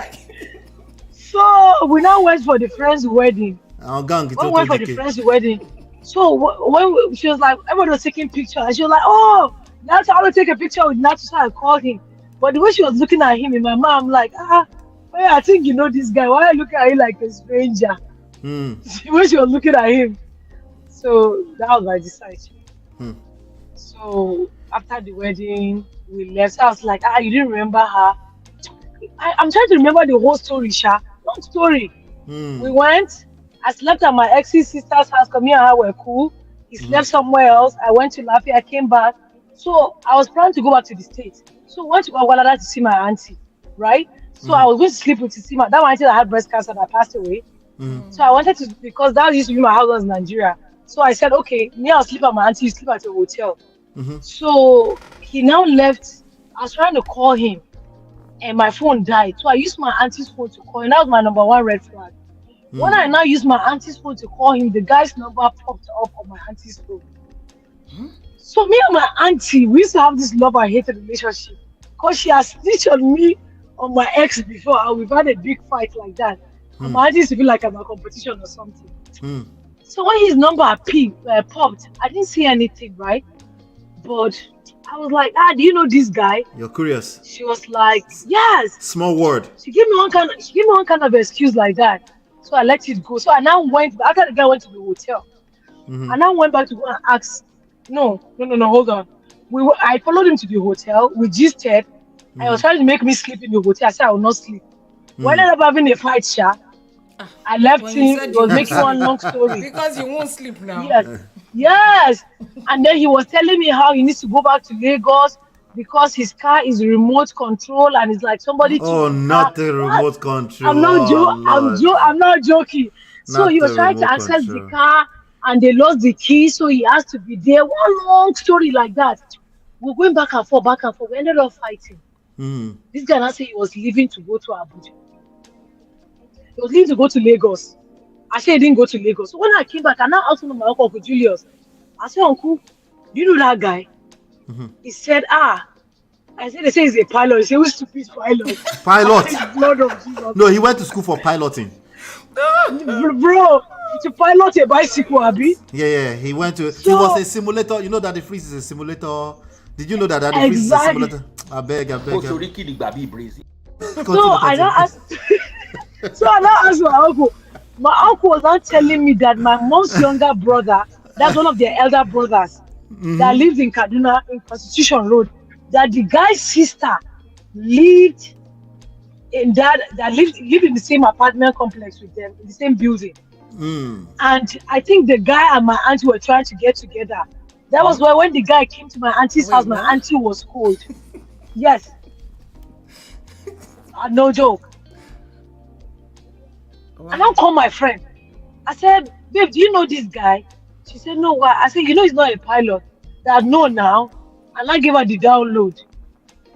So we now went for the friend's wedding. We went for the friend's wedding. So she was like, everybody was taking pictures, and she was like, "Oh, that's how to take a picture with Natu." So I called him, but the way she was looking at him in my mind, I'm like, well, I think you know this guy. Why are you looking at him like a stranger? The way she was looking at him. So that was my decision. So after the wedding, we left. So I was like, you didn't remember her? I'm trying to remember the whole story, Sha. Long story. We went. I slept at my ex's sister's house because me and her were cool. He slept somewhere else. I went to Lafayette. I came back. So I was planning to go back to the States. So I went to Guadalajara to see my auntie, right? So I was going to sleep with Sisima. That my auntie that had breast cancer that passed away. So I wanted to, because that used to be my house in Nigeria. So I said, okay, me, I'll sleep at my auntie, you sleep at a hotel. So he now left. I was trying to call him and my phone died. So I used my auntie's phone to call him. That was my number one red flag. When I now used my auntie's phone to call him, the guy's number popped up on my auntie's phone. So me and my auntie, we used to have this love and hate relationship because she has snitched on me on my ex before, and we've had a big fight like that. And my auntie used to feel like I'm a competition or something. So when his number popped, I didn't see anything, right? But I was like, do you know this guy? You're curious. She was like, yes. Small word. She gave me one kind of excuse like that. So I let it go. So I now went after the guy went to the hotel. I now went back to go and ask. No, hold on. I followed him to the hotel. We gisted. I was trying to make me sleep in the hotel. I said I will not sleep. We ended up having a fight, Sha. I left him. He was making one long story. Because you won't sleep now. Yes. And then he was telling me how he needs to go back to Lagos because his car is remote control and it's like somebody. Not the remote control. I'm not joking. So he was trying to access the car and they lost the key, so he has to be there. One long story like that. We're going back and forth. We ended up fighting. This guy now said he was leaving to go to Abuja. He was leaving to go to Lagos. I said he didn't go to Lagos. So when I came back, I now asked my uncle Julius. I said, Uncle, do you know that guy? He said, I said, they say he's a pilot. He said, who's stupid pilot? Pilot? Blood of Jesus. No, he went to school for piloting. Bro, to pilot a bicycle, Abi? Yeah, he went to. He was a simulator. You know that the freeze is a simulator. Did you know that the freeze is a simulator? I beg. So I now asked my uncle. My uncle was not telling me that my mom's younger brother, that's one of their elder brothers, that lives in Kaduna in Constitution Road, that the guy's sister lived in lived in the same apartment complex with them, in the same building. And I think the guy and my auntie were trying to get together. That was why when the guy came to my auntie's house, my auntie was cold. Yes. No joke. Wow. I now call my friend. I said, babe, do you know this guy? She said, no, why? I said, you know he's not a pilot. That no now. And I gave her the download.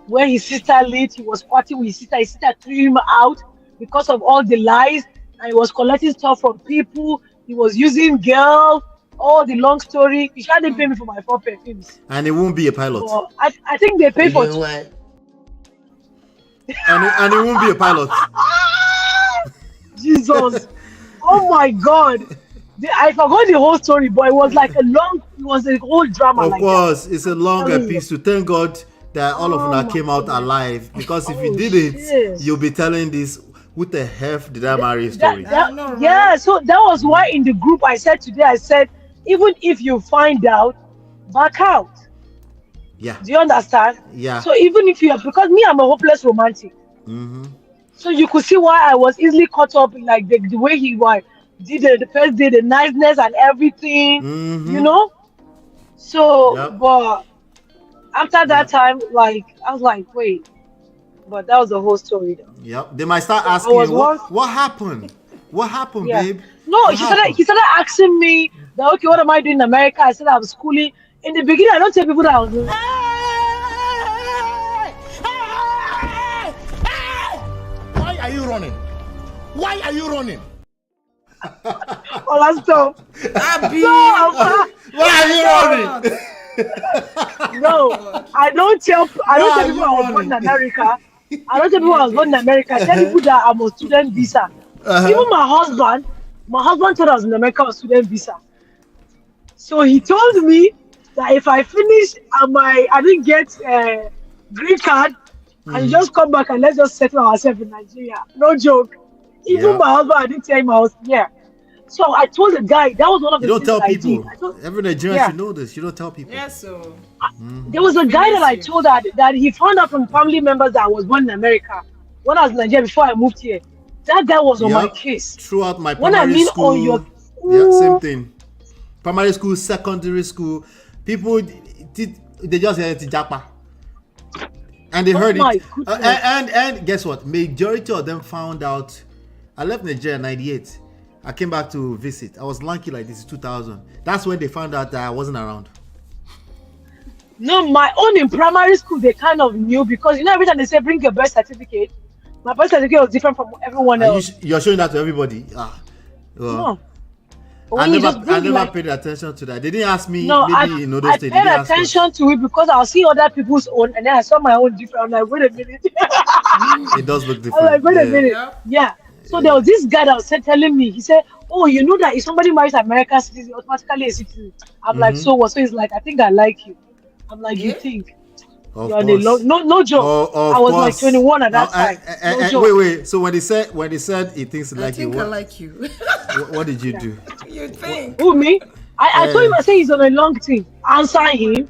When his sister lived, he was partying with his sister. His sister threw him out because of all the lies. And he was collecting stuff from people. He was using girls. All the long story. He didn't pay me for my 4 perfumes. And he won't be a pilot. So I think they pay for and he won't be a pilot. Jesus. Oh my God. I forgot the whole story, but it was like it was a whole drama. Of course, it's a long episode. Thank God that all of them came out alive. Because if you didn't, you'll be telling this, who the F did I marry story? Yeah, so that was why in the group I said, even if you find out, back out. Yeah. Do you understand? Yeah. So even if because me, I'm a hopeless romantic. So you could see why I was easily caught up in like the way he did the first day, the niceness and everything, you know? So, but after that time, like, I was like, wait, but that was the whole story though. Yep. They might start asking you, what happened? What happened, babe? No, he started asking me that, okay, what am I doing in America? I said I'm schooling. In the beginning, I don't tell people that I was. Why are you running? Why are you running? Oh, let's stop. Why are you running? No, I don't tell people I was born in America. I don't tell people I was born in America. I tell people that I'm on student visa. Even my husband thought I was in America on student visa. So he told me that if I finish I didn't get a green card, and just come back and let's just settle ourselves in Nigeria. No joke. Even my husband, I didn't tell him I was here. So I told the guy, that was one of the things I did. You don't tell people. Every Nigerian should know this. You don't tell people. Yes, so. There was a guy that I told that he found out from family members that I was born in America when I was in Nigeria before I moved here. That guy was on my case. Throughout my primary school. Same thing. Primary school, secondary school, people they just heard it Japa. And they heard it. And guess what? Majority of them found out. I left Nigeria in 98. I came back to visit. I was lucky like this in 2000. That's when they found out that I wasn't around. No, my own in primary school, they kind of knew because every time they say bring your birth certificate, my birth certificate was different from everyone else. You're showing that to everybody. No. I never paid attention to that. They didn't ask me. No, maybe in other I states. paid attention to it because I was seeing other people's own, and then I saw my own different. I'm like, wait a minute. It does look different. I'm like, wait a minute. Yeah. So there was this guy that was telling me. He said, "Oh, you know that if somebody marries an American citizen, automatically a citizen." I'm like, so what? So he's like, "I think I like you." I'm like, "You think?" No joke. I was like 21 at that time. No joke. Wait. So when he said he thinks he like you, I like you. What did you do? You think? Who, me? I told him, I said he's on a long thing. Answer him.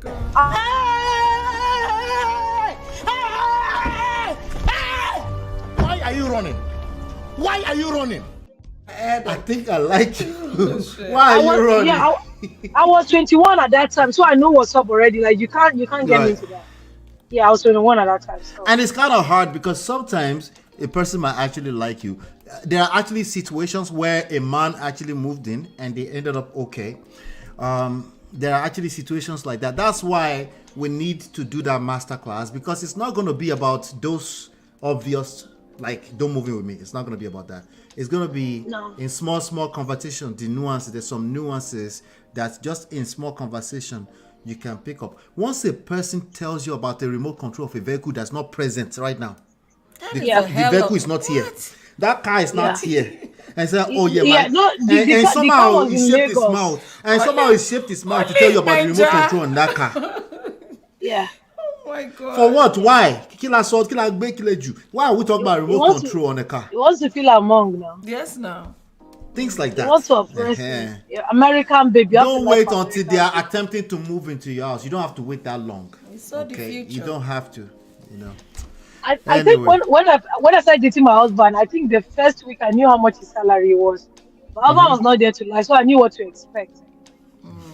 Why are you running? Why are you running? I think I like you. Why are you running? Yeah, I was 21 at that time, so I know what's up already. Like you can't get me into that. Yeah, I was 21 at that time. So. And it's kind of hard because sometimes a person might actually like you. There are actually situations where a man actually moved in and they ended up okay. There are actually situations like that. That's why we need to do that masterclass, because it's not going to be about those obvious, like, don't move in with me. It's not going to be about that. It's going to be in small conversation, the nuances. There's some nuances that just in small conversation you can pick up. Once a person tells you about the remote control of a vehicle that's not present right now, the vehicle is not here. That car is not here. And say, oh yeah, man. And somehow he shaped his mouth. And somehow he shaped his mouth to tell you about the remote control on that car. Yeah. Oh my God. For what? Why? Why are we talking about remote control on a car? He wants to feel among now. Yes, now. Things like that. He wants to oppress American baby. Don't wait until they are attempting to move into your house. You don't have to wait that long. It's so the future. You don't have to, I think when I started dating my husband, I think the first week I knew how much his salary was. My husband was not there to lie, so I knew what to expect.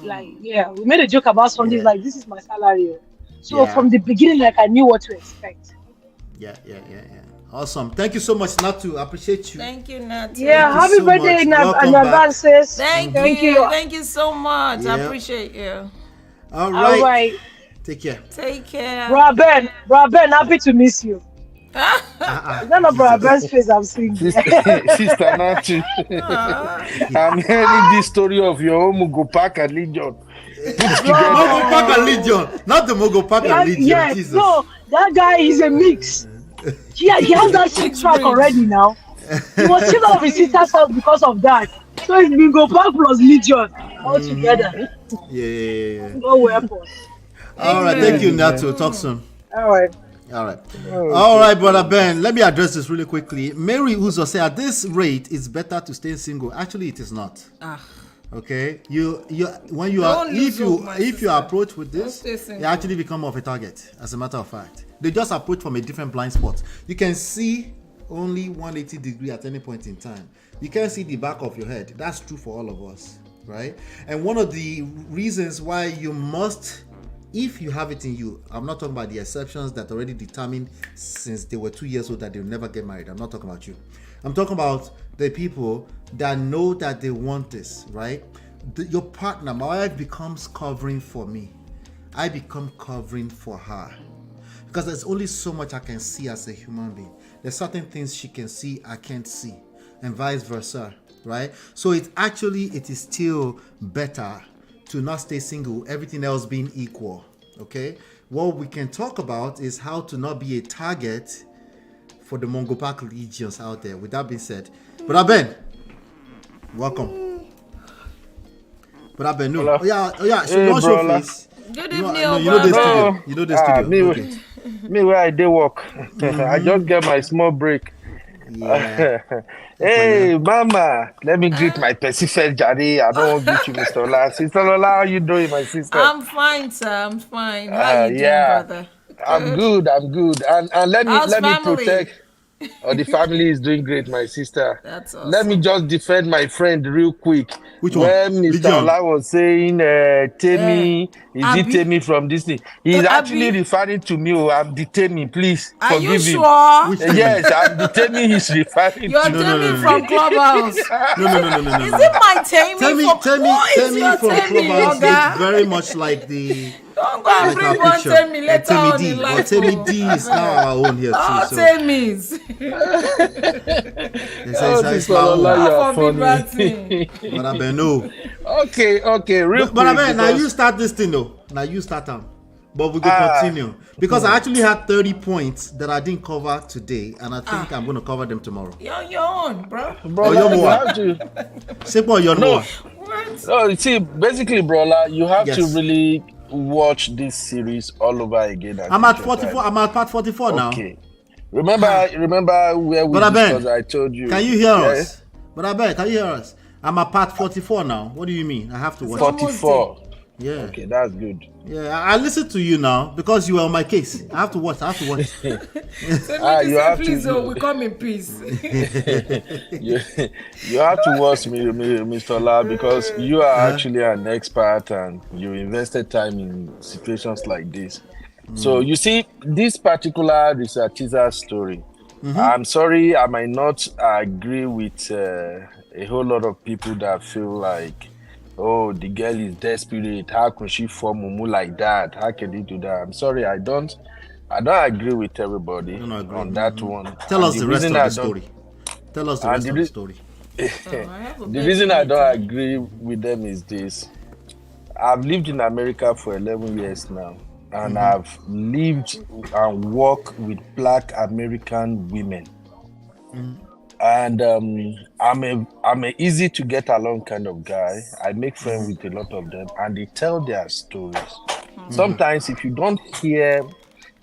Like, we made a joke about something like, this is my salary. So from the beginning, like, I knew what to expect. Yeah. Awesome. Thank you so much, Natu. I appreciate you. Thank you, Natu. Yeah, happy birthday in advance. Thank you. Thank you so much. I appreciate you. All right. Take care. Take care. Bro Ben, happy to miss you. None of Bro Ben's face I'm seeing. Sister Natu. I'm hearing this story of your Mogopaka Legion. Mogopaka Legion, not the Mogopaka Legion. Yeah, Jesus. No, that guy is a mix. He has that six track already now. He was kicked out of his sister's house because of that. So it's Bingo Park plus Legion all together. Yeah. No weapon. All right, thank you, Natu. Talk soon. All right. All right, brother Ben. Let me address this really quickly. Mary Uzo said, at this rate, it's better to stay single. Actually, it is not. Okay, if you approach with this, you actually become of a target. As a matter of fact, they just approach from a different blind spot. You can see only 180 degree at any point in time. You can't see the back of your head. That's true for all of us, right? And one of the reasons why you must if you have it in you, I'm not talking about the exceptions that already determined since they were 2 years old that they'll never get married. I'm not talking about you. I'm talking about the people that know that they want this, right? Your partner, my wife becomes covering for me. I become covering for her. Because there's only so much I can see as a human being. There's certain things she can see, I can't see. And vice versa, right? So it is still better to not stay single, everything else being equal, okay? What we can talk about is how to not be a target for the Mongo Park legions out there. With that being said, Brother Ben, welcome. Brother Ben, no. Oh yeah, so what's your face? Good evening, you know the studio. You know the studio. Me where I do work. I just get my small break. Yeah. Hey, Mama, let me greet my Pacific Jari. I don't want to greet you, Mr. Lola. Sister Lola, how you doing, my sister? I'm fine, sir. I'm fine. How you doing, brother? I'm good. And let me protect. The family is doing great, my sister. That's awesome. Let me just defend my friend real quick. Which one? When Mr. Ola was saying, Temi, is it Temi from this thing? He's actually referring to me. I'm the Temi, please forgive him. Are you sure? Yes, I'm the Temi he's referring You're to. Temi from Clubhouse. No. Is it my Temi? Temi from Clubhouse looks very much like the... Don't go and bring one Temi later on in life. Temi D is now our own here too. Oh, Temi's. It's my own. But I bet no. Okay, real quick. But I bet now you start this thing though. Now you start them. But we can continue. Because I actually had 30 points that I didn't cover today. And I think I'm going to cover them tomorrow. You're your own, bro. Bro, you have to. Simple, you're no. No, see, basically, bro, you have to really watch this series all over again. I'm at 44. I'm at part 44 now. Okay. Remember where we discussed, I told you. Can you hear us? But I bet, can you hear us? I'm at part 44 now. What do you mean? I have to watch 44. Yeah. Okay, that's good. Yeah, I listen to you now because you are on my case. I have to watch. So you say, please, we come in peace. you have to watch me, Mr. La, because you are actually an expert and you invested time in situations like this. So you see, this particular researcher story, I'm sorry, I might not agree with a whole lot of people that feel like, oh, the girl is desperate. How can she form mumu like that? How can he do that? I'm sorry, I don't agree with everybody on that one. Tell us the rest of the story. Tell us the rest of the story. The reason I don't agree with them is this. I've lived in America for 11 years now, and I've lived and worked with Black American women. And I'm a easy to get along kind of guy. I make friends with a lot of them, and they tell their stories. Sometimes, if you don't hear,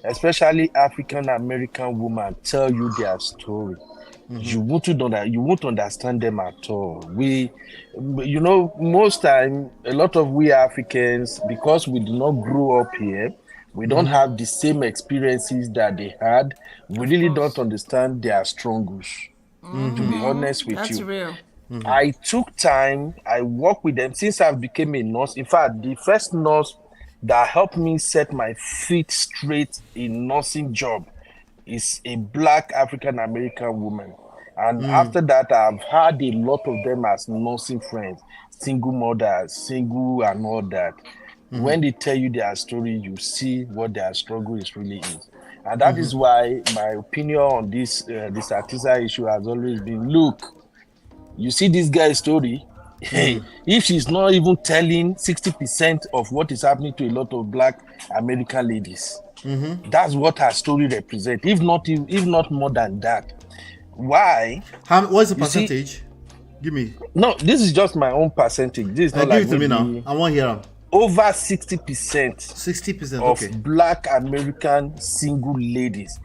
especially African American women tell you their story, you won't understand them at all. Most time, a lot of we Africans, because we do not grow up here, we don't have the same experiences that they had. We really don't understand their struggles. To be honest with That's you. real. I took time, I worked with them since I became a nurse. In fact, the first nurse that helped me set my feet straight in nursing job is a Black African American woman. And after that, I've had a lot of them as nursing friends, single mothers, single and all that. When they tell you their story, you see what their struggle really is. And that is why my opinion on this artisan issue has always been, look, you see this guy's story, if she's not even telling 60% of what is happening to a lot of Black American ladies, that's what her story represents, if not more than that. Why? What's the percentage? Give me. No, this is just my own percentage. This is not give it to me now. I want to hear them. Over 60% 60% of Black American single ladies,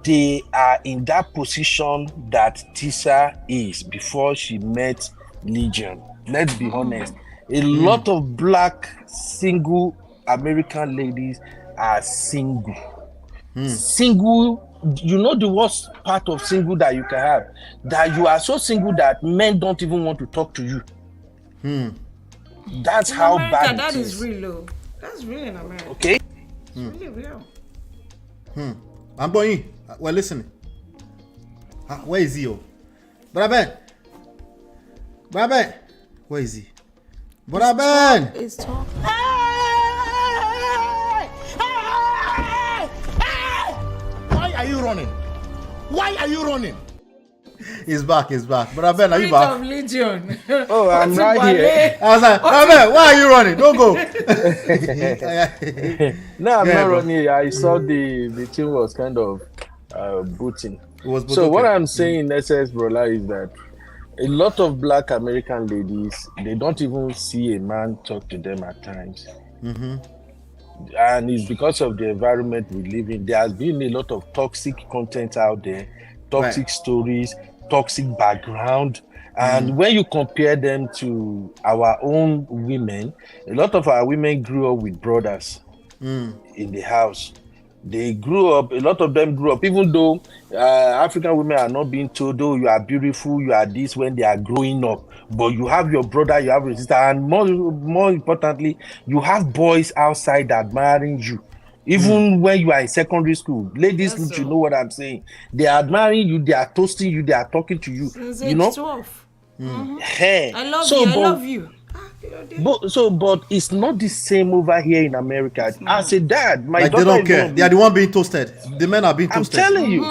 they are in that position that Tisha is before she met Legion. Let's be honest. A lot of Black single American ladies are single. Single, you know the worst part of single that you can have? That you are so single that men don't even want to talk to you. That's how bad that it is. Is real low. That's real in America. Okay. It's really real. I'm going. We're listening. Where is he? Brother Ben. Where is he? Brother Ben. It's talk. Why are you running? Why are you running? He's back. Brother Ben, are you back? Of Legion. Oh, I'm right here. I was like, Brother Ben, why are you running? Don't go. No, I'm not running. I saw the team was kind of booting. So what I'm saying, SS Brola, is that a lot of black American ladies, they don't even see a man talk to them at times. And it's because of the environment we live in. There has been a lot of toxic content out there, toxic stories, toxic background. And when you compare them to our own women, a lot of our women grew up with brothers in the house. They grew up, a lot of them grew up, even though African women are not being told, oh, you are beautiful, you are this, when they are growing up. But you have your brother, you have your sister, and more importantly, you have boys outside admiring you. Even when you are in secondary school, ladies need to know what I'm saying. They are admiring you, they are toasting you, they are talking to you. Since you know? 12. Hey. I love you. But it's not the same over here in America. As a dad, my daughter, they don't care. They are the one being toasted. The men are being toasted. I'm telling you,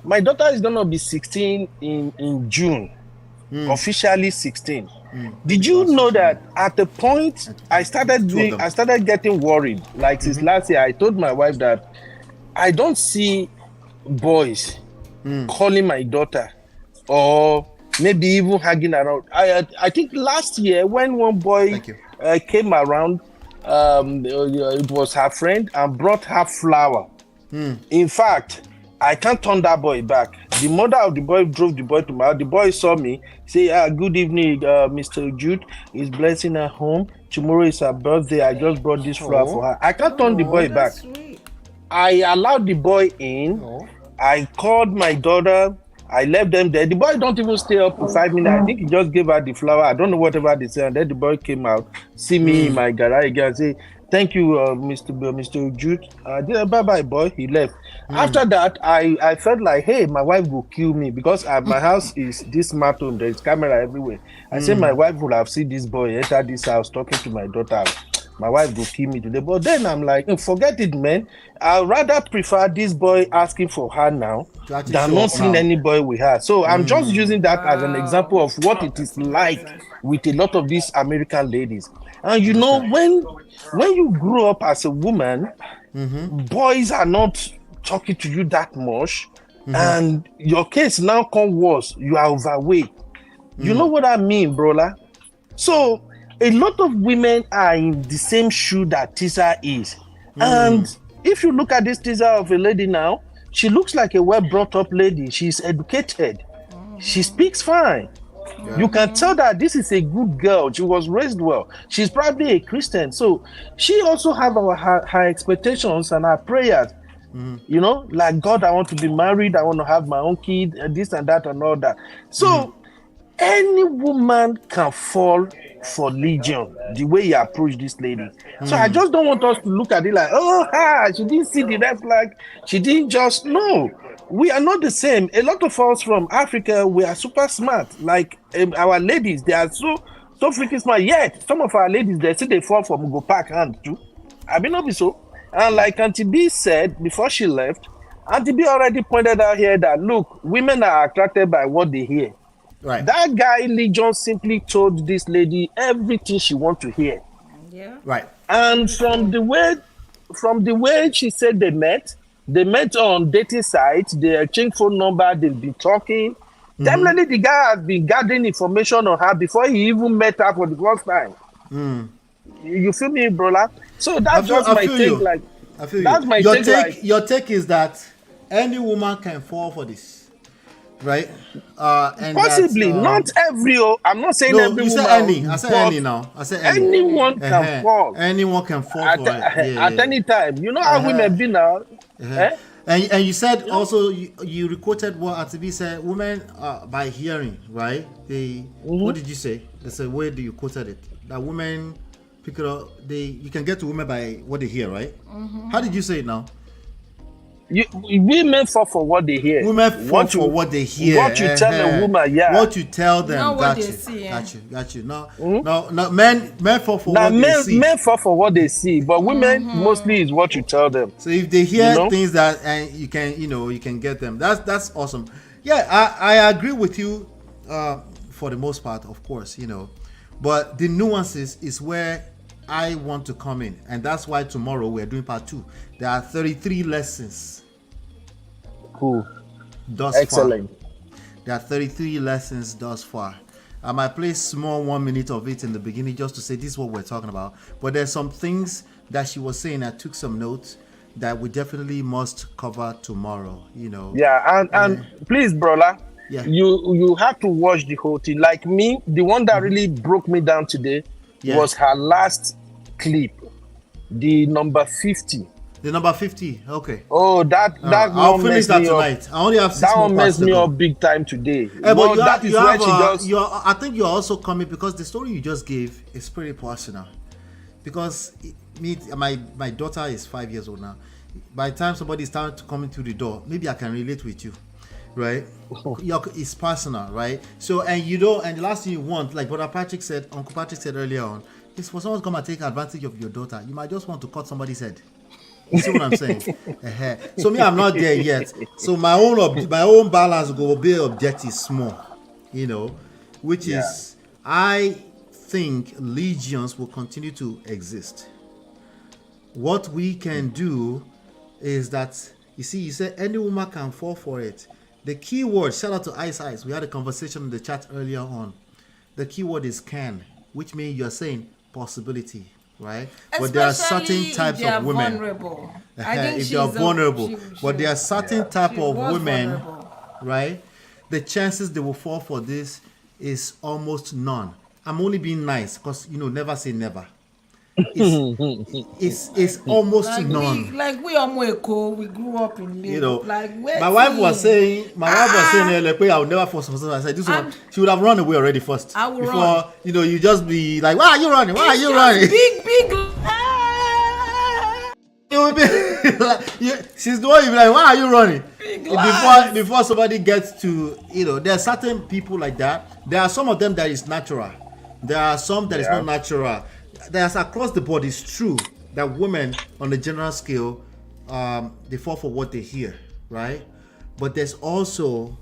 my daughter is gonna be 16 in June, officially 16. Did you know that at the point I started getting worried? Like since last year, I told my wife that I don't see boys calling my daughter or maybe even hanging around. I think last year when one boy came around, it was her friend and brought her flower. In fact, I can't turn that boy back. The mother of the boy drove the boy to my house. The boy saw me, say, good evening, Mr. Jude is blessing her home. Tomorrow is her birthday. I just brought this flower for her. I can't turn the boy back. Sweet. I allowed the boy in. I called my daughter. I left them there. The boy don't even stay up for 5 minutes. I think he just gave her the flower. I don't know whatever they said. And then the boy came out, see me in my garage again, say, thank you, Mr. Jude. Bye-bye, boy. He left. After that, I felt like, hey, my wife will kill me because my house is this smart home. There's camera everywhere. I said my wife would have seen this boy enter this house talking to my daughter. My wife will kill me today. But then I'm like, forget it, man. I'd rather prefer this boy asking for her now than not seeing any boy with her. So I'm just using that as an example of what it is like with a lot of these American ladies. And you know, when you grow up as a woman, boys are not talking to you that much. And your case now come worse. You are overweight. You know what I mean, brola? So a lot of women are in the same shoe that Tisa is. And if you look at this Tisa of a lady now, she looks like a well-brought-up lady. She's educated. She speaks fine. You can tell that this is a good girl. She was raised well. She's probably a Christian. So she also have her expectations and her prayers. You know, like, God, I want to be married. I want to have my own kid, and this and that and all that. So any woman can fall for Legion the way you approach this lady. So I just don't want us to look at it like, she didn't see the red flag. She didn't just, no. We are not the same. A lot of us from Africa, we are super smart. Like our ladies, they are so freaking smart. Yet some of our ladies, they say they fall from go pack hand too. I mean, not be so. And like Auntie B said before she left, Auntie B already pointed out here that look, women are attracted by what they hear. Right. That guy Legion simply told this lady everything she wants to hear. Yeah. Right. And from the way she said they met on dating sites, they exchanged phone number, they've been talking. Definitely the guy has been gathering information on her before he even met her for the first time. You feel me, brother? So that's just my take. Like, I feel that's you. my Your take. Like, your take is that any woman can fall for this, right? And possibly not every. I'm not saying every you woman. Said any. I said any now. I said any. Anyone can fall. Anyone can fall for it. At any time. You know how women be now. And you said also you quoted what Atibi said. Women by hearing, right? They what did you say? There's a way that you quoted it. That women pick it up. You can get to women by what they hear, right? How did you say it now? Women fall for what they hear. Women fall for what they hear. What you tell a woman, what you tell them. Not what got they you. see, Got you. No. Men fall for what they see. Men fall for what they see, but women mostly is what you tell them. So if they hear things that and you can get them. That's awesome. Yeah, I agree with you for the most part, of course, but the nuances is where I want to come in, and that's why tomorrow we're doing part 2. There are 33 lessons. Cool. Excellent. There are 33 lessons thus far. I might play small 1 minute of it in the beginning just to say this is what we're talking about. But there's some things that she was saying. I took some notes that we definitely must cover tomorrow. Yeah, and please, brother. Yeah. You have to watch the whole thing. Like me, the one that really broke me down today was her last clip, the number 50. The number 50, okay. Oh, that I'll finish that tonight. I only have 6 that more one parts messed me up big time today. But that is where she just. I think you're also coming because the story you just gave is pretty personal. Because my daughter is 5 years old now. By the time somebody starts coming through the door, maybe I can relate with you, right? It's personal, right? So and the last thing you want, like what Uncle Patrick said earlier on, is for someone to come and take advantage of your daughter. You might just want to cut somebody's head. You see what I'm saying? So me, I'm not there yet. So my own balance will be objective small, which is I think legions will continue to exist. What we can do is that you said any woman can fall for it. The key word, shout out to Ice. We had a conversation in the chat earlier on. The key word is can, which means you're saying possibility. Right, but there are certain types of women. Vulnerable. If they are vulnerable, but there are certain type of women, right? The chances they will fall for this is almost none. I'm only being nice because never say never. It's almost like none. We are Mweko, we grew up in Lagos. My wife was saying earlier, I would never force myself. I said this one, she would have run away already first. I will before run. You just be like, why are you running? Why are you running? Big. It would be like, she's the one you be like, why are you running? Before somebody gets to, there are certain people like that. There are some of them that is natural. There are some that is not natural. There's across the board. It's true that women on the general scale, they fall for what they hear, right? But there's also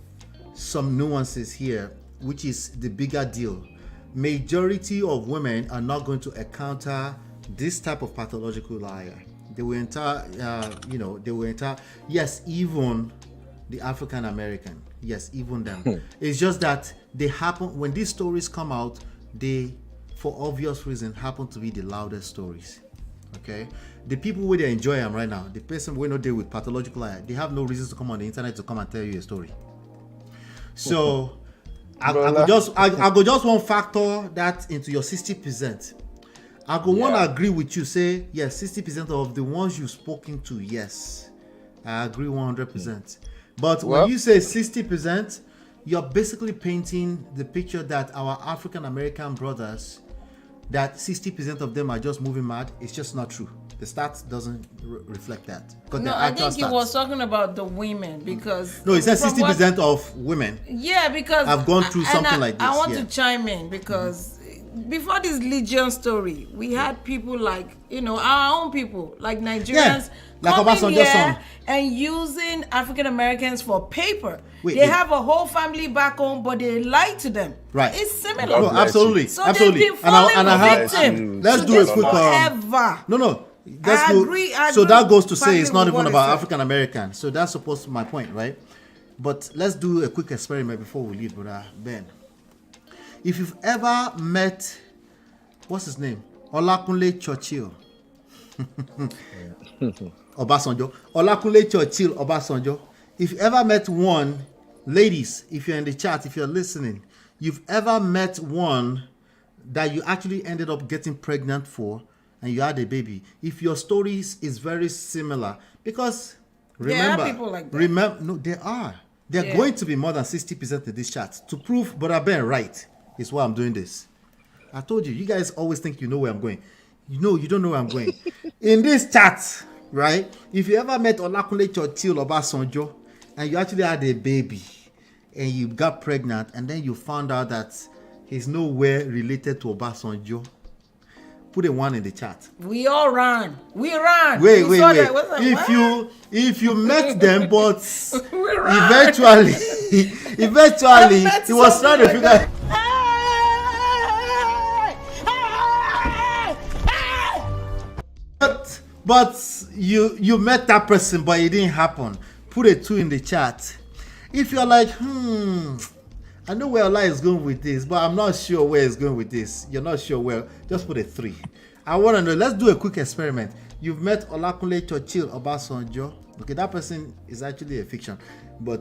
some nuances here, which is the bigger deal. Majority of women are not going to encounter this type of pathological liar. They will enter, yes, even the African American, yes, even them. It's just that they happen, when these stories come out, they, for obvious reason, happen to be the loudest stories. Okay? The people who they enjoy them right now, the person we know deal with pathological liar, they have no reasons to come on the internet to come and tell you a story. So I go just one factor that into your 60%. I go want to agree with you, say yes, 60% of the ones you've spoken to, yes. I agree 100%. But when you say 60%, you're basically painting the picture that our African American brothers, that 60% of them are just moving mad. It's just not true. The stats doesn't reflect that. No, I think he was talking about the women because... No, he said 60% of women. Yeah, because... I've gone through something like this. I want to chime in because before this Legion story, we had people like, our own people, like Nigerians, coming here and using African Americans for paper. They have a whole family back home, but they lie to them. Right. It's similar. No, absolutely. So they've been falling victim. Let's do a quick... Forever. No. I agree. So that goes to say it's not even about African American. So that's supposed to be my point, right? But let's do a quick experiment before we leave, brother Ben. If you've ever met, what's his name? Olakunle Churchill. Obasanjo. Olakunle Churchill Obasanjo. If you ever met one, ladies, if you're in the chat, if you're listening, you've ever met one that you actually ended up getting pregnant for and you had a baby. If your stories is very similar, because remember, there are people like that. No, there are. They're going to be more than 60% in this chat. To prove Brother Ben right is why I'm doing this. I told you, you guys always think you know where I'm going. You don't know where I'm going. In this chat, right? If you ever met Olakunle Churchill Obasanjo and you actually had a baby and you got pregnant and then you found out that he's nowhere related to Obasanjo, put a 1 in the chat. We all ran. We ran. Wait. Like, if you met them, but eventually he was trying to figure out. But you met that person, but it didn't happen. Put a 2 in the chat. If you're like, I know where Allah is going with this, but I'm not sure where it's going with this. You're not sure where. Just put a 3. I want to know. Let's do a quick experiment. You've met Olakunle Churchill Obasanjo. Okay, that person is actually a fiction, but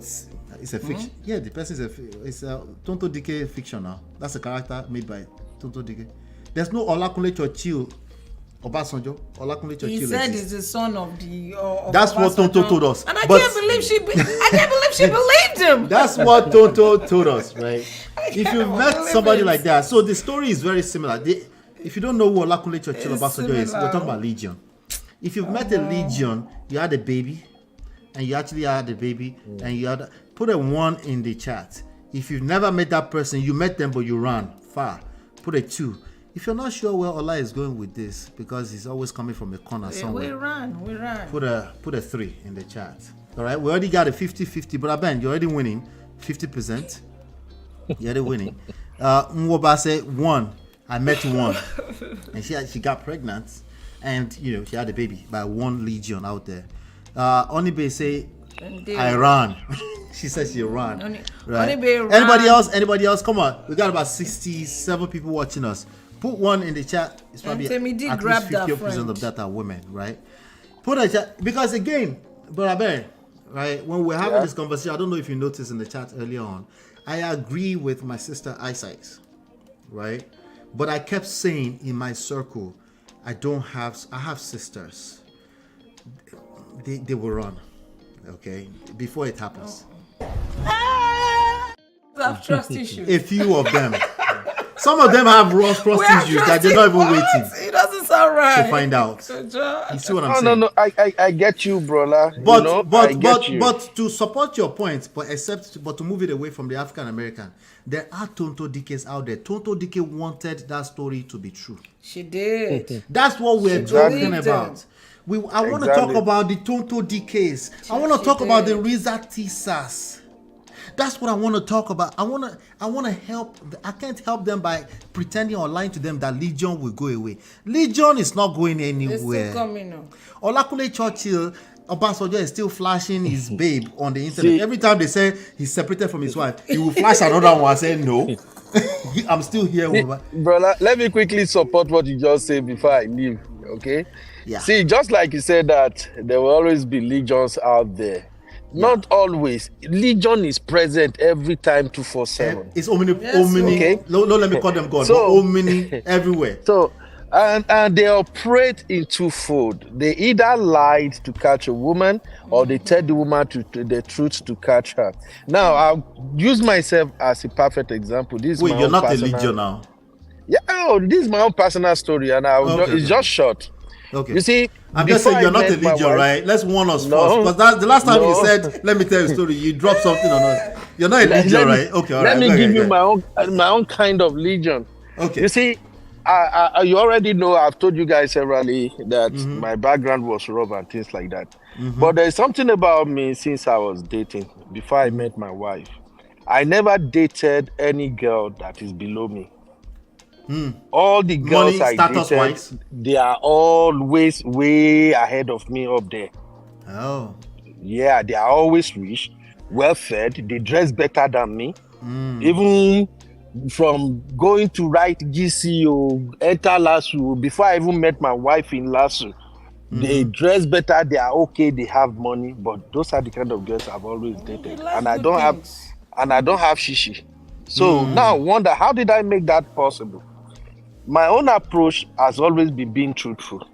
it's a fiction. Yeah, the person is a Tonto Dike fiction now. That's a character made by Tonto Dike. There's no Olakunle Churchill Obasanjo. Olakunle Churchill. He said he's the son of the. That's what Tonto told us. And I can't believe she believed him. That's what Tonto told us, right? If you met somebody like that, so the story is very similar. If you don't know who Olakunle Churchill Obasanjo is, we're talking about Legion. If you've met a Legion, you had a baby, and you actually had a baby, and you had put a 1 in the chat. If you've never met that person, you met them but you ran far, put a 2. If you're not sure where Ola is going with this, because he's always coming from a corner somewhere, we ran. Put a 3 in the chat. All right, we already got a 50-50, but Ben, you're already winning 50%. You're already winning. Mwoba said 1. I met 1, and she got pregnant, and she had a baby by 1 Legion out there. Onibe say I ran. She said she ran. Right. Anybody else? Come on, we got about 67 people watching us. Put 1 in the chat. It's probably at least 50% of that are women, right? Put a chat, because again, Brother Ben, right? When we're having this conversation, I don't know if you noticed in the chat earlier on, I agree with my sister Isice, right? But I kept saying in my circle, I have sisters. They will run, okay, before it happens. Have trust issues. A few of them. Some of them have trust issues that they're not even waiting. It doesn't sound right to find out. You see what I'm saying? No. I get you, brother. But to support your point, but to move it away from the African American, there are Tonto Dikes out there. Tonto Dike wanted that story to be true. She did. That's what we're talking about. I want to talk about the Tonto Dikes. I want to talk about the Riza Tisas. That's what I want to talk about. I want to help. I can't help them by pretending or lying to them that Legion will go away. Legion is not going anywhere. It's still coming now. Olakunle Churchill Obasanjo is still flashing his babe on the internet. See, every time they say he's separated from his wife, he will flash another one and say, no, I'm still here. Brother, let me quickly support what you just said before I leave, okay? Yeah. See, just like you said that there will always be legions out there. Yeah. Not always. Legion is present every time 247. It's omni. Okay. No, let me call them God. So, but omni everywhere. So, and they operate in twofold. They either lied to catch a woman, or they tell the woman the truth to catch her. Now, I'll use myself as a perfect example. Wait, you're not a Legion now? Yeah, this is my own personal story, and it's just short. Okay. You see, I'm just saying you're not a Legion, right? Let's warn us first. Because that's the last time you said, let me tell you a story, you dropped something on us. You're not a Legion, right? Okay, all right. Let me give you my own kind of Legion. Okay. You see, you already know, I've told you guys severally that my background was rough and things like that. But there's something about me since I was dating, before I met my wife. I never dated any girl that is below me. All the girls I dated, they are always way ahead of me up there. Oh. Yeah, they are always rich, well-fed, they dress better than me. Even from going to write GC or enter LASU, before I even met my wife in LASU, they dress better, they are okay, they have money, but those are the kind of girls I've always dated. And I don't have shishi. So now I wonder, how did I make that possible? My own approach has always been being truthful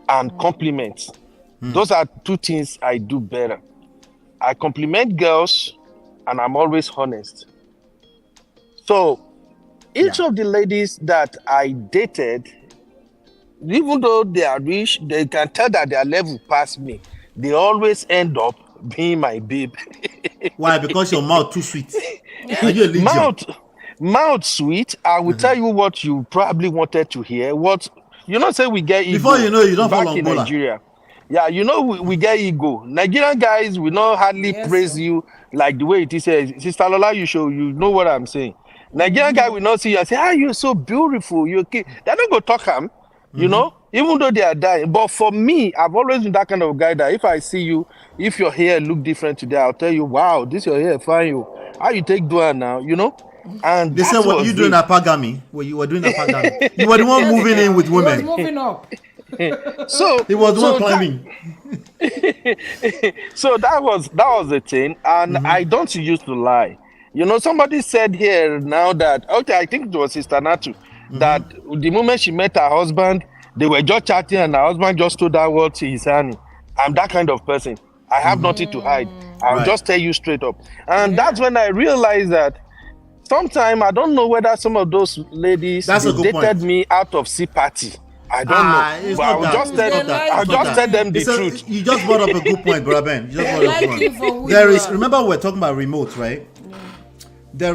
and compliments. Those are two things I do better. I compliment girls and I'm always honest. So each of the ladies that I dated, even though they are rich, they can tell that their level past me. They always end up being my babe. Why? Because your mouth too sweet. Are you a legion? Mouth sweet. I will tell you what you probably wanted to hear. What say we get ego. Before you know, you don't back follow in Angola. Nigeria. Yeah, we get ego. Nigerian guys will not hardly praise you like the way it is here. Sister Lola, you know what I'm saying. Nigerian guy will not see you and say, you're so beautiful. You're okay. They're not going to talk him, even though they are dying. But for me, I've always been that kind of guy that if I see you, if your hair look different today, I'll tell you, wow, this your hair fine. You. How you take doing now, And they said, what you doing apagami? Well, you were doing apagami. You were the one moving in with women. He was moving up. So he was the one climbing. So that was the thing, and I don't used to lie. Somebody said here now that I think it was Sister Natu that the moment she met her husband, they were just chatting, and her husband just told her what he's saying. I'm that kind of person. I have nothing to hide. I'll just tell you straight up, and that's when I realized that. Sometimes I don't know whether some of those ladies dated me out of sympathy. I don't know. But I'll just tell them the truth. You just brought up a good point, Brother Ben. You just brought up a good point. There is, remember we're talking about remote, right? Yeah.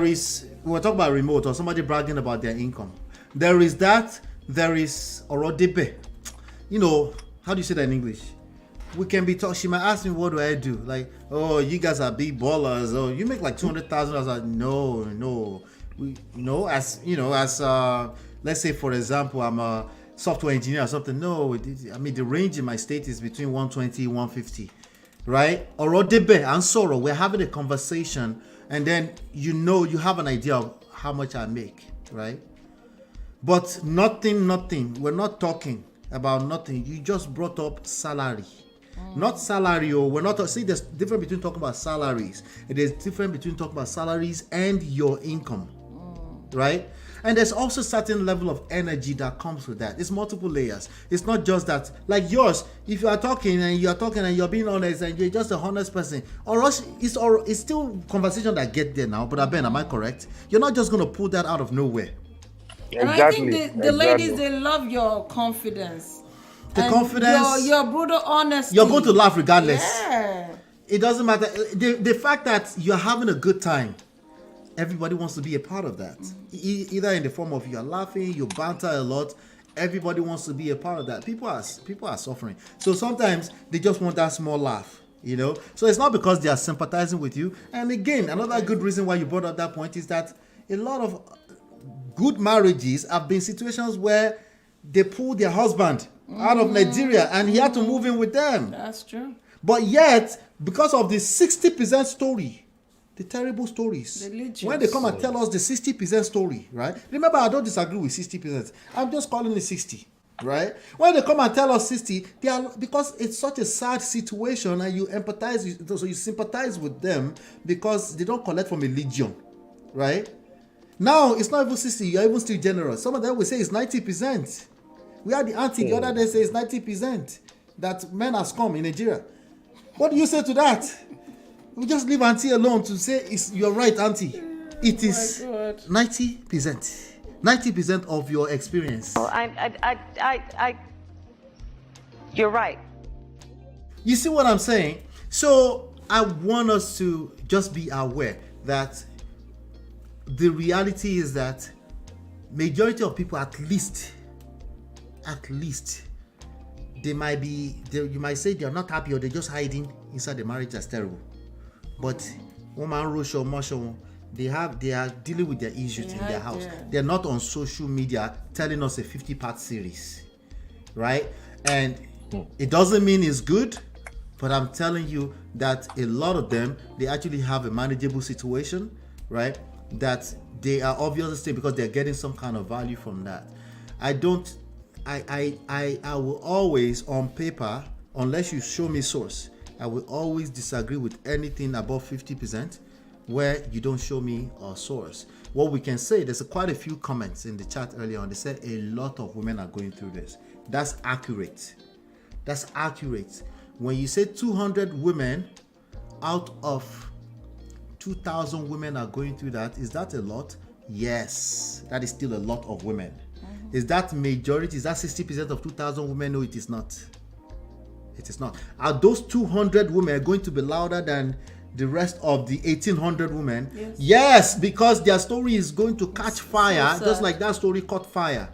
We're talking about remote or somebody bragging about their income. There is Orodipe. How do you say that in English? We can be talking. She might ask me, what do I do? Like, oh, you guys are big ballers. Oh, you make like 200,000. I was like, no. Let's say, for example, I'm a software engineer or something. No, the range in my state is between 120, 150, right? Orodebe and Soro, we're having a conversation, and then you have an idea of how much I make, right? But nothing. We're not talking about nothing. You just brought up salary. Not salary, or we're not. See, there's difference between talking about salaries. There's difference between talking about salaries and your income, right? And there's also certain level of energy that comes with that. It's multiple layers. It's not just that, like yours. If you are talking and you're being honest and you're just a honest person, or else it's still conversation that get there now. But Ben, am I correct? You're not just gonna pull that out of nowhere. And I think the ladies, they love your confidence. The confidence, your brutal honesty. You're going to laugh regardless. Yeah. It doesn't matter. The fact that you're having a good time, everybody wants to be a part of that. Either in the form of you're laughing, you banter a lot. Everybody wants to be a part of that. People are suffering. So sometimes they just want that small laugh, So it's not because they are sympathizing with you. And again, another good reason why you brought up that point is that a lot of good marriages have been situations where they pulled their husband out of Nigeria and he had to move in with them. That's true. But yet, because of the 60% story, the terrible stories, when they come and tell us the 60% story, right? Remember, I don't disagree with 60%. I'm just calling it 60, right? When they come and tell us 60, because it's such a sad situation and you empathize, so you sympathize with them because they don't collect from a legion, right? Now, it's not even 60, you're even still generous. Some of them will say it's 90%. We had the auntie the other day says 90% that men has come in Nigeria. What do you say to that? We just leave auntie alone to say you're right, auntie. It is 90%. 90% of your experience. Well, you're right. You see what I'm saying? So I want us to just be aware that the reality is that majority of people, at least you might say they're not happy or they're just hiding inside the marriage. That's terrible. But they are dealing with their issues in their house. They're not on social media telling us a 50-part series, right? And it doesn't mean it's good, but I'm telling you that a lot of them, they actually have a manageable situation, right? That they are obviously because they're getting some kind of value from that. I will always, on paper, unless you show me source, I will always disagree with anything above 50% where you don't show me a source. What we can say, there's quite a few comments in the chat earlier on. They said a lot of women are going through this. That's accurate. When you say 200 women out of 2,000 women are going through that, is that a lot? Yes, that is still a lot of women. Is that majority? Is that 60% of 2,000 women? No, it is not. It is not. Are those 200 women going to be louder than the rest of the 1,800 women? Yes. Yes, because their story is going to catch fire, so just like that story caught fire.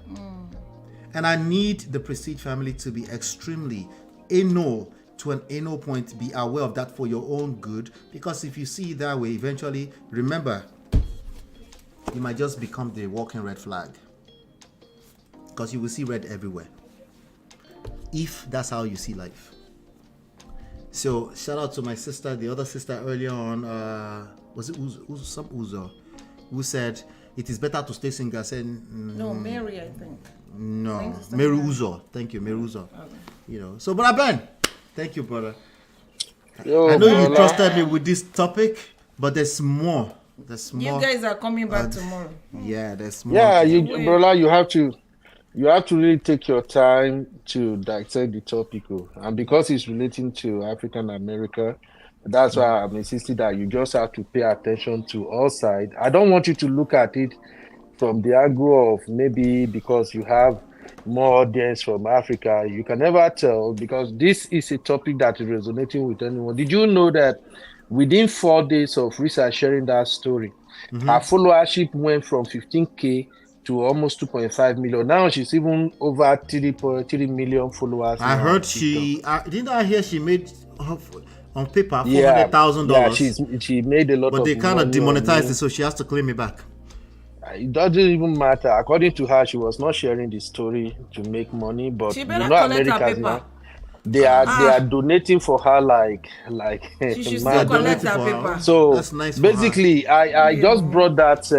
And I need the Prestige family to be extremely anal to an anal point. Be aware of that for your own good, because if you see it that way, eventually, remember, you might just become the walking red flag, because you will see red everywhere if that's how you see life. So shout out to my sister, the other sister earlier on, was it Uzo, who said it is better to stay single. I said no, Mary, I think. No, Mary Uzo. Thank you, Mary Uzo. Okay. You know, so brother Ben, thank you, brother. I know you trusted me with this topic, but there's more. There's more. You guys are coming back tomorrow. Yeah, there's more. Yeah, brother, you have to really take your time to dissect the topic, and because it's relating to African America, that's why I'm insisting that you just have to pay attention to all sides. I don't want you to look at it from the angle of maybe because you have more audience from Africa. You can never tell, because this is a topic that is resonating with anyone. Did you know that within 4 days of research sharing that story, her followership went from 15K to almost 2.5 million. Now she's even over 3 million followers. I heard didn't I hear she made on paper $400,000? Yeah, she made a lot of money. But they kind of demonetized it, so she has to claim it back. It doesn't even matter. According to her, she was not sharing the story to make money, but she better collect her paper. Now, they are donating for her like she should still collect her paper. So that's nice. Basically, I just brought that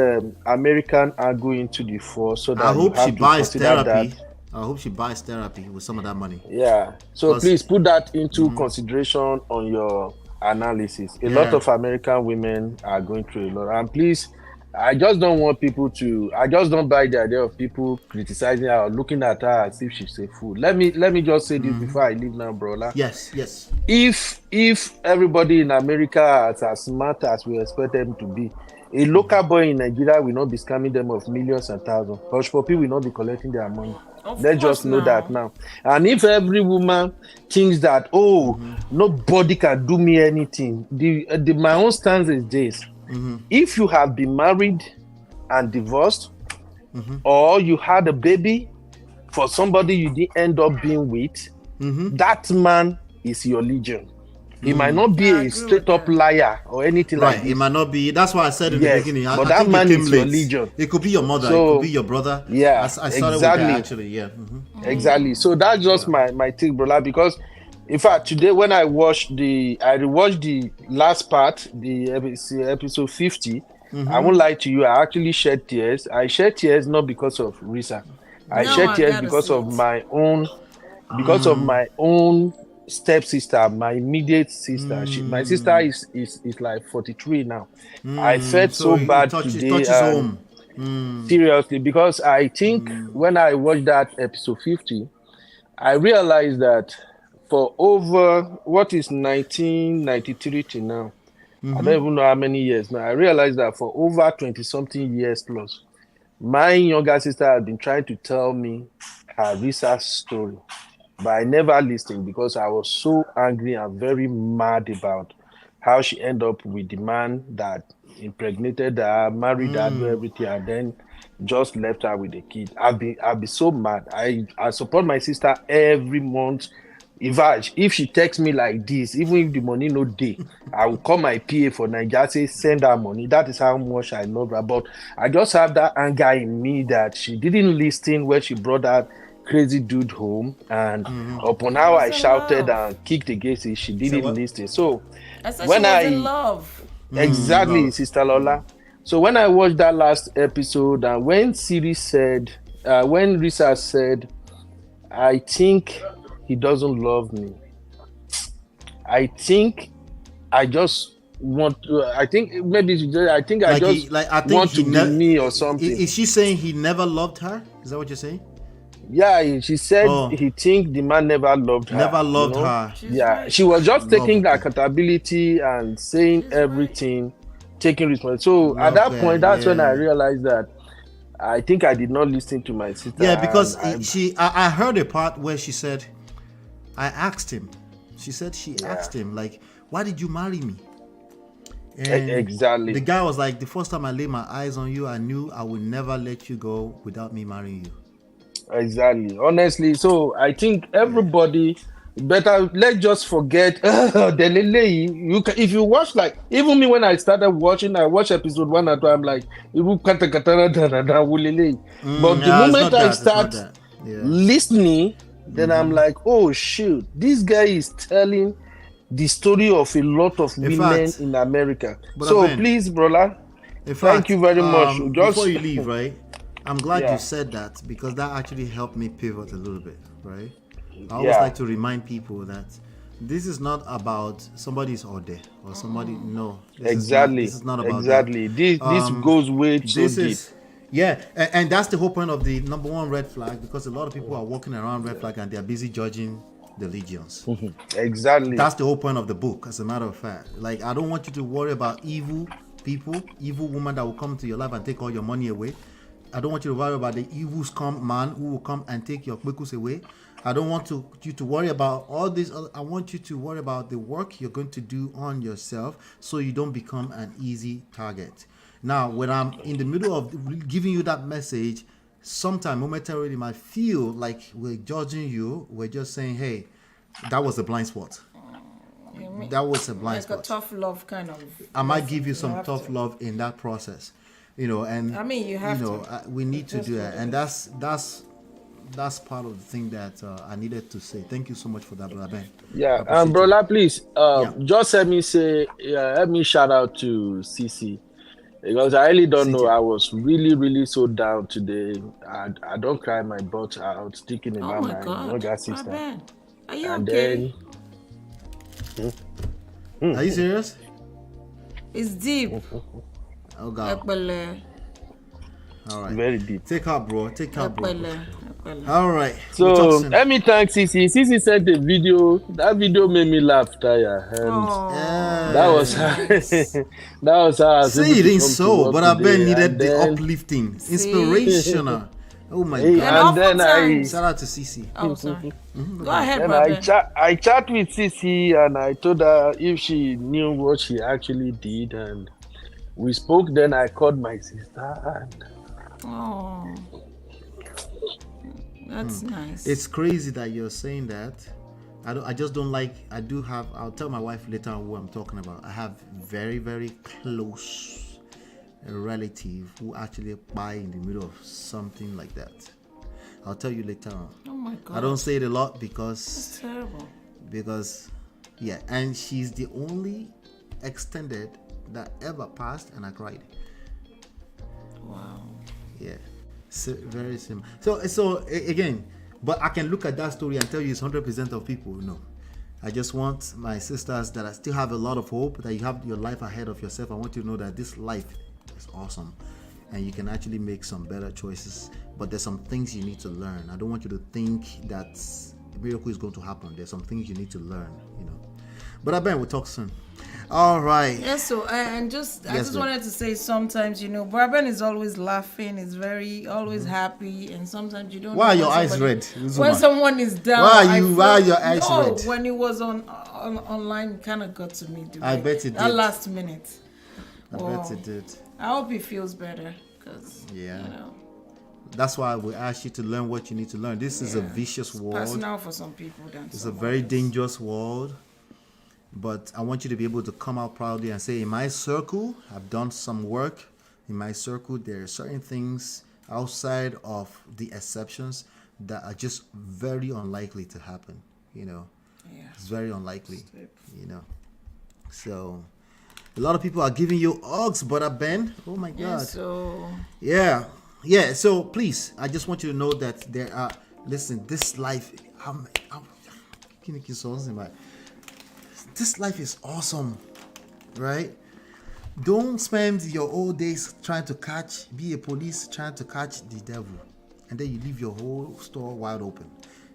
American angle into the fore, so that I hope she buys therapy. I hope she buys therapy with some of that money. Yeah. So please put that into consideration on your analysis. A lot of American women are going through a lot, and please, I just don't want people to. I just don't buy the idea of people criticizing her or looking at her as if she's a fool. Let me just say this before I leave now, brother. Yes. If everybody in America is as smart as we expect them to be, a local boy in Nigeria will not be scamming them of millions and thousands. Hush puppy will not be collecting their money. Let's just know that now. And if every woman thinks that, nobody can do me anything, my own stance is this. If you have been married and divorced, or you had a baby for somebody you didn't end up being with, that man is your legion. He might not be a straight up liar or anything like that. He might not be. That's why I said in the beginning. But that man is your legion. It could be your mother. It could be your brother. Yeah, I started with that actually. Exactly. So that's just my take, brother. Because in fact, today when I rewatched the last part, the episode 50. I won't lie to you. I actually shed tears. I shed tears not because of Risa. I shed tears because of my own. Because of my own stepsister, my immediate sister. My sister is like 43 now. I felt so bad today. Seriously, because I think when I watched that episode 50, I realized that for over what is 1993 to now, I don't even know how many years now. I realized that for over 20-something years plus, my younger sister had been trying to tell me her research story. But I never listened because I was so angry and very mad about how she ended up with the man that impregnated her, married her, do everything, and then just left her with the kid. I'll be so mad. I support my sister every month. If she texts me like this, even if the money no day, I will call my PA for Nigeria, say send her money. That is how much I love her. But I just have that anger in me that she didn't listen when she brought that crazy dude home, and upon how I shouted and kicked against it, she didn't listen. So when I in love. Exactly, Sister Lola. So when I watched that last episode, and when Siri said, when Risa said, I think he doesn't love me. I think I just want to. I think maybe I think I just want to be me or something. Is she saying he never loved her? Is that what you're saying? Yeah, she said he think the man never loved her. Never loved her. Yeah, she was just taking the accountability and saying everything, taking responsibility. So at that point, that's when I realized that I think I did not listen to my sister. Yeah, because I heard a part where she said, I asked him. She said she asked him, like, why did you marry me? And exactly. The guy was like, the first time I laid my eyes on you, I knew I would never let you go without me marrying you. Exactly. Honestly, so I think everybody better, let's just forget you can, if you watch, like, even me when I started watching, I watched episode 1 and 2, I'm like, but the moment I start listening, then I'm like, oh shoot, this guy is telling the story of a lot of women in America. So please, brother, thank you very much. Just before you leave, right? I'm glad you said that, because that actually helped me pivot a little bit, right? I always like to remind people that this is not about somebody's order or somebody. No, this is not about that. This goes way too deep. Yeah, and that's the whole point of the number one red flag, because a lot of people are walking around red flag and they're busy judging the legions. Exactly. That's the whole point of the book, as a matter of fact. Like, I don't want you to worry about evil people, evil woman that will come to your life and take all your money away. I don't want you to worry about the evil scum man who will come and take your kwekus away. I don't want you to worry about all this. I want you to worry about the work you're going to do on yourself so you don't become an easy target. Now, when I'm in the middle of giving you that message, sometimes momentarily might feel like we're judging you. We're just saying, hey, that was a blind spot. That was a blind spot. Like a tough love kind of. I might give you some tough love in that process. And I mean, you have to. We need to do that, and that's part of the thing that I needed to say. Thank you so much for that, brother Ben. Yeah, and brother, please, just help me shout out to CC, because I really don't know. I was really so down today. I don't cry my butt out thinking about my younger sister. Are you okay? Are you serious? It's deep. Oh God. All right. Very deep. Take out, bro. All right. So let me thank CC. CC said the video. That video made me laugh, Taya. And that was how I was See, it ain't so, but I bet needed the uplifting, inspirational. Oh my God. And then shout out to CC. Oh, sorry. Go ahead, brother. I chat with CC and I told her if she knew what she actually did, and we spoke. Then I called my sister and that's nice. It's crazy that you're saying that. I just don't like. I'll tell my wife later on who I'm talking about. I have very, very close relative who actually buy in the middle of something like that. I'll tell you later on. Oh my God. I don't say it a lot because it's terrible. Because and she's the only extended that ever passed, and I cried. Wow. Yeah. So, very similar. So again, but I can look at that story and tell you it's 100% of people. No, I just want my sisters that I still have a lot of hope that you have your life ahead of yourself. I want you to know that this life is awesome, and you can actually make some better choices. But there's some things you need to learn. I don't want you to think that a miracle is going to happen. There's some things you need to learn. But I bet we'll talk soon. All right. Yes, so I just wanted to say, sometimes Braben is always laughing, is always happy, and sometimes you don't. Why are your eyes red? When someone is down, why are your eyes red? When it was online, it kind of got to me. I bet it did. That last minute. I bet it did. I hope he feels better, because that's why we ask you to learn what you need to learn. This is a vicious world. Personal for some people. It's a very dangerous world. But I want you to be able to come out proudly and say, in my circle, I've done some work. In my circle, there are certain things outside of the exceptions that are just very unlikely to happen. It's very unlikely. So a lot of people are giving you hugs, Brother Ben. Oh my God. Yeah. So please, I just want you to know that there are. Listen, this life. This life is awesome, right? Don't spend your old days trying to be a police, trying to catch the devil, and then you leave your whole store wide open.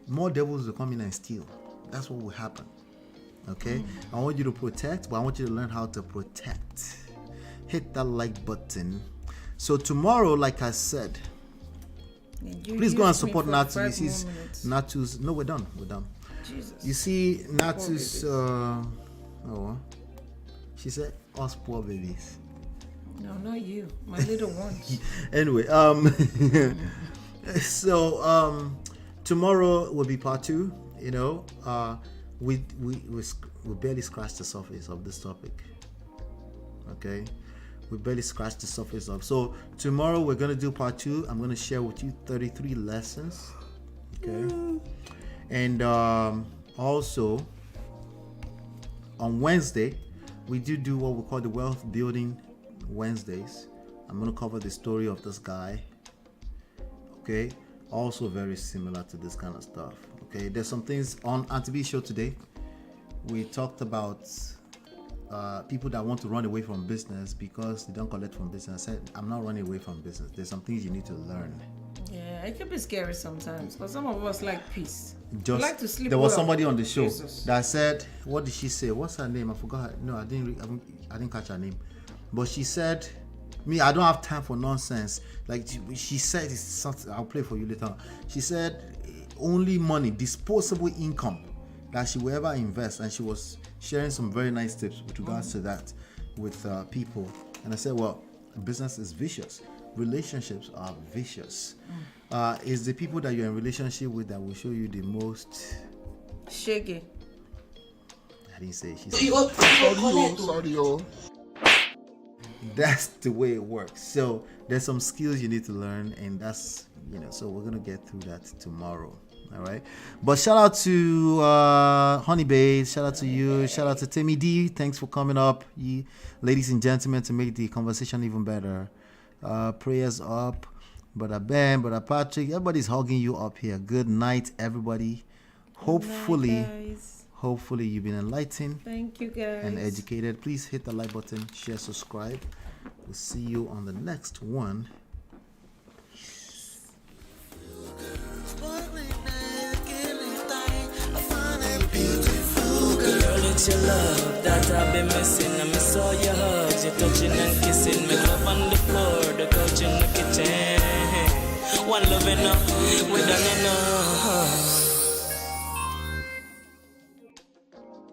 More devils will come in and steal. That's what will happen. Okay? I want you to protect, but I want you to learn how to protect. Hit that like button. So tomorrow, like I said, Please go and support Natu. This is Natu's. No, we're done. We're done. Jesus. You see, Natu's. She said, "Us poor babies." No, not you. My little ones. Anyway, so tomorrow will be part 2. You know, we barely scratched the surface of this topic. Okay. We barely scratched the surface of. So tomorrow we're gonna do part 2. I'm gonna share with you 33 lessons. Okay. And also on Wednesday we do what we call the wealth building Wednesdays. I'm gonna cover the story of this guy. Okay. Also very similar to this kind of stuff. Okay. There's some things on Auntie B show today. We talked about people that want to run away from business because they don't collect from business. I said, I'm not running away from business. There's some things you need to learn. Yeah, it can be scary sometimes because some of us like peace. We like to sleep. There was somebody on the show that said, what did she say? What's her name? I forgot her. No, I didn't catch her name. But she said, I don't have time for nonsense. Like she said, it's something, I'll play for you later on. She said, only money, disposable income that she will ever invest. And she was sharing some very nice tips with regards to that with people. And I said, well, business is vicious. Relationships are vicious. It's the people that you're in relationship with that will show you the most shaky. I didn't say she said sorry. That's the way it works. So there's some skills you need to learn, and that's, so we're gonna get through that tomorrow. All right. But shout out to Honey Babe. Shout out to you. Shout out to Timmy D. Thanks for coming up, ladies and gentlemen, to make the conversation even better. Prayers up. Brother Ben, Brother Patrick. Everybody's hugging you up here. Good night, everybody. Hopefully you've been enlightened. Thank you, guys. And educated. Please hit the like button, share, subscribe. We'll see you on the next one. It's your love that I've been missing. I miss all your hugs, your touching and kissing. Me love on the floor, the couch in the kitchen. One love enough, we done enough.